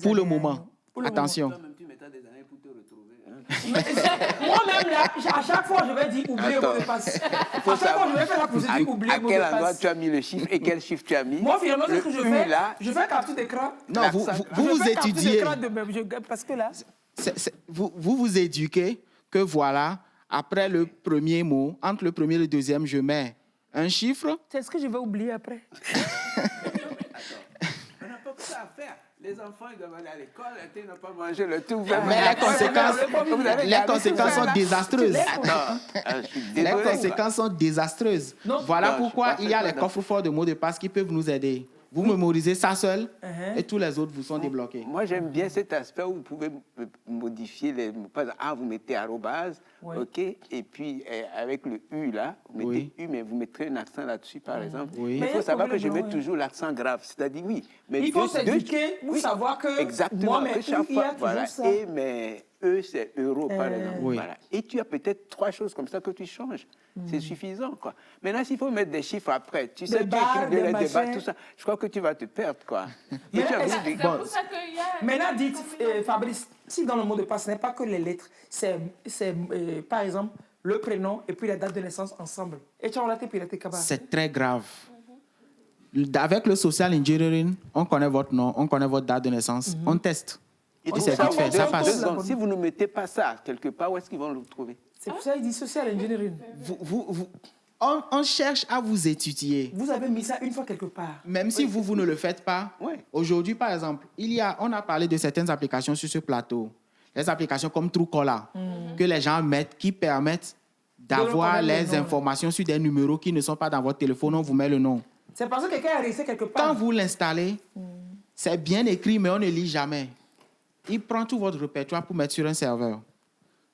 Pour le moment. Attention. Toi-même, tu mettras des années pour te retrouver. Hein? Moi-même, là, à chaque fois, je vais dire oublier le mot de passe. À chaque fois, je vais faire la procédure oublier le mot de passe. À quel endroit tu as mis le chiffre et quel chiffre tu as mis? Moi, finalement, ce que je fais, je fais capture d'écran. Non, vous étudiez. Parce que là... Vous éduquez que voilà, après le premier mot, entre le premier et le deuxième, je mets un chiffre. C'est ce que je vais oublier après. On n'a pas que ça à faire. Les enfants, ils doivent aller à l'école, ils n'ont pas mangé le tout. Mais les conséquences sont désastreuses. Les conséquences sont désastreuses. Voilà pourquoi il y a les coffres-forts de mots de passe qui peuvent nous aider. Vous mémorisez ça seul et tous les autres vous sont débloqués. Moi, j'aime bien cet aspect où vous pouvez modifier les mots. Par exemple, vous mettez arrobase, OK, et puis avec le U là, vous mettez U, mais vous mettrez un accent là-dessus, par exemple. Oui. Il faut savoir que je mets toujours l'accent grave, c'est-à-dire oui. Mais il faut s'éduquer pour savoir que exactement, moi, que chaque fois, voilà. ça. Et mais E, c'est euro, par exemple. Oui. Voilà. Et tu as peut-être 3 choses comme ça que tu changes. C'est suffisant, quoi. Maintenant, s'il faut mettre des chiffres après, tu sais, tu écris les débats, tout ça, je crois que tu vas te perdre, quoi. Maintenant, dites, Fabrice, si dans le mot de passe, ce n'est pas que les lettres, c'est par exemple, le prénom et puis la date de naissance ensemble. Et tu as piraté Kaba. C'est très grave. Avec le social engineering, on connaît votre nom, on connaît votre date de naissance, on teste. Et c'est vite fait, ça passe. Si vous ne mettez pas ça quelque part, où est-ce qu'ils vont le trouver? C'est pour ça qu'il dit social engineering. On cherche à vous étudier. Vous avez mis ça une fois quelque part. Même si vous ne le faites pas. Oui. Aujourd'hui, par exemple, on a parlé de certaines applications sur ce plateau. Les applications comme Truecaller, que les gens mettent, qui permettent d'avoir les informations sur des numéros qui ne sont pas dans votre téléphone. On vous met le nom. C'est parce que quelqu'un a resté quelque part. Quand vous l'installez, c'est bien écrit, mais on ne lit jamais. Il prend tout votre répertoire pour mettre sur un serveur.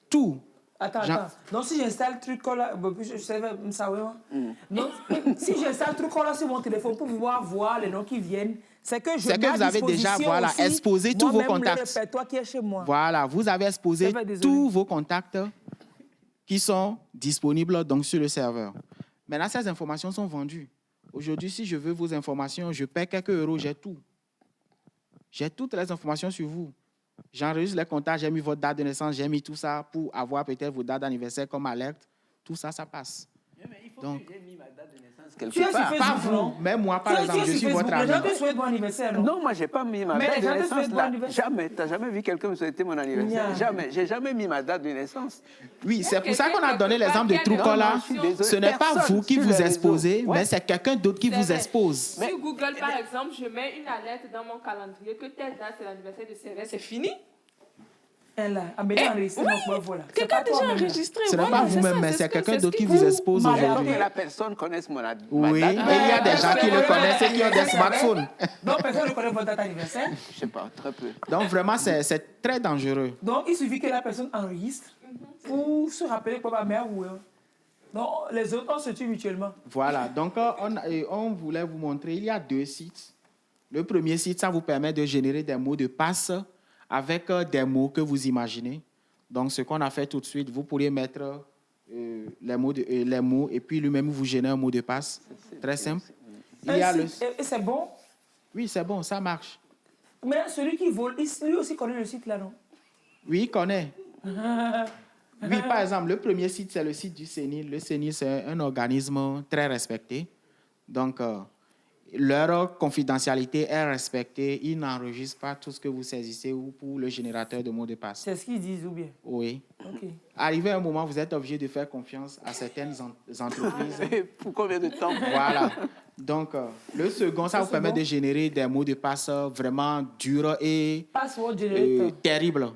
Tout. Attends. Donc, si j'installe Truecaller, si j'installe Truecaller sur mon téléphone pour pouvoir voir les noms qui viennent, c'est que vous avez déjà exposé tous vos contacts. Le répertoire qui est chez moi. Voilà, vous avez exposé tous vos contacts qui sont disponibles donc, sur le serveur. Maintenant, ces informations sont vendues. Aujourd'hui, si je veux vos informations, je paie quelques euros, j'ai tout. J'ai toutes les informations sur vous. J'enregistre les contacts, j'ai mis votre date de naissance, j'ai mis tout ça pour avoir peut-être vos dates d'anniversaire comme alerte. Tout ça, ça passe. Mais il faut donc, que j'ai mis ma date de naissance quelque part. Pas vous, mais moi, par exemple, je suis votre ami. Les gens te souhaitent bon anniversaire, non? Non, moi, je n'ai pas mis ma date de naissance là. Jamais. Tu n'as jamais vu quelqu'un me souhaiter mon anniversaire? Jamais. Je n'ai jamais mis ma date de naissance. Oui, c'est pour ça qu'on a donné l'exemple de Truecaller. Ce n'est pas vous qui vous exposez, mais c'est quelqu'un d'autre qui vous expose. Sur Google, par exemple, je mets une alerte dans mon calendrier que telle date, c'est l'anniversaire de Céleste, c'est fini. Quelqu'un a déjà enregistré. Ce n'est pas vous-même, mais c'est quelqu'un d'autre qui vous expose aujourd'hui. Que la personne connaisse mon date. Oui, mais il y a des gens qui le connaissent et qui ont des smartphones. Donc, personne ne connaît votre date d'anniversaire? Je ne sais pas, très peu. Donc, vraiment, c'est très dangereux. Donc, il suffit que la personne enregistre pour se rappeler quoi ma mère ou... Donc, les autres, on se tue mutuellement. Voilà. Donc, on voulait vous montrer, il y a 2 sites. Le premier site, ça vous permet de générer des mots de passe avec des mots que vous imaginez. Donc, ce qu'on a fait tout de suite, vous pourriez mettre les mots et puis lui-même vous génère un mot de passe. Très simple. Et c'est bon? Oui, c'est bon, ça marche. Mais celui qui vole, lui aussi connaît le site là, non? Oui, il connaît. Oui, par exemple, le premier site, c'est le site du CENIL. Le CENIL, c'est un organisme très respecté. Donc, leur confidentialité est respectée. Ils n'enregistrent pas tout ce que vous saisissez ou pour le générateur de mots de passe. C'est ce qu'ils disent ou bien? Oui. Okay. Arrivé à un moment, vous êtes obligé de faire confiance à certaines entreprises. Pour combien de temps? Voilà. Donc, le second, ça vous permet de générer des mots de passe vraiment durs et terribles.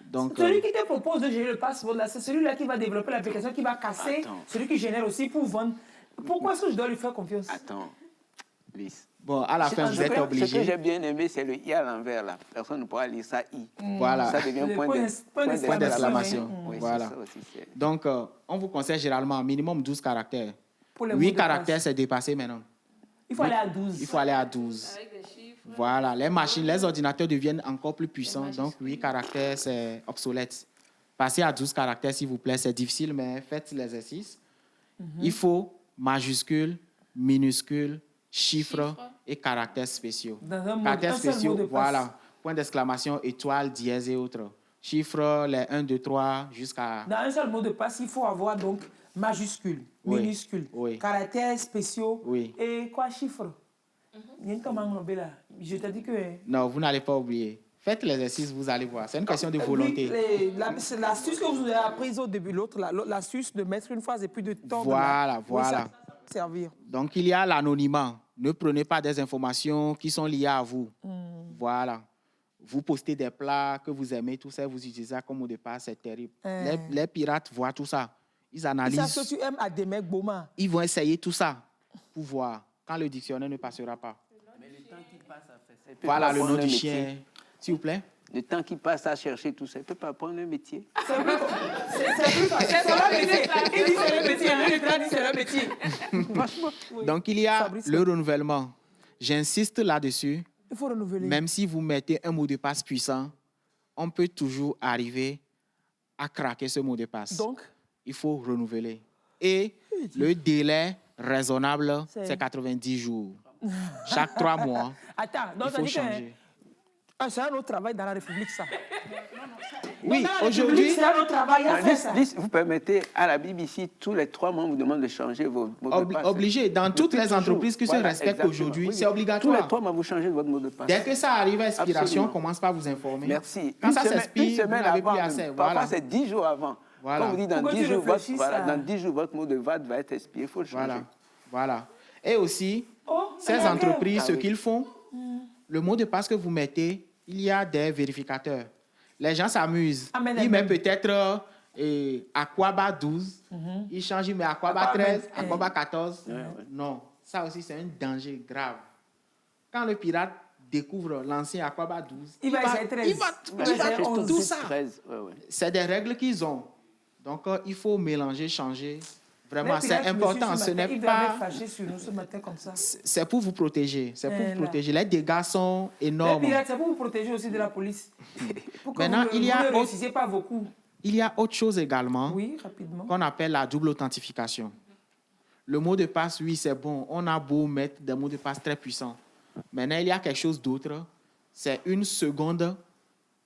Donc, celui qui te propose de gérer le password, là, c'est celui-là qui va développer l'application, qui va casser celui qui génère aussi pour vendre. Pourquoi est-ce que je dois lui faire confiance? Attends. Bon, à la fin, vous êtes obligé. Ce que j'ai bien aimé, c'est le I à l'envers, là. Personne ne pourra lire ça I. Voilà. Ça devient point d'exclamation. Voilà. Donc, on vous conseille généralement minimum 12 caractères. 8 caractères, c'est dépassé maintenant. Il faut aller à 12. Il faut aller à 12. Avec des chiffres. Voilà. Les machines, les ordinateurs deviennent encore plus puissants. Donc, 8 caractères, c'est obsolète. Passez à 12 caractères, s'il vous plaît. C'est difficile, mais faites l'exercice. Il faut majuscules, minuscules, chiffres et caractères spéciaux. Caractères spéciaux, voilà. Point d'exclamation, étoile, dièse et autres. Chiffres, les 1, 2, 3, jusqu'à... Dans un seul mot de passe, il faut avoir donc majuscules, minuscules, caractères spéciaux et quoi, chiffres. Je t'ai dit que... Non, vous n'allez pas oublier. Faites l'exercice, vous allez voir. C'est une question de volonté. L'astuce que vous avez apprise au début, l'astuce de mettre une phrase et puis de temps. Voilà. Servir. Donc, il y a l'anonymat. Ne prenez pas des informations qui sont liées à vous. Voilà. Vous postez des plats que vous aimez, tout ça, vous utilisez ça comme mot de passe, c'est terrible. Les pirates voient tout ça. Ils analysent. Ils savent que tu aimes à des mecs Boma. Ils vont essayer tout ça pour voir quand le dictionnaire ne passera pas. Mais le temps qui passe à faire ça. Voilà le nom du chien. S'il vous plaît. Le temps qui passe à chercher tout ça, il ne peut pas prendre un métier. C'est un métier. Donc, il y a le renouvellement. J'insiste là-dessus. Il faut renouveler. Même si vous mettez un mot de passe puissant, on peut toujours arriver à craquer ce mot de passe. Donc, il faut renouveler. Et le délai raisonnable, c'est 90 jours. Chaque 3 mois, il faut changer. Ah, c'est un autre travail dans la République, ça. Oui, aujourd'hui... C'est un autre travail à faire, ça. Vous permettez à la BBC, tous les 3 mois, on vous demande de changer vos mots de passe. Obligé. Dans toutes les entreprises qui se respectent aujourd'hui, c'est obligatoire. Tous les 3 mois, vous changez votre mot de passe. Dès que ça arrive à expiration, on commence par vous informer. Merci. Quand ça s'expire, vous n'avez plus accès. Parfois, c'est 10 jours avant. Voilà. Quand vous dites dans 10 jours, votre mot de VAT va être expiré, il faut le changer. Voilà. Et aussi, ces entreprises, ce qu'ils font, le mot de passe que vous mettez, il y a des vérificateurs. Les gens s'amusent. Ils mettent peut-être Aquaba 12, ils changent, ils mettent Aquaba 13, Aquaba 14. Non, ça aussi, c'est un danger grave. Quand le pirate découvre l'ancien Aquaba 12, il va tout ça. C'est des règles qu'ils ont. Donc, il faut mélanger, changer. Vraiment, c'est important. Ce n'est pas... C'est pour vous protéger. C'est pour vous protéger. Les dégâts sont énormes. Les pirates, c'est pour vous protéger aussi de la police. Pour que maintenant, vous ne réussissez pas vos coups. Il y a autre chose également qu'on appelle la double authentification. Le mot de passe, oui, c'est bon. On a beau mettre des mots de passe très puissants. Maintenant, il y a quelque chose d'autre. C'est une seconde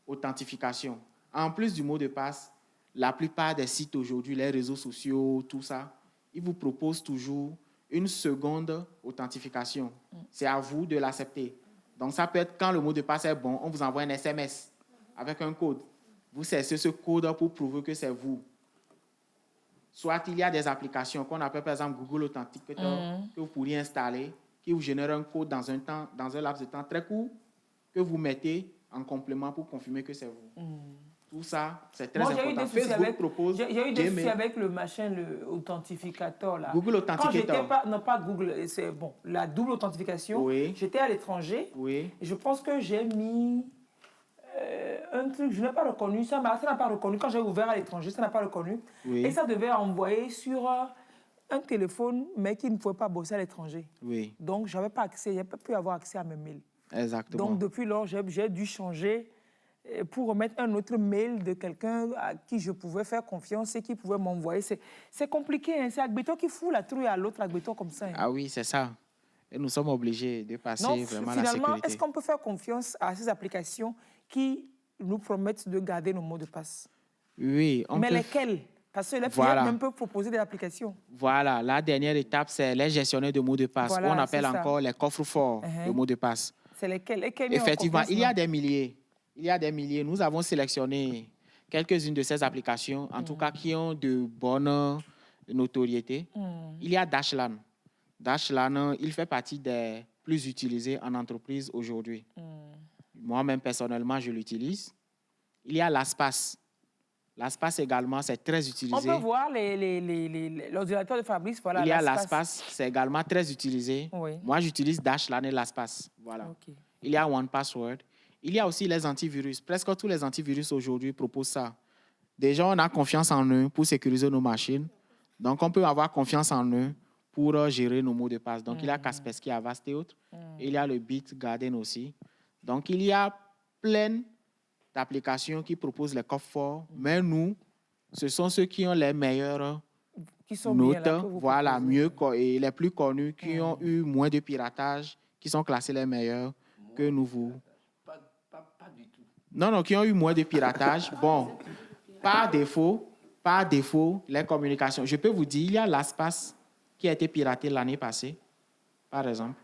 authentification. En plus du mot de passe, la plupart des sites aujourd'hui, les réseaux sociaux, tout ça, ils vous proposent toujours une seconde authentification. C'est à vous de l'accepter. Donc, ça peut être quand le mot de passe est bon, on vous envoie un SMS avec un code. Vous cessez ce code pour prouver que c'est vous. Soit il y a des applications qu'on appelle par exemple Google Authenticator que vous pourriez installer, qui vous génère un code dans un laps de temps très court que vous mettez en complément pour confirmer que c'est vous. Tout ça, c'est très important. Facebook propose j'ai eu des soucis avec le machin, le authentificateur. Là. Google Authenticator. Non, pas Google, c'est bon. La double authentification, j'étais à l'étranger. Et je pense que j'ai mis un truc, je n'ai pas reconnu. Ça n'a pas reconnu. Quand j'ai ouvert à l'étranger, ça n'a pas reconnu. Et ça devait envoyer sur un téléphone, mais qui ne pouvait pas bosser à l'étranger. Donc, je n'avais pas accès, je n'avais pas pu avoir accès à mes mails. Exactement. Donc, depuis lors, j'ai dû changer pour remettre un autre mail de quelqu'un à qui je pouvais faire confiance et qui pouvait m'envoyer. C'est compliqué, hein? C'est Agbeto qui fout la trouille à l'autre Agbeto comme ça. Hein? Ah oui, c'est ça. Et nous sommes obligés de passer vraiment la sécurité. Finalement, est-ce qu'on peut faire confiance à ces applications qui nous promettent de garder nos mots de passe? Oui. Mais lesquelles? Parce que les clients même peuvent proposer des applications. Voilà. La dernière étape, c'est les gestionnaires de mots de passe. On appelle encore les coffres forts de mots de passe. C'est lesquels? Effectivement, il y a des milliers. Il y a des milliers. Nous avons sélectionné quelques-unes de ces applications, en tout cas qui ont de bonnes notoriétés. Il y a Dashlan. Dashlan, il fait partie des plus utilisés en entreprise aujourd'hui. Moi-même, personnellement, je l'utilise. Il y a LastPass. LastPass également, c'est très utilisé. On peut voir l'ordinateur de Fabrice. Voilà, il y a LastPass, c'est également très utilisé. Moi, j'utilise Dashlan et LastPass. Voilà. Il y a OnePassword. Il y a aussi les antivirus. Presque tous les antivirus aujourd'hui proposent ça. Déjà, on a confiance en eux pour sécuriser nos machines. Donc, on peut avoir confiance en eux pour gérer nos mots de passe. Donc, il y a Kaspersky, Avast et autres. Il y a le BitGarden aussi. Donc, il y a plein d'applications qui proposent les coffres forts. Mais nous, ce sont ceux qui ont les meilleures notes, voilà, mieux et les plus connus, qui ont eu moins de piratage, qui sont classés les meilleurs que nous vous... Non, qui ont eu moins de piratage. Bon, par défaut, les communications. Je peux vous dire, il y a LastPass qui a été piraté l'année passée, par exemple.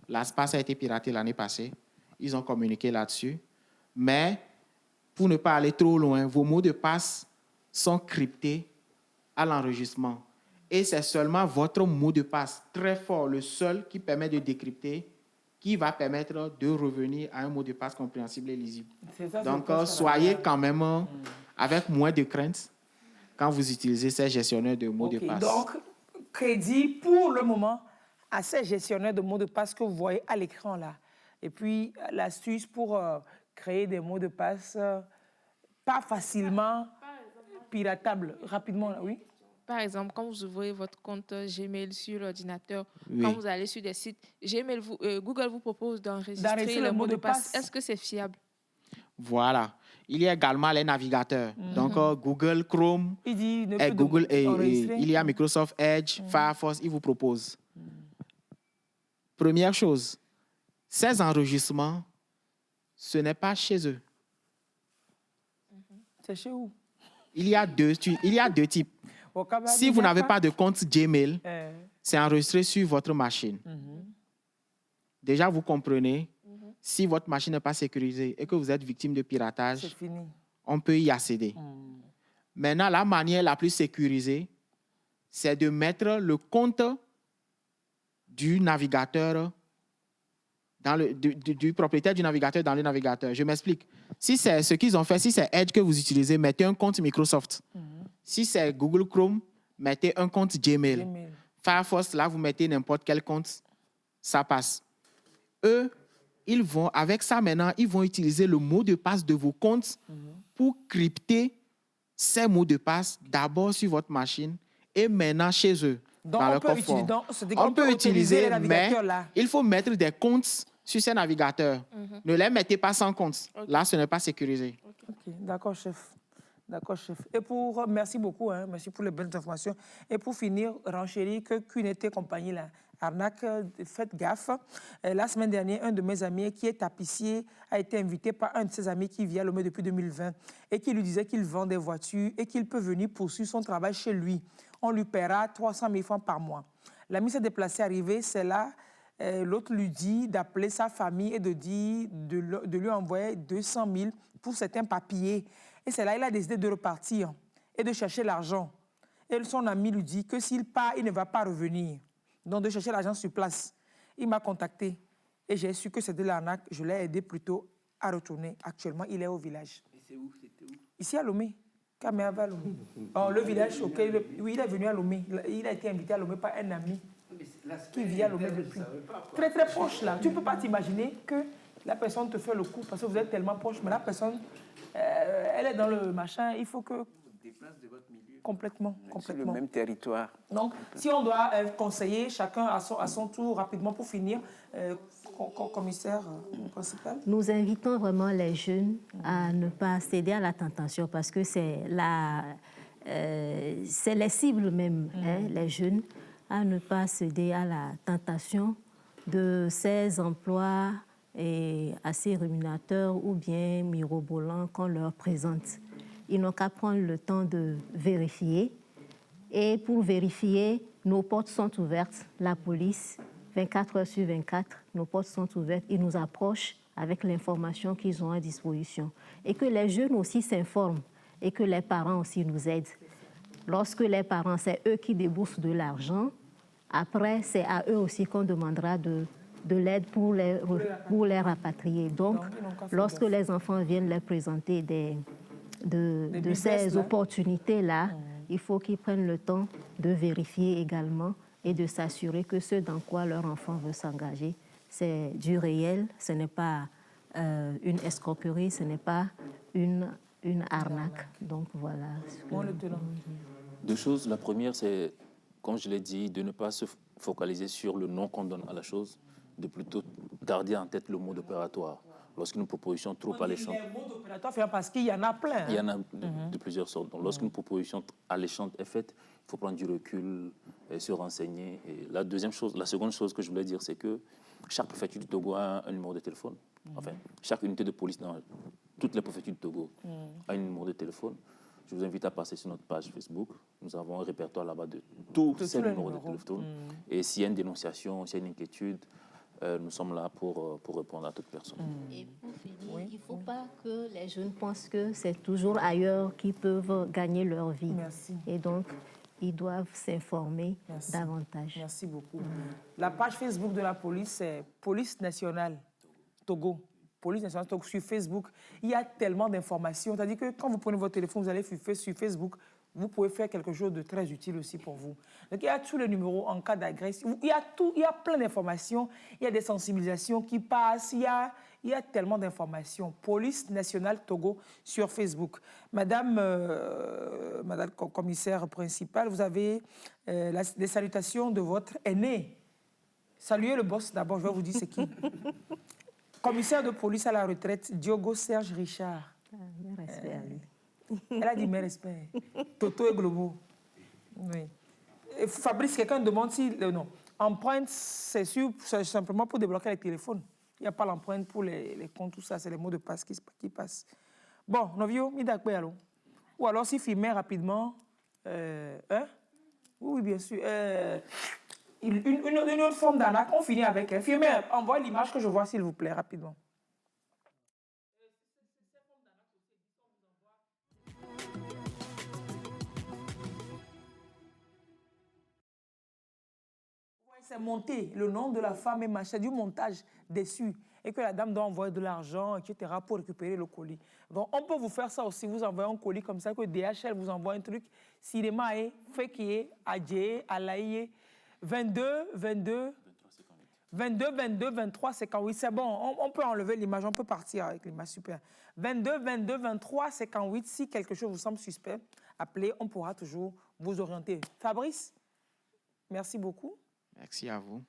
LastPass a été piraté l'année passée. Ils ont communiqué là-dessus. Mais, pour ne pas aller trop loin, vos mots de passe sont cryptés à l'enregistrement. Et c'est seulement votre mot de passe très fort, le seul qui permet de décrypter, qui va permettre de revenir à un mot de passe compréhensible et lisible. Donc, soyez quand même avec moins de crainte quand vous utilisez ces gestionnaires de mots de passe. Donc, crédit pour le moment à ces gestionnaires de mots de passe que vous voyez à l'écran là. Et puis, l'astuce pour créer des mots de passe pas facilement piratables, rapidement, là, oui. Par exemple, quand vous ouvrez votre compte Gmail sur l'ordinateur, quand vous allez sur des sites, Google vous propose d'enregistrer le mot de passe. Est-ce que c'est fiable? Voilà. Il y a également les navigateurs. Donc, Google Chrome, il y a Microsoft Edge, Firefox, ils vous proposent. Première chose, ces enregistrements ce n'est pas chez eux. C'est chez où? Il y a deux types. Si vous n'avez pas de compte Gmail, c'est enregistré sur votre machine. Déjà, vous comprenez, si votre machine n'est pas sécurisée et que vous êtes victime de piratage, on peut y accéder. Maintenant, la manière la plus sécurisée, c'est de mettre le compte du navigateur, du propriétaire du navigateur dans le navigateur. Je m'explique. Si c'est ce qu'ils ont fait, si c'est Edge que vous utilisez, mettez un compte Microsoft. Si c'est Google Chrome, mettez un compte Gmail. Firefox, là, vous mettez n'importe quel compte, ça passe. Eux, ils vont, avec ça maintenant, ils vont utiliser le mot de passe de vos comptes pour crypter ces mots de passe d'abord sur votre machine et maintenant chez eux. Donc, on peut utiliser, mais il faut mettre des comptes sur ces navigateurs. Ne les mettez pas sans compte. Là, ce n'est pas sécurisé. D'accord, chef. D'accord, chef. Et merci beaucoup, hein, merci pour les bonnes informations. Et pour finir, renchérir que Cunete compagnie, la arnaque, faites gaffe. La semaine dernière, un de mes amis qui est tapissier a été invité par un de ses amis qui vit à Lomé depuis 2020 et qui lui disait qu'il vend des voitures et qu'il peut venir poursuivre son travail chez lui. On lui paiera 300 000 francs par mois. L'ami s'est déplacé, arrivé, c'est là. L'autre lui dit d'appeler sa famille et de lui envoyer 200 000 pour certains papiers. Et c'est là qu'il a décidé de repartir et de chercher l'argent. Et son ami lui dit que s'il part, il ne va pas revenir. Donc de chercher l'argent sur place. Il m'a contacté et j'ai su que c'était l'arnaque. Je l'ai aidé plutôt à retourner. Actuellement, il est au village. Et c'est où? C'était où? Ici à Lomé. Kameava à Lomé. Oh, le village auquel oui, il est venu à Lomé. Il a été invité à Lomé par un ami qui vit à Lomé depuis. Très très proche là. Tu ne peux pas t'imaginer que la personne te fait le coup parce que vous êtes tellement proche, mais la personne, elle est dans le machin, il faut que... Déplace de votre milieu. Complètement. Sur le même territoire. Donc, si on doit conseiller chacun à son tour rapidement pour finir, commissaire principal. Nous invitons vraiment les jeunes à ne pas céder à la tentation parce que c'est les cibles même, hein, les jeunes, à ne pas céder à la tentation de ces emplois assez rémunérateurs ou bien mirobolants qu'on leur présente. Ils n'ont qu'à prendre le temps de vérifier. Et pour vérifier, nos portes sont ouvertes. La police, 24 heures sur 24, nos portes sont ouvertes. Ils nous approchent avec l'information qu'ils ont à disposition. Et que les jeunes aussi s'informent et que les parents aussi nous aident. Lorsque les parents, c'est eux qui déboursent de l'argent, après, c'est à eux aussi qu'on demandera de l'aide pour les rapatrier. Donc, lorsque les enfants viennent leur présenter de ces opportunités-là, il faut qu'ils prennent le temps de vérifier également et de s'assurer que ce dans quoi leur enfant veut s'engager, c'est du réel, ce n'est pas une escroquerie, ce n'est pas une arnaque. Donc voilà. Deux choses. La première, c'est, comme je l'ai dit, de ne pas se focaliser sur le nom qu'on donne à la chose, de plutôt garder en tête le mode opératoire. Lorsqu'une proposition trop alléchante... Les modes opératoires, parce qu'il y en a plein. Il y en a de plusieurs sortes. Donc, lorsqu'une proposition alléchante est faite, il faut prendre du recul et se renseigner. Et la seconde chose que je voulais dire, c'est que chaque préfecture du Togo a un numéro de téléphone. Enfin, chaque unité de police dans toutes les préfectures du Togo a un numéro de téléphone. Je vous invite à passer sur notre page Facebook. Nous avons un répertoire là-bas de tous ces numéros de téléphone. Et s'il y a une dénonciation, s'il y a une inquiétude, nous sommes là pour répondre à toute personne. Et pour finir, il ne faut pas que les jeunes pensent que c'est toujours ailleurs qu'ils peuvent gagner leur vie. Merci. Et donc, ils doivent s'informer davantage. Merci beaucoup. La page Facebook de la police, c'est Police nationale Togo. Police nationale Togo sur Facebook. Il y a tellement d'informations. C'est-à-dire que quand vous prenez votre téléphone, vous allez sur Facebook, vous pouvez faire quelque chose de très utile aussi pour vous. Donc, il y a tous les numéros en cas d'agression. Il y a plein d'informations. Il y a des sensibilisations qui passent. Il y a tellement d'informations. Police nationale Togo sur Facebook. Madame commissaire principale, vous avez les salutations de votre aîné. Saluez le boss d'abord, je vais vous dire c'est qui. Commissaire de police à la retraite, Diogo Serge Richard. Respect à lui. Elle a dit mes respects. Toto et Globo. Oui. Et Fabrice, quelqu'un demande si... non. Empreinte, c'est simplement pour débloquer les téléphones. Il n'y a pas l'empreinte pour les comptes, tout ça, c'est les mots de passe qui passent. Bon, Novio, Midakwe, allô. Ou alors, si filmer rapidement, oui, bien sûr. Une autre forme d'arnaque, on finit avec elle. Filmer, envoie l'image que je vois, s'il vous plaît, rapidement. C'est monter le nom de la femme et machin, du montage dessus. Et que la dame doit envoyer de l'argent, etc. pour récupérer le colis. Donc, on peut vous faire ça aussi. Vous envoyez un colis comme ça, que DHL vous envoie un truc. Cinéma, Fekie, Adje, Alaïe, 22, 23, 58. C'est bon, on peut enlever l'image, on peut partir avec l'image, super. 22, 23, 58. Si quelque chose vous semble suspect, appelez, on pourra toujours vous orienter. Fabrice, merci beaucoup. Merci à vous.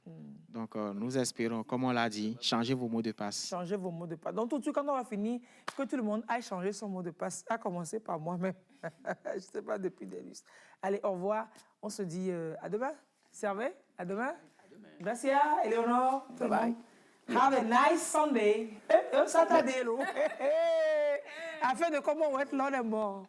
Donc, nous espérons, comme on l'a dit, changer vos mots de passe. Changer vos mots de passe. Donc, tout de suite, quand on va finir, que tout le monde aille changer son mot de passe, à commencer par moi-même. Je ne sais pas, depuis des lustres. Allez, au revoir. On se dit à demain. Servez, à demain. Gracias, Eleonore. Bye bye. Have a nice Sunday. Saturday, lo. Afin de comment on va être là, les morts.